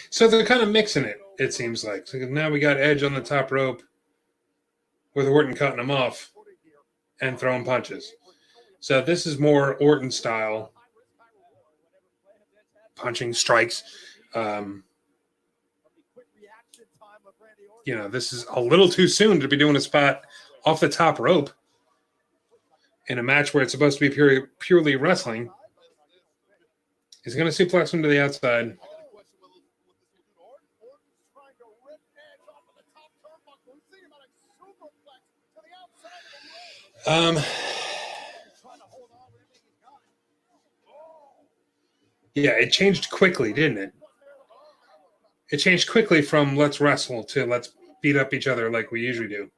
So they're kind of mixing it seems like. So now we got Edge on the top rope with Orton cutting him off and throwing punches. So this is more Orton style. Punching strikes. This is a little too soon to be doing a spot off the top rope in a match where it's supposed to be purely wrestling. He's going to suplex him to the outside. Yeah, it changed quickly, didn't it? It changed quickly from let's wrestle to let's beat up each other like we usually do.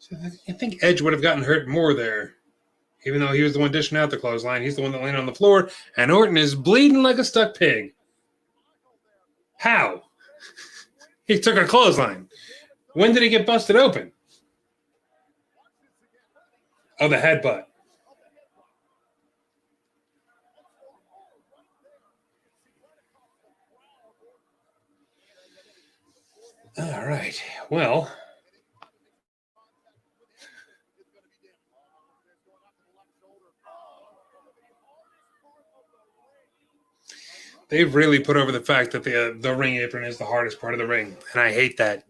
So I think Edge would have gotten hurt more there. Even though he was the one dishing out the clothesline, he's the one that landed on the floor, and Orton is bleeding like a stuck pig. How? He took a clothesline. When did he get busted open? Oh, the headbutt. All right. Well, they've really put over the fact that the ring apron is the hardest part of the ring, and I hate that.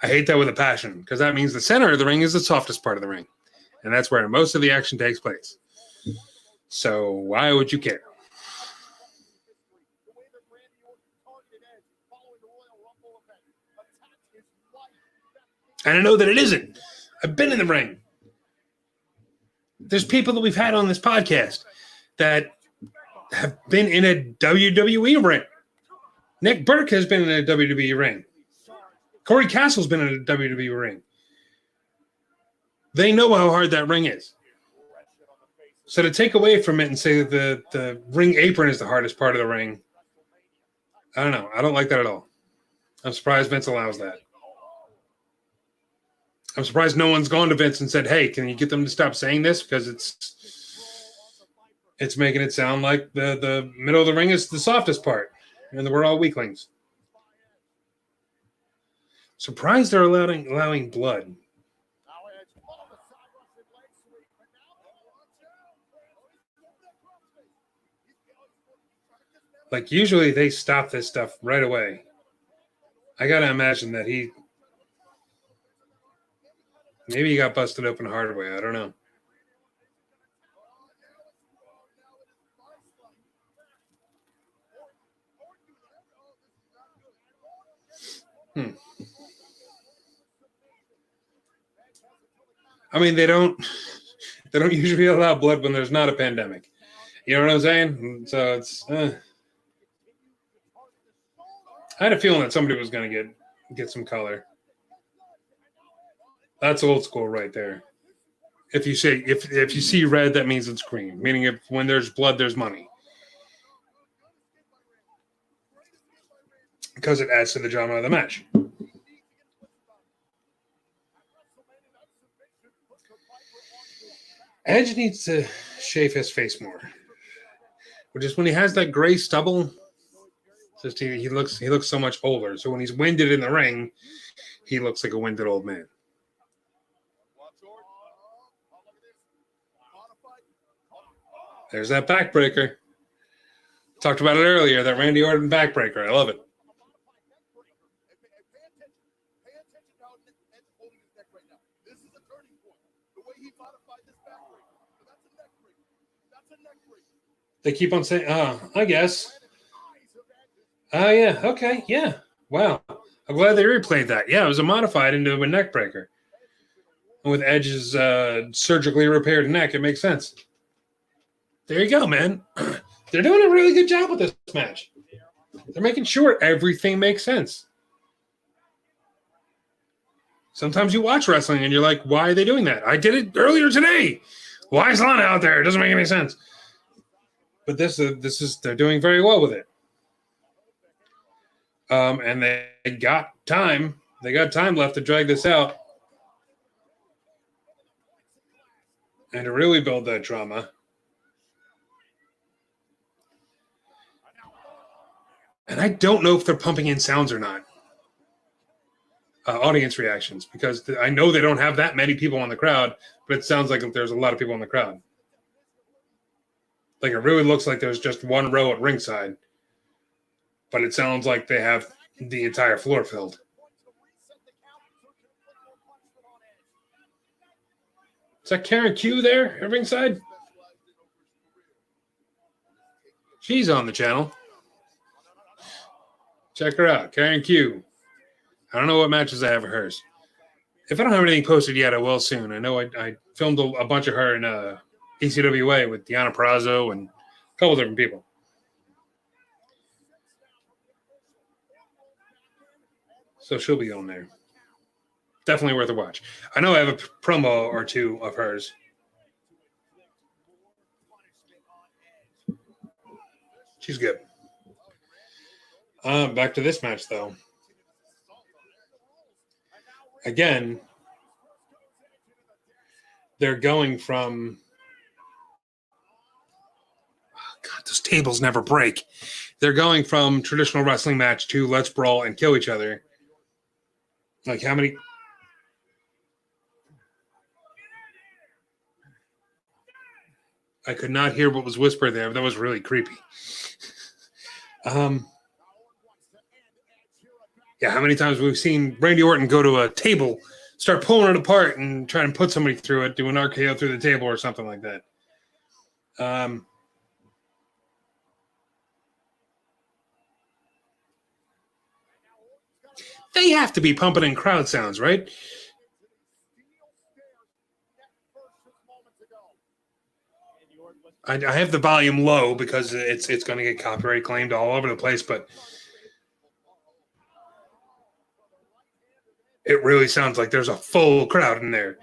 I hate that with a passion because that means the center of the ring is the softest part of the ring, and that's where most of the action takes place. So why would you care? And I know that it isn't. I've been in the ring. There's people that we've had on this podcast that have been in a WWE ring. Nick Burke has been in a WWE ring. Corey Castle's been in a WWE ring. They know how hard that ring is. So to take away from it and say that the ring apron is the hardest part of the ring, I don't know. I don't like that at all. I'm surprised Vince allows that. I'm surprised no one's gone to Vince and said, hey, can you get them to stop saying this? Because it's making it sound like the middle of the ring is the softest part, and we're all weaklings. Surprised they're allowing blood. Like, usually they stop this stuff right away. I got to imagine that maybe he got busted open the hard way. I don't know. I mean, they don't usually allow blood when there's not a pandemic. You know what I'm saying? So it's I had a feeling that somebody was going to get some color. That's old school right there. If you see red, that means it's green. Meaning when there's blood, there's money. Because it adds to the drama of the match. Edge needs to shave his face more. But just when he has that gray stubble, just he looks so much older. So when he's winded in the ring, he looks like a winded old man. There's that backbreaker. Talked about it earlier, that Randy Orton backbreaker. I love it. They keep on saying, I guess. Yeah, okay, yeah. Wow. I'm glad they replayed that. Yeah, it was a modified into a neck breaker. And with Edge's surgically repaired neck, it makes sense. There you go, man. They're doing a really good job with this match. They're making sure everything makes sense. Sometimes you watch wrestling and you're like, why are they doing that? I did it earlier today. Why is Lana out there? It doesn't make any sense. But this is they're doing very well with it. And they got time. They got time left to drag this out and to really build that drama. And I don't know if they're pumping in sounds or not. Audience reactions, because I know they don't have that many people in the crowd, but it sounds like there's a lot of people in the crowd. Like, it really looks like there's just one row at ringside, but it sounds like they have the entire floor filled. Is that Karen Q there at ringside? She's on the channel. Check her out, Karen Q. I don't know what matches I have of hers. If I don't have anything posted yet, I will soon. I know I filmed a bunch of her in ECWA with Deonna Purrazzo and a couple different people. So she'll be on there. Definitely worth a watch. I know I have a promo or two of hers. She's good. Back to this match, though. Again, they're going from... Oh, God, those tables never break. They're going from traditional wrestling match to let's brawl and kill each other. Like, how many... I could not hear what was whispered there, but that was really creepy. Yeah, how many times we've seen Randy Orton go to a table, start pulling it apart, and try and put somebody through it, do an RKO through the table or something like that. They have to be pumping in crowd sounds, right? I have the volume low because it's going to get copyright claimed all over the place, but it really sounds like there's a full crowd in there.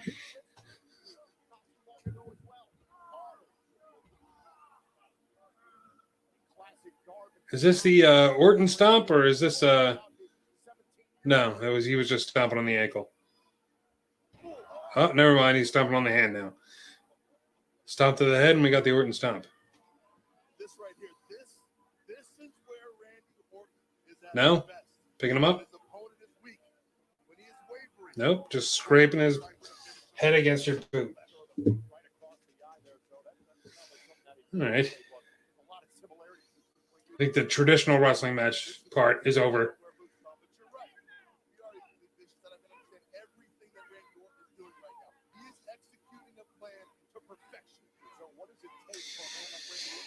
Is this the Orton stomp, or is this no, he was just stomping on the ankle. Oh, never mind, he's stomping on the hand now. Stomp to the head, and we got the Orton stomp. This right here, this is where Randy Orton is at No? his best. Picking him up? His opponent is weak. When he is wavering, Nope, just scraping his head against your boot. All right. I think the traditional wrestling match part is over.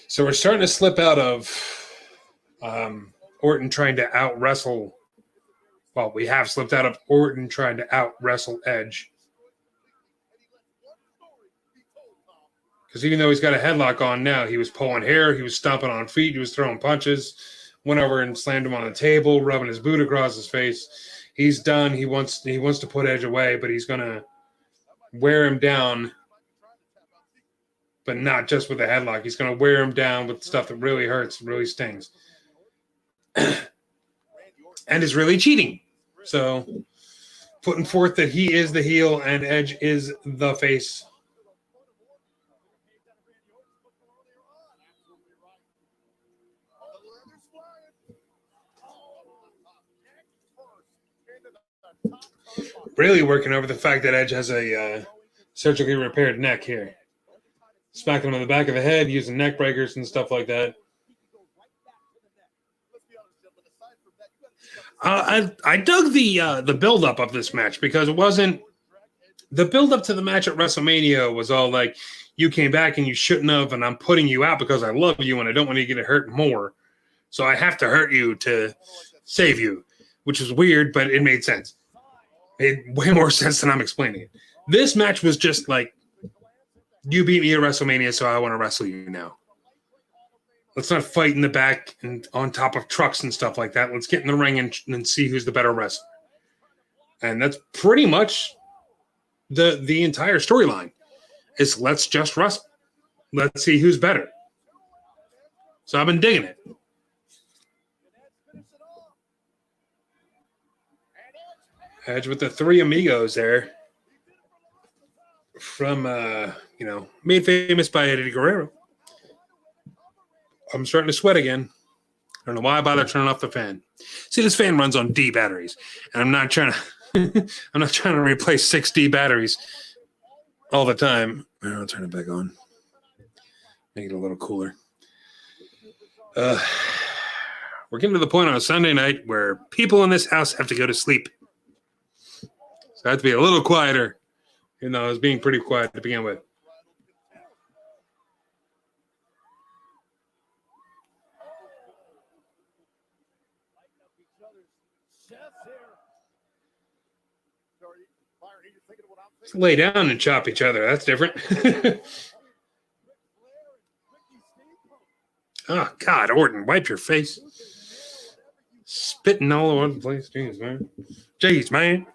So we're starting to slip out of Orton trying to out-wrestle. Well, we have slipped out of Orton trying to out-wrestle Edge. Because even though he's got a headlock on now, he was pulling hair, he was stomping on feet, he was throwing punches, went over and slammed him on the table, rubbing his boot across his face. He's done. He wants to put Edge away, but he's going to wear him down. But not just with a headlock. He's going to wear him down with stuff that really hurts, really stings. And is really cheating. So, putting forth that he is the heel and Edge is the face. Really working over the fact that Edge has a surgically repaired neck here. Smacking him on the back of the head, using neck breakers and stuff like that. I dug the build-up of this match because it wasn't... The build-up to the match at WrestleMania was all like, you came back and you shouldn't have, and I'm putting you out because I love you and I don't want you to get hurt more. So I have to hurt you to save you, which is weird, but it made sense. It made way more sense than I'm explaining it. This match was just like, you beat me at WrestleMania, so I want to wrestle you now. Let's not fight in the back and on top of trucks and stuff like that. Let's get in the ring and see who's the better wrestler. And that's pretty much the entire storyline. Is let's just wrestle. Let's see who's better. So I've been digging it. Edge with the three amigos there. From, made famous by Eddie Guerrero. I'm starting to sweat again. I don't know why I bother turning off the fan. See, this fan runs on D batteries, and I'm not trying to replace 6 D batteries all the time. I'll turn it back on. Make it a little cooler. We're getting to the point on a Sunday night where people in this house have to go to sleep. So I have to be a little quieter, even though I was being pretty quiet to begin with. Let's lay down and chop each other. That's different. Oh, God, Orton, wipe your face. Spitting all over the place. Jeez, man. Jeez, man.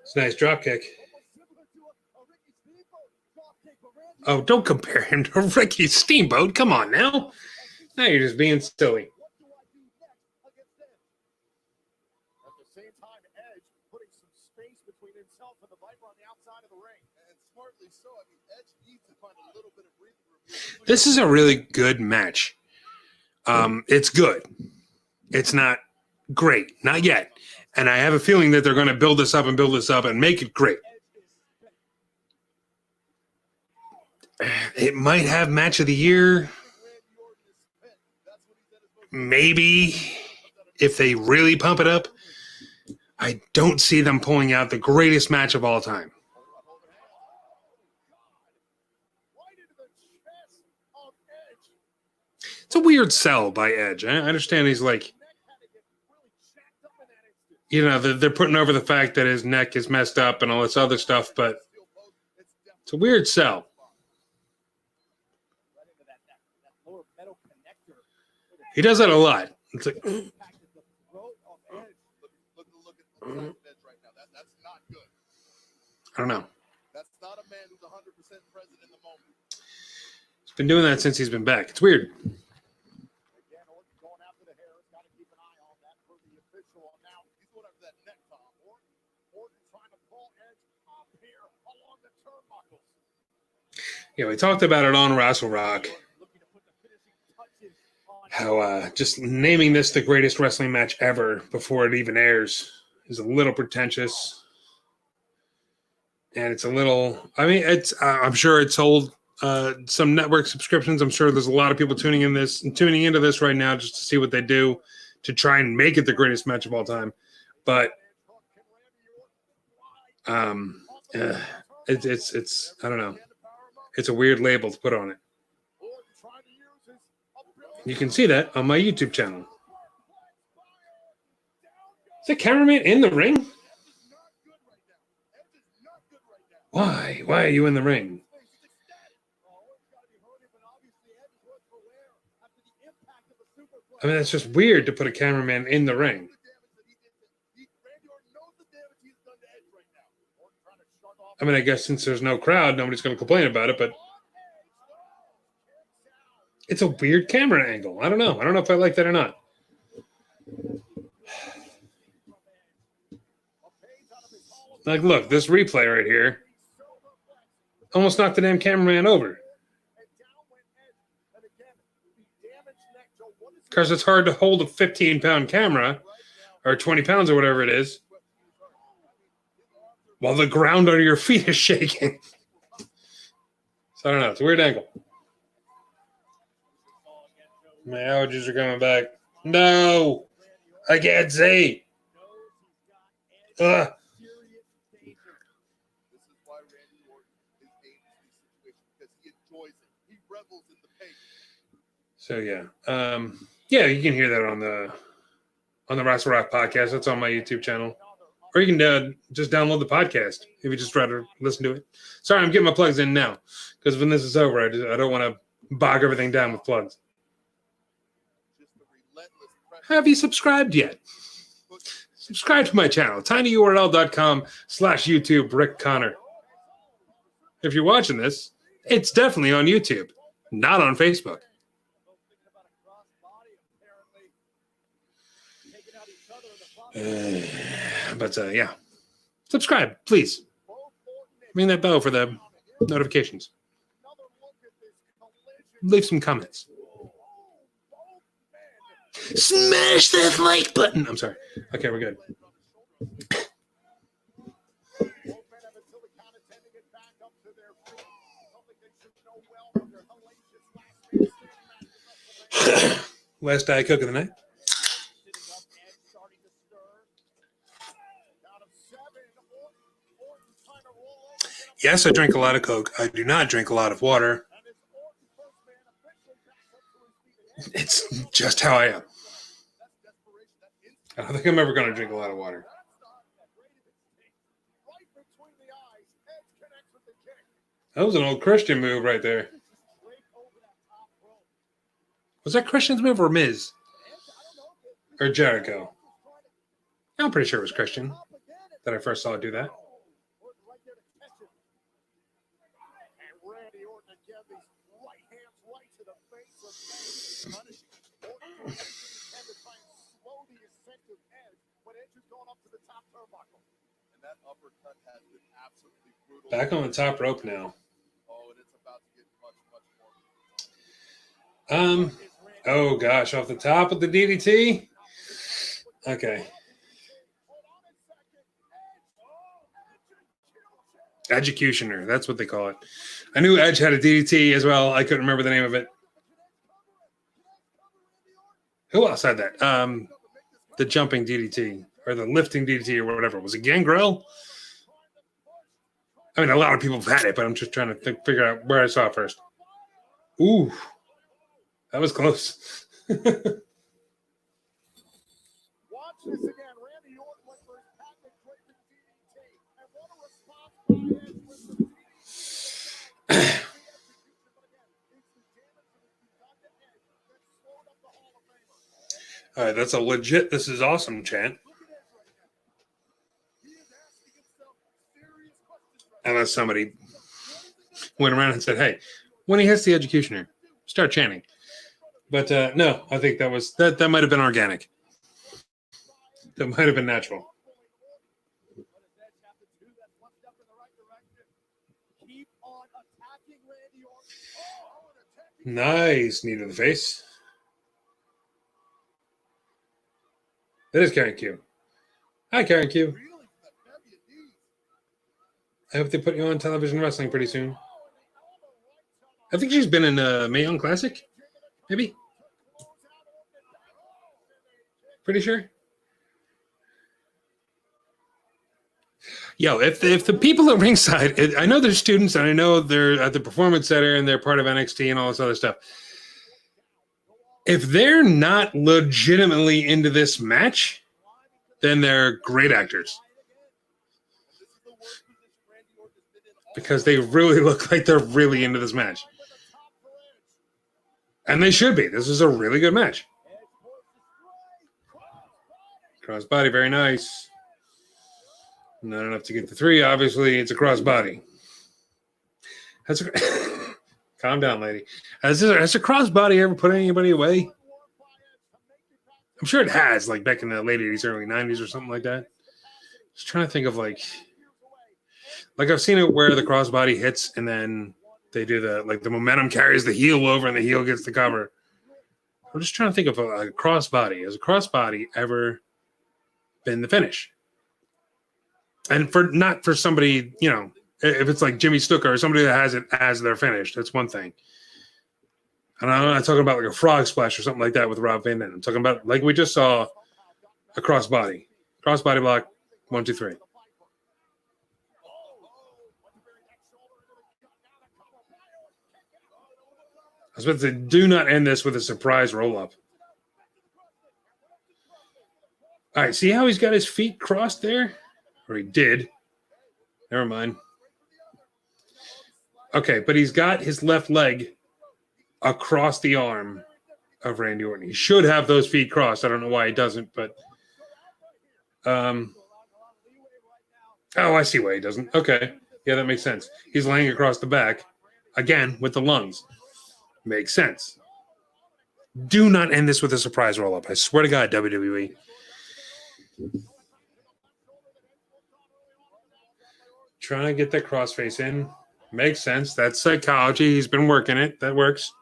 It's a nice drop kick. Oh, don't compare him to Ricky Steamboat. Come on now. Now you're just being silly. At the same time, Edge putting some space between himself and the Viper on the outside of the ring. And smartly so. I mean, Edge needs to find a little bit of breathing room. This is a really good match. It's good. It's not great. Not yet. And I have a feeling that they're going to build this up and make it great. It might have match of the year. Maybe if they really pump it up. I don't see them pulling out the greatest match of all time. It's a weird sell by Edge. I understand he's like, they're putting over the fact that his neck is messed up and all this other stuff, but it's a weird sell. He does that a lot. It's like, Look at Edge right now. That's not good. I don't know. That's not a man who's 100% present in the moment. He's been doing that since he's been back. It's weird. Yeah, we talked about it on Rassle Rock. How just naming this the greatest wrestling match ever before it even airs is a little pretentious. And it's a little, I'm sure it sold some network subscriptions. I'm sure there's a lot of people tuning into this right now just to see what they do to try and make it the greatest match of all time. But it's I don't know. It's a weird label to put on it. You can see that on my YouTube channel. Is the cameraman in the ring? Why? Why are you in the ring? I mean, that's just weird to put a cameraman in the ring. I mean, I guess since there's no crowd, nobody's going to complain about it, but it's a weird camera angle. I don't know. I don't know if I like that or not. Like, look, this replay right here almost knocked the damn cameraman over. Because it's hard to hold a 15-pound camera or 20 pounds or whatever it is while the ground under your feet is shaking. So I don't know. It's a weird angle. My allergies are coming back. No! I can't see! Ugh. So yeah. Yeah, you can hear that on the Rassle Rock podcast. That's on my YouTube channel. Or you can just download the podcast if you just rather listen to it. Sorry, I'm getting my plugs in now because when this is over, I don't want to bog everything down with plugs. Have you subscribed yet? Subscribe to my channel, tinyurl.com/YouTube Rick Connor. If you're watching this, it's definitely on YouTube, not on Facebook. But yeah, subscribe, please. Ring that bell for the notifications. Leave some comments. Smash that like button. I'm sorry. Okay, we're good. Last Diet Coke of the night. Yes, I drink a lot of Coke. I do not drink a lot of water. It's just how I am. I don't think I'm ever going to drink a lot of water. That was an old Christian move right there. Was that Christian's move or Miz? Or Jericho? I'm pretty sure it was Christian that I first saw do that. Back on the top rope now. Oh gosh, off the top of the DDT. Okay. Executioner, that's what they call it. I knew Edge had a DDT as well. I couldn't remember the name of it. Who else had that? The jumping DDT or the lifting DDT or whatever. Was it Gangrel? I mean, a lot of people have had it, but I'm just trying to figure out where I saw it first. Ooh, that was close. Watch this again. Randy Orton went for his patent equipment DDT. And what a response by Edge with the DDT. All right, that's a legit "this is awesome" chant. Unless somebody went around and said, hey, when he hits the executioner, start chanting. But no, I think that might have been organic. That might have been natural. Nice knee to the face. That is Karen Q. Hi, Karen Q. I hope they put you on television wrestling pretty soon. I think she's been in Mae Young Classic, maybe. Pretty sure. Yo, if the people at ringside, I know they're students and I know they're at the Performance Center and they're part of NXT and all this other stuff. If they're not legitimately into this match, then they're great actors. Because they really look like they're really into this match. And they should be. This is a really good match. Crossbody, very nice. Not enough to get the 3. Obviously, it's a crossbody. Calm down, lady. Has a crossbody ever put anybody away? I'm sure it has, like back in the late 80s, early 90s or something like that. Just trying to think of like I've seen it where the crossbody hits and then they do the momentum carries the heel over and the heel gets the cover. I'm just trying to think of a crossbody. Has a crossbody ever been the finish? And not for somebody, if it's like Jimmy Snuka or somebody that has it as their finish, that's one thing. And I'm not talking about like a frog splash or something like that with Rob Van Dam. I'm talking about like we just saw a crossbody block, 1, 2, 3. I was about to say, do not end this with a surprise roll-up. All right, see how he's got his feet crossed there? Or he did. Never mind. Okay, but he's got his left leg across the arm of Randy Orton. He should have those feet crossed. I don't know why he doesn't, but oh, I see why he doesn't. Okay. Yeah, that makes sense. He's laying across the back, again, with the lungs. Makes sense. Do not end this with a surprise roll-up. I swear to God, WWE. Trying to get that crossface in. Makes sense. That's psychology. He's been working it. That works.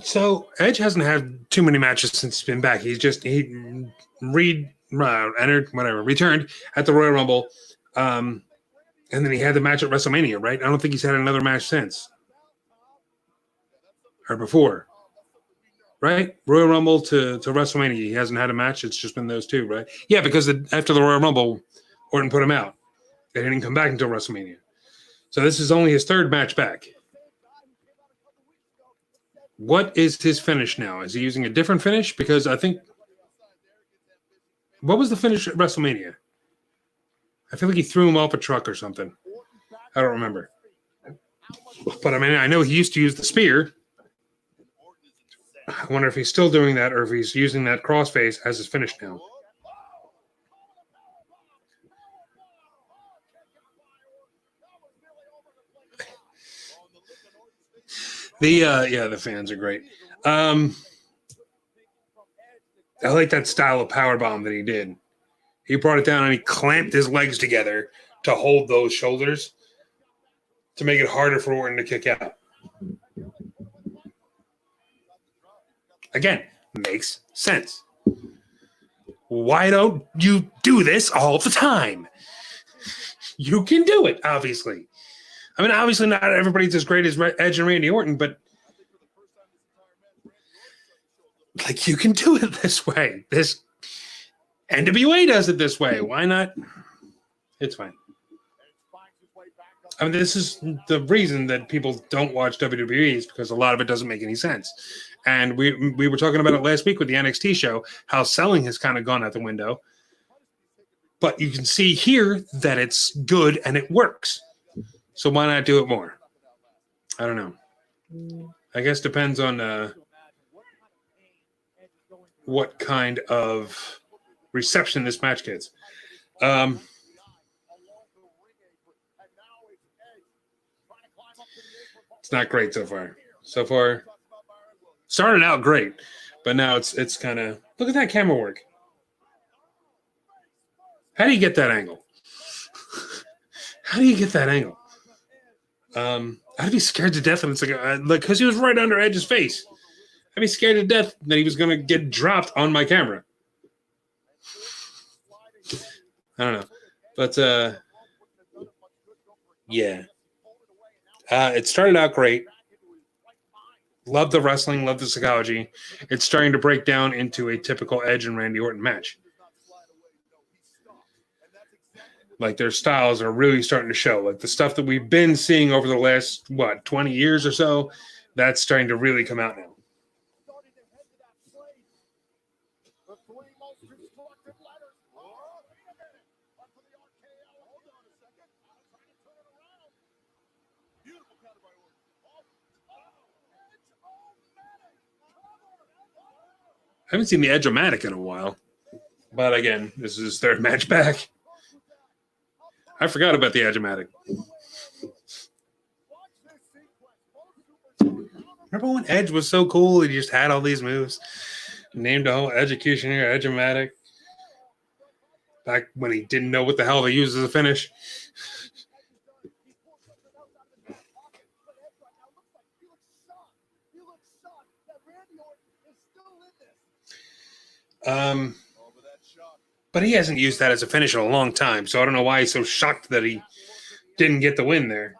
So Edge hasn't had too many matches since he's been back. He returned at the Royal Rumble, and then he had the match at WrestleMania. Right? I don't think he's had another match since or before. Right? Royal Rumble to WrestleMania, he hasn't had a match. It's just been those two, right? Yeah, because after the Royal Rumble, Orton put him out. They didn't come back until WrestleMania. So this is only his third match back. What is his finish now? Is he using a different finish? Because I think... What was the finish at WrestleMania? I feel like he threw him off a truck or something. I don't remember. But I mean, I know he used to use the spear. I wonder if he's still doing that or if he's using that crossface as his finish now. The fans are great. I like that style of powerbomb that he did. He brought it down and he clamped his legs together to hold those shoulders to make it harder for Orton to kick out. Again, makes sense. Why don't you do this all the time? You can do it, obviously. I mean, obviously not everybody's as great as Edge and Randy Orton, but like you can do it this way. This NWA does it this way. Why not? It's fine. I mean, this is the reason that people don't watch WWE is because a lot of it doesn't make any sense. And we were talking about it last week with the NXT show, how selling has kind of gone out the window. But you can see here that it's good and it works. So why not do it more? I don't know. I guess depends on what kind of reception this match gets. It's not great so far. So far, started out great, but now it's kind of look at that camera work. How do you get that angle? How do you get that angle? I'd be scared to death, and it's like because he was right under Edge's face. I'd be scared to death that he was going to get dropped on my camera. I don't know, but yeah. It started out great. Love the wrestling, love the psychology. It's starting to break down into a typical Edge and Randy Orton match. Like their styles are really starting to show. Like the stuff that we've been seeing over the last, 20 years or so, that's starting to really come out now. I haven't seen the Edge-O-Matic in a while. But again, this is his third match back. I forgot about the Edge-O-Matic. Remember when Edge was so cool? He just had all these moves. Named a whole Edgecutioner, Edge-O-Matic. Back when he didn't know what the hell they used as a finish. But he hasn't used that as a finish in a long time, so I don't know why he's so shocked that he didn't get the win there.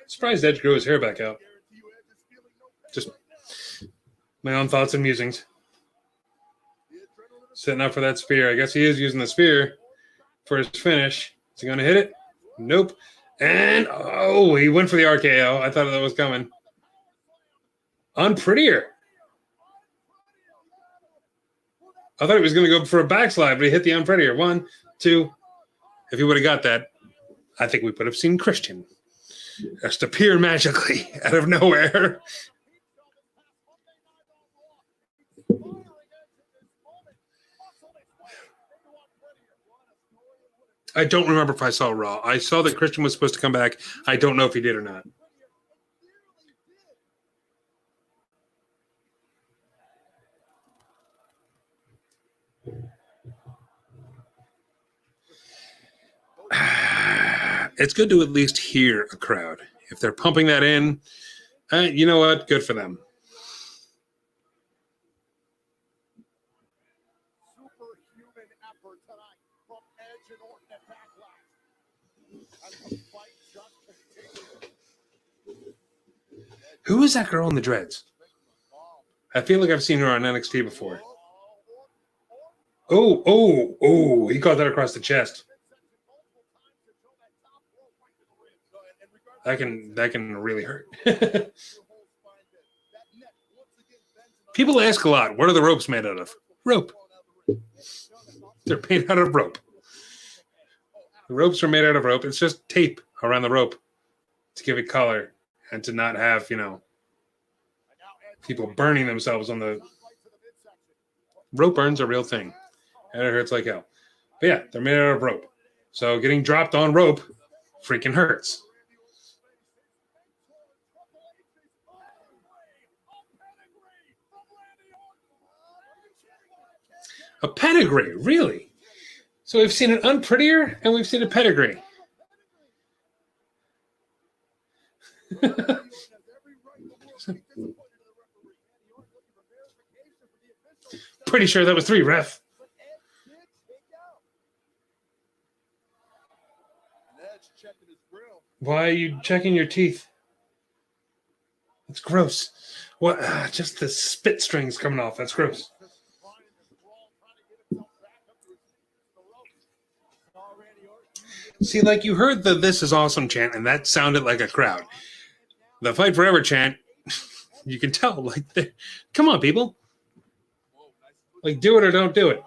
Surprised Edge grew his hair back out. Just my own thoughts and musings. Setting up for that spear. I guess he is using the spear for his finish. Is he going to hit it? Nope. And, oh, he went for the RKO. I thought that was coming. Unprettier. I thought he was going to go for a backslide, but he hit the unprettier. 1, 2. If he would have got that, I think we would have seen Christian just appear magically out of nowhere. I don't remember if I saw Raw. I saw that Christian was supposed to come back. I don't know if he did or not. It's good to at least hear a crowd. If they're pumping that in, you know what? Good for them. Superhuman effort tonight from Edge and Orton at Backlash. And the fight just continues. Who is that girl in the dreads? I feel like I've seen her on NXT before. Oh, he got that across the chest. That can really hurt. People ask a lot, what are the ropes made out of? Rope. They're made out of rope. The ropes are made out of rope. It's just tape around the rope to give it color and to not have, people burning themselves on the... Rope burns are a real thing. And it hurts like hell. But yeah, they're made out of rope. So getting dropped on rope freaking hurts. A pedigree, really? So we've seen an unprettier and we've seen a pedigree. Pretty sure that was 3, ref. Why are you checking your teeth? That's gross. What? Just the spit strings coming off. That's gross. See, like you heard the "This is awesome" chant, and that sounded like a crowd. The "Fight Forever" chant, you can tell, like, come on, people. Like, do it or don't do it.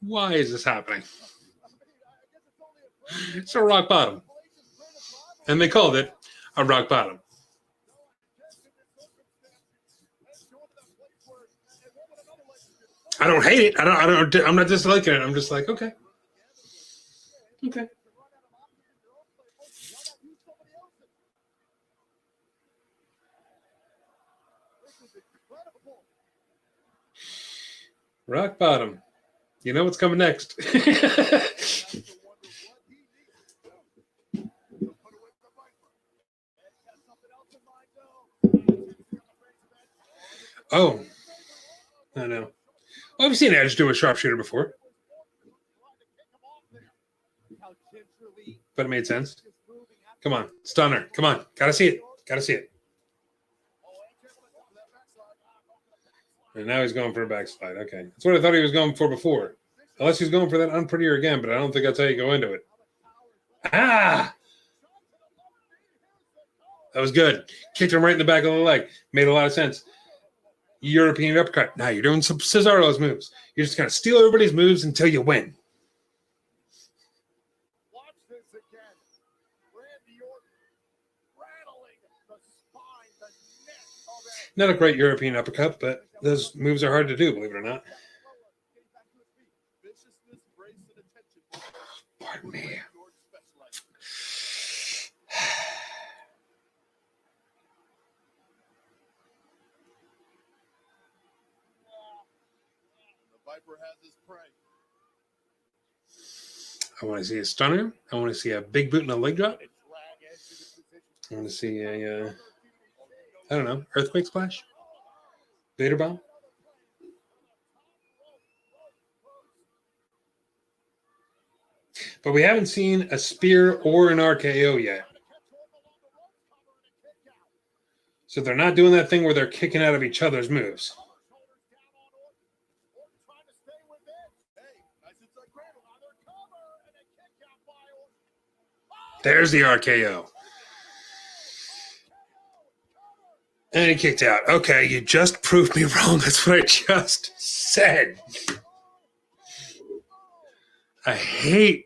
Why is this happening? It's a rock bottom. And they called it a rock bottom. I don't hate it. I'm not disliking it. I'm just like, okay. Okay. Rock bottom. You know what's coming next. Oh. I know. Well, I've seen Edge do a sharpshooter before. But it made sense. Come on. Stunner. Come on. Gotta see it. Gotta see it. And now he's going for a backslide. Okay. That's what I thought he was going for before. Unless he's going for that unprettier again, but I don't think that's how you go into it. Ah! That was good. Kicked him right in the back of the leg. Made a lot of sense. European uppercut. Now you're doing some Cesaro's moves. You're just going to steal everybody's moves until you win. Watch this again. Randy Orton rattling the spine, the neck of Edge. Not a great European uppercut, but those moves are hard to do, believe it or not. Pardon me. I want to see a stunner. I want to see a big boot and a leg drop. I want to see a, I don't know, earthquake splash? Vader bomb? But we haven't seen a spear or an RKO yet. So they're not doing that thing where they're kicking out of each other's moves. There's the RKO. And he kicked out. Okay, you just proved me wrong. That's what I just said. I hate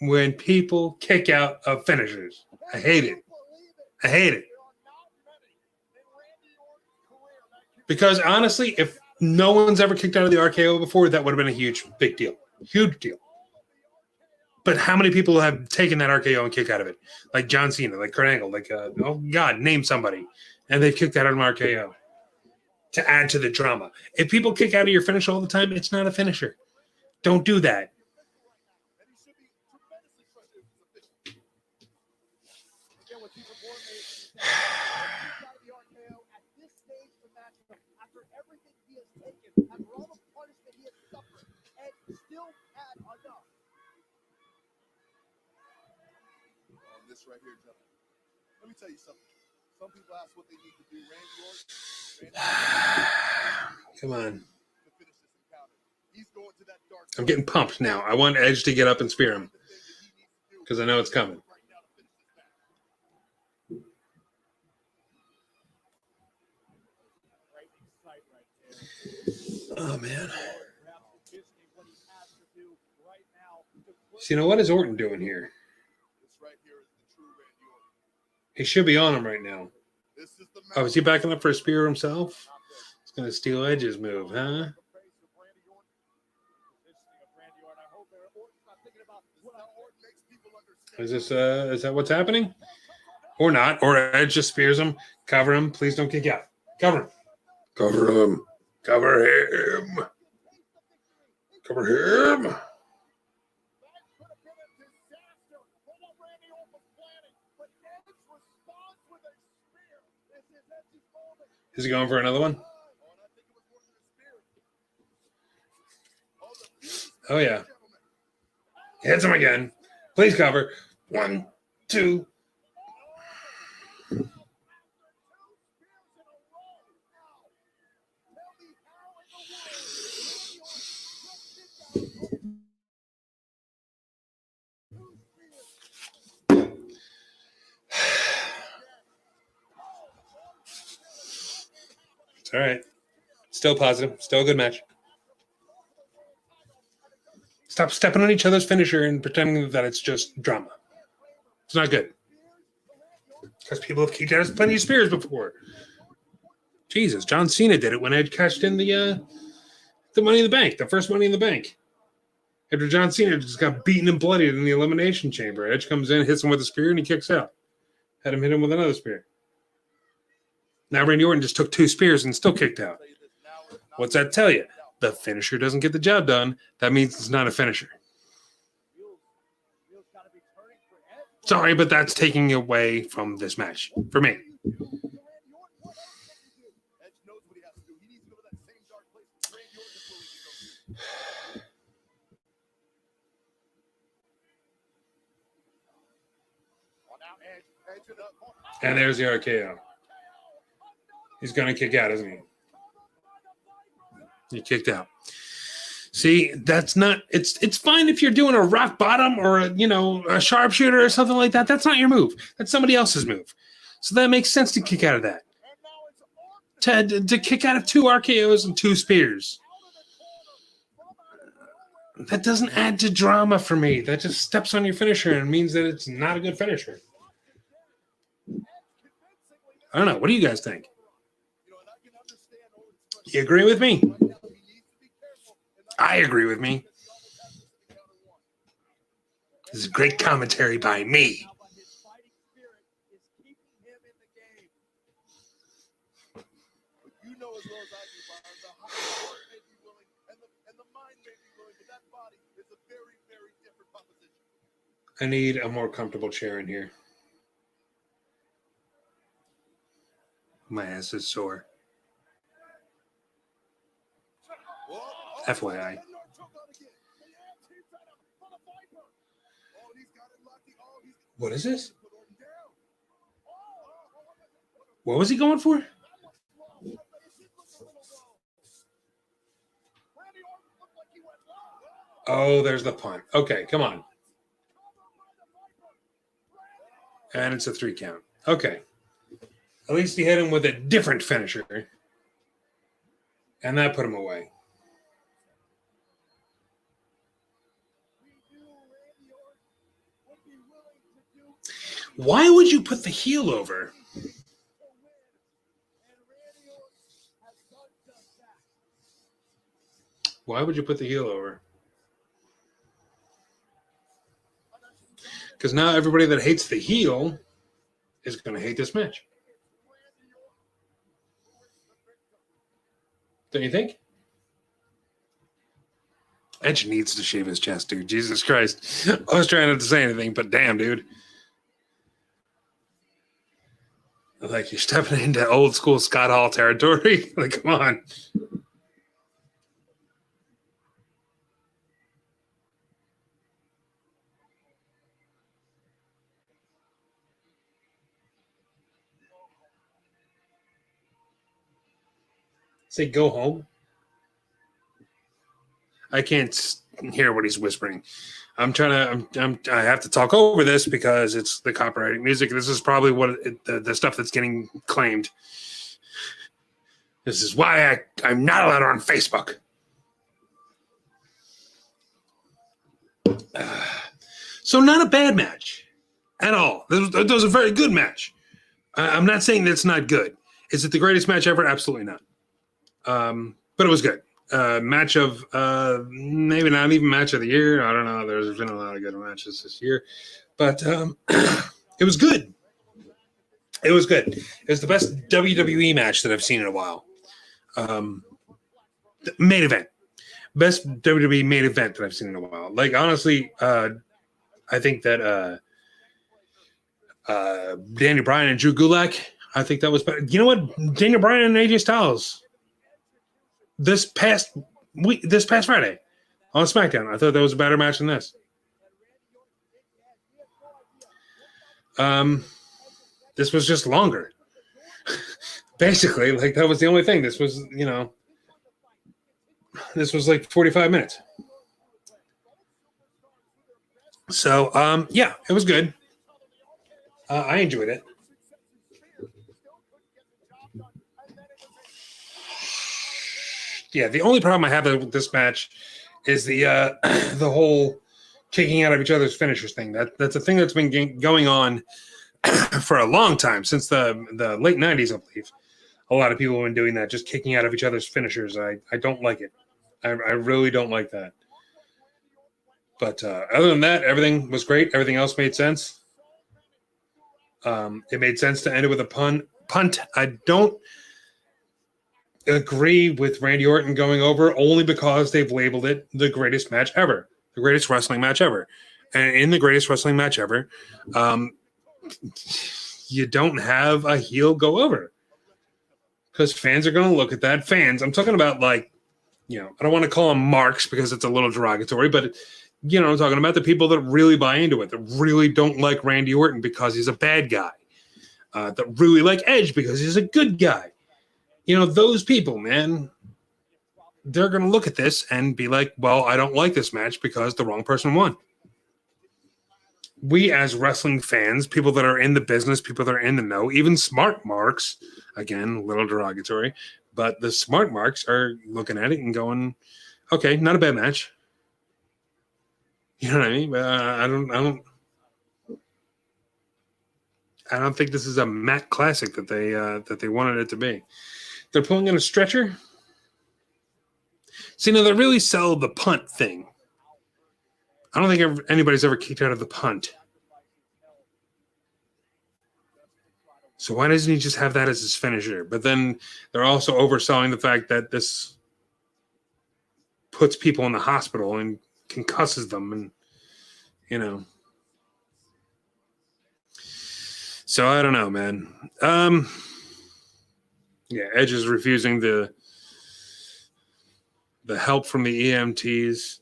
when people kick out of finishers. I hate it. I hate it. Because honestly, if no one's ever kicked out of the RKO before, that would have been a huge, big deal. Huge deal. But how many people have taken that RKO and kicked out of it? Like John Cena, like Kurt Angle, like, oh God, name somebody. And they've kicked out of an RKO to add to the drama. If people kick out of your finish all the time, it's not a finisher. Don't do that. This right here, gentlemen. Let me tell you something. Some people ask what they need to do. Randy Orton. Come on. To finish this encounter. He's going to that dark. I'm getting pumped now. I want Edge to get up and spear him because I know it's coming. Oh, man. So, you know, what is Orton doing here? He should be on him right now. Oh, is he backing up for a spear himself? He's going to steal Edge's move, huh? Is that what's happening? Or not? Or Edge just spears him. Cover him. Please don't kick out. Cover him. Cover him. Cover him. Cover him. Is he going for another one? Oh, yeah. Hits him again. Please cover. 1, 2. It's all right. Still positive. Still a good match. Stop stepping on each other's finisher and pretending that it's just drama. It's not good. Because people have kicked out plenty of spears before. Jesus, John Cena did it when Edge cashed in the Money in the Bank, the first Money in the Bank. After John Cena just got beaten and bloodied in the Elimination Chamber. Edge comes in, hits him with a spear, and he kicks out. Had him hit him with another spear. Now Randy Orton just took 2 spears and still kicked out. What's that tell you? The finisher doesn't get the job done. That means it's not a finisher. Sorry, but that's taking away from this match for me. And there's the RKO. He's going to kick out, isn't he? He kicked out. See, that's not. It's fine if you're doing a rock bottom or a sharpshooter or something like that. That's not your move. That's somebody else's move. So that makes sense to kick out of that. To kick out of 2 RKOs and 2 spears. That doesn't add to drama for me. That just steps on your finisher and means that it's not a good finisher. I don't know. What do you guys think? You agree with me? I agree with me. This is great commentary by me. I need a more comfortable chair in here. My ass is sore. FYI. What is this? What was he going for? Oh, there's the punt. Okay, come on. And it's a 3 count. Okay. At least he hit him with a different finisher. And that put him away. Why would you put the heel over? Why would you put the heel over? Because now everybody that hates the heel is going to hate this match. Don't you think? Edge needs to shave his chest, dude. Jesus Christ. I was trying not to say anything, but damn, dude. Like, you're stepping into old school Scott Hall territory. Like, come on. Say, go home. I can't hear what he's whispering. I have to talk over this because it's the copyrighted music. This is probably what the stuff that's getting claimed. This is why I'm not allowed on Facebook. So not a bad match at all. That was a very good match. I'm not saying that it's not good. Is it the greatest match ever? Absolutely not. But it was good. Match of maybe not even match of the year. I don't know. There's been a lot of good matches this year, but it was good. It was good. It was the best WWE match that I've seen in a while. Main event, best WWE main event that I've seen in a while. Like, honestly, I think that Daniel Bryan and Drew Gulak, I think that was better. You know what? Daniel Bryan and AJ Styles this past Friday on SmackDown, I thought that was a better match than this. This was just longer. Basically, like, that was the only thing. This was, this was like 45 minutes. So, yeah, it was good. I enjoyed it. Yeah, the only problem I have with this match is the the whole kicking out of each other's finishers thing. That's a thing that's been going on for a long time, since the late 90s, I believe. A lot of people have been doing that, just kicking out of each other's finishers. I don't like it. I really don't like that. But other than that, everything was great. Everything else made sense. It made sense to end it with a punt. I don't agree with Randy Orton going over, only because they've labeled it the greatest match ever, the greatest wrestling match ever. And in the greatest wrestling match ever, you don't have a heel go over, because fans are going to look at that. Fans, I'm talking about, like, I don't want to call them marks because it's a little derogatory, but I'm talking about the people that really buy into it, that really don't like Randy Orton because he's a bad guy, that really like Edge because he's a good guy. Those people, man, they're going to look at this and be like, well, I don't like this match because the wrong person won. We, as wrestling fans, people that are in the business, people that are in the know, even smart marks, again, a little derogatory, but the smart marks are looking at it and going, okay, not a bad match. You know what I mean? I don't think this is a Matt classic that they wanted it to be. They're pulling in a stretcher. See, now they really sell the punt thing. I don't think anybody's ever kicked out of the punt. So why doesn't he just have that as his finisher? But then they're also overselling the fact that this puts people in the hospital and concusses them, and So I don't know, man. Yeah, Edge is refusing the help from the EMTs.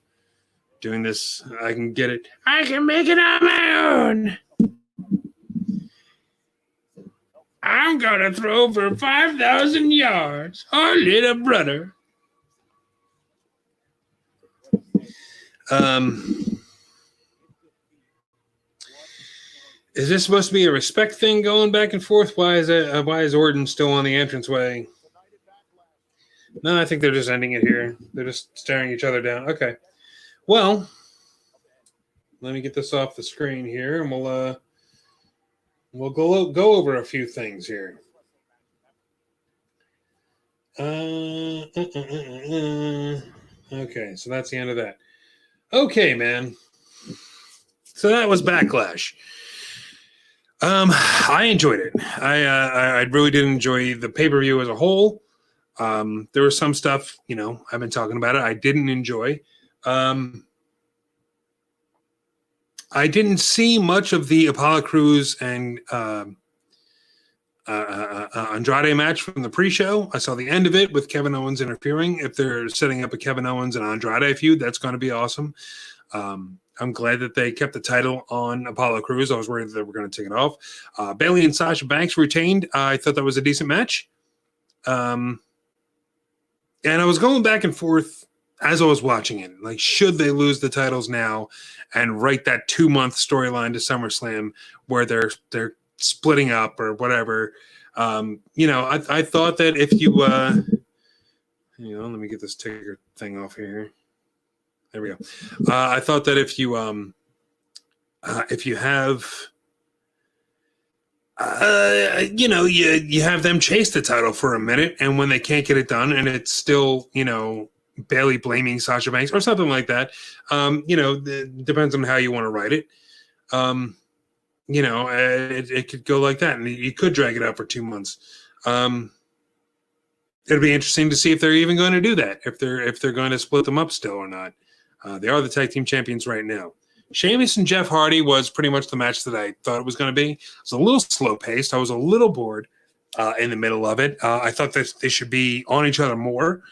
Doing this, I can get it. I can make it on my own. I'm gonna throw for 5,000 yards. Our little brother. Is this supposed to be a respect thing going back and forth? Why is Orton still on the entranceway? No, I think they're just ending it here. They're just staring each other down. Okay. Well, let me get this off the screen here, and we'll go over a few things here. Okay, so that's the end of that. Okay, man. So that was Backlash. I enjoyed it. I really did enjoy the pay-per-view as a whole. There was some stuff, I've been talking about it, I didn't enjoy. I didn't see much of the Apollo Crews and Andrade match from the pre-show. I saw the end of it with Kevin Owens interfering. If they're setting up a Kevin Owens and Andrade feud, that's going to be awesome. I'm glad that they kept the title on Apollo Crews. I was worried that they were going to take it off. Bayley and Sasha Banks retained. I thought that was a decent match. And I was going back and forth as I was watching it. Like, should they lose the titles now and write that 2-month storyline to SummerSlam where they're splitting up or whatever? I thought that if you let me get this ticker thing off here. There we go. I thought that if you have you have them chase the title for a minute, and when they can't get it done, and it's still Bayley blaming Sasha Banks or something like that. It depends on how you want to write it. It could go like that, and you could drag it out for 2 months. It'll be interesting to see if they're even going to do that, if they're going to split them up still or not. They are the tag team champions right now. Sheamus and Jeff Hardy was pretty much the match that I thought it was going to be. It was a little slow paced. I was a little bored in the middle of it. I thought that they should be on each other more.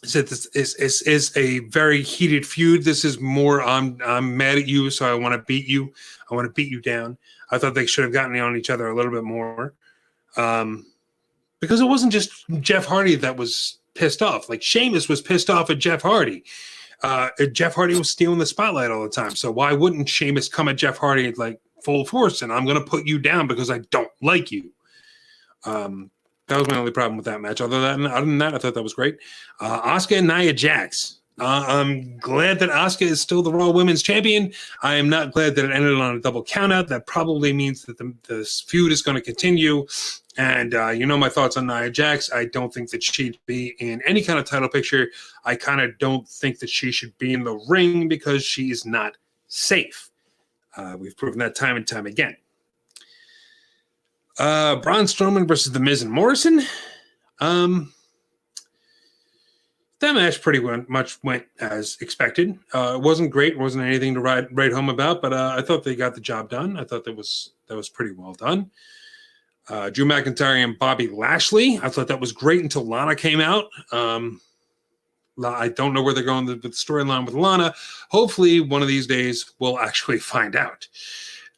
Said this is a very heated feud. This is more I'm mad at you, so I want to beat you. I want to beat you down. I thought they should have gotten on each other a little bit more, because it wasn't just Jeff Hardy that was pissed off. Like, Sheamus was pissed off at Jeff Hardy. Jeff Hardy was stealing the spotlight all the time. So why wouldn't Sheamus come at Jeff Hardy like full force and I'm going to put you down because I don't like you? That was my only problem with that match. Other than that, I thought that was great. Asuka and Nia Jax. I'm glad that Asuka is still the Raw Women's Champion. I am not glad that it ended on a double countout. That probably means that the feud is going to continue. And my thoughts on Nia Jax. I don't think that she'd be in any kind of title picture. I kind of don't think that she should be in the ring because she is not safe. We've proven that time and time again. Braun Strowman versus The Miz and Morrison. That match pretty much went as expected. It wasn't great. It wasn't anything to write home about, but I thought they got the job done. I thought that was pretty well done. Drew McIntyre and Bobby Lashley. I thought that was great until Lana came out. I don't know where they're going with the storyline with Lana. Hopefully, one of these days, we'll actually find out.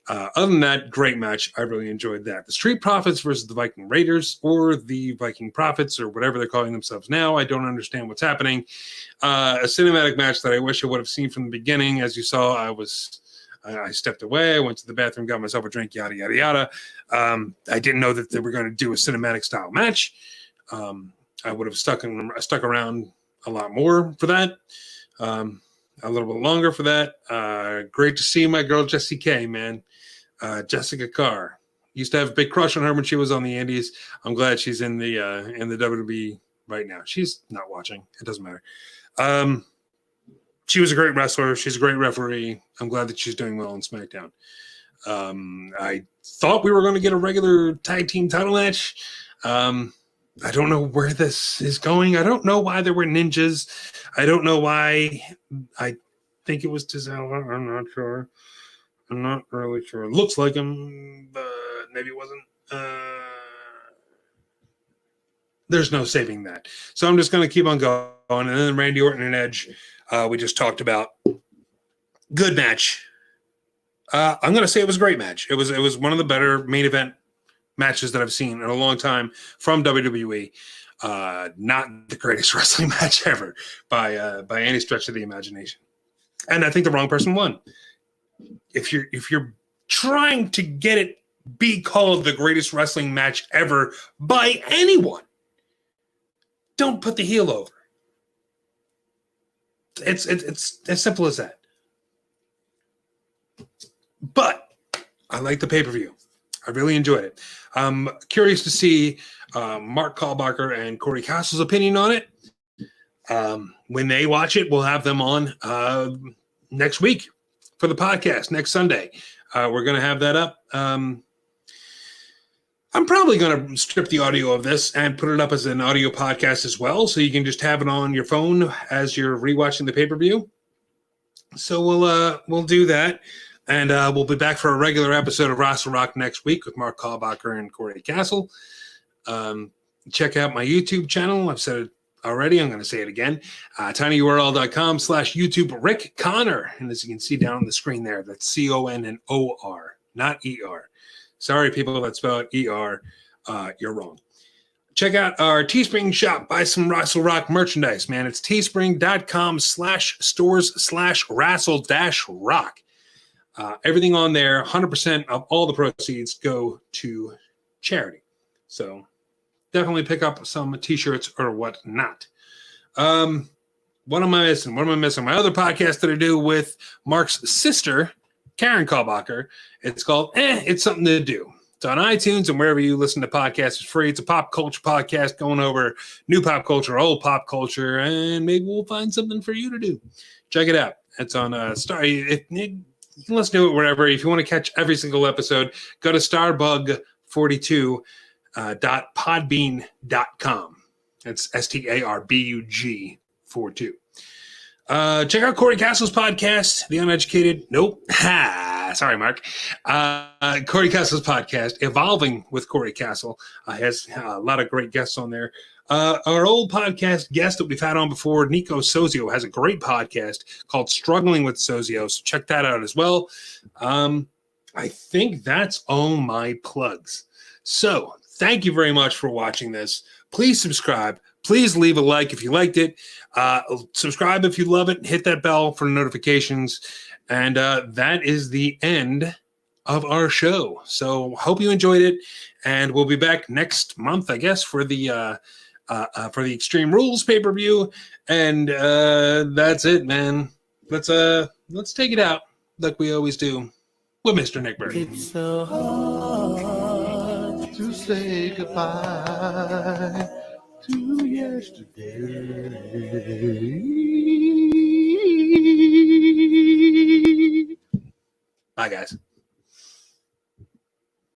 Other than that, great match. I really enjoyed that. The Street Profits versus the Viking Raiders, or the Viking Prophets, or whatever they're calling themselves now. I don't understand what's happening. A cinematic match that I wish I would have seen from the beginning. As you saw, I stepped away. I went to the bathroom, got myself a drink, yada, yada, yada. I didn't know that they were going to do a cinematic style match. I would have stuck around a lot more for that. A little bit longer for that. Great to see my girl Jessie K, man. Jessica Carr. Used to have a big crush on her when she was on the Indies. I'm glad she's in the WWE right now. She's not watching. It doesn't matter. She was a great wrestler. She's a great referee. I'm glad that she's doing well on SmackDown. I thought we were going to get a regular tag team title match. I don't know where this is going. I don't know why there were ninjas. I don't know why. I think it was Tozawa. I'm not sure. I'm not really sure. It looks like him, but maybe it wasn't. There's no saving that. So I'm just going to keep on going. And then Randy Orton and Edge, we just talked about. Good match. I'm going to say it was a great match. It was one of the better main event matches that I've seen in a long time from WWE. Not the greatest wrestling match ever by any stretch of the imagination. And I think the wrong person won. If you're trying to get it be called the greatest wrestling match ever by anyone, don't put the heel over. It's as simple as that. But I like the pay-per-view. I really enjoyed it. I'm curious to see Mark Kalbacher and Corey Castle's opinion on it. When they watch it, we'll have them on next week for the podcast, next Sunday. We're going to have that up. I'm probably going to strip the audio of this and put it up as an audio podcast as well, so you can just have it on your phone as you're rewatching the pay-per-view. So we'll do that. And we'll be back for a regular episode of Rassle Rock next week with Mark Kalbacher and Corey Castle. Check out my YouTube channel. I've said it already. I'm going to say it again. tinyurl.com/YouTube Rick Connor. And as you can see down on the screen there, that's CONNOR, not ER. Sorry, people that spell it ER. You're wrong. Check out our Teespring shop. Buy some Rassle Rock merchandise, man. It's teespring.com/stores/Rassle-Rock. Everything on there, 100% of all the proceeds go to charity. So definitely pick up some t-shirts or whatnot. What am I missing? My other podcast that I do with Mark's sister, Karen Kalbacher. It's called It's Something to Do. It's on iTunes and wherever you listen to podcasts. It's free. It's a pop culture podcast going over new pop culture, old pop culture, and maybe we'll find something for you to do. Check it out. It's on Star. You can listen to it wherever. If you want to catch every single episode, go to starbug42.podbean.com. That's STARBUG 42. Check out Corey Castle's podcast, The Uneducated. Nope. Sorry, Mark. Corey Castle's podcast, Evolving with Corey Castle, has a lot of great guests on there. Our old podcast guest that we've had on before, Nico Sozio, has a great podcast called Struggling with Sozio. So check that out as well. I think that's all my plugs. So thank you very much for watching this. Please subscribe. Please leave a like if you liked it. Subscribe if you love it. Hit that bell for notifications. And that is the end of our show. So hope you enjoyed it. And we'll be back next month, I guess, for the Extreme Rules pay-per-view. And that's it, man. Let's take it out like we always do with Mr. Nick Bird. It's so hard to say goodbye to yesterday.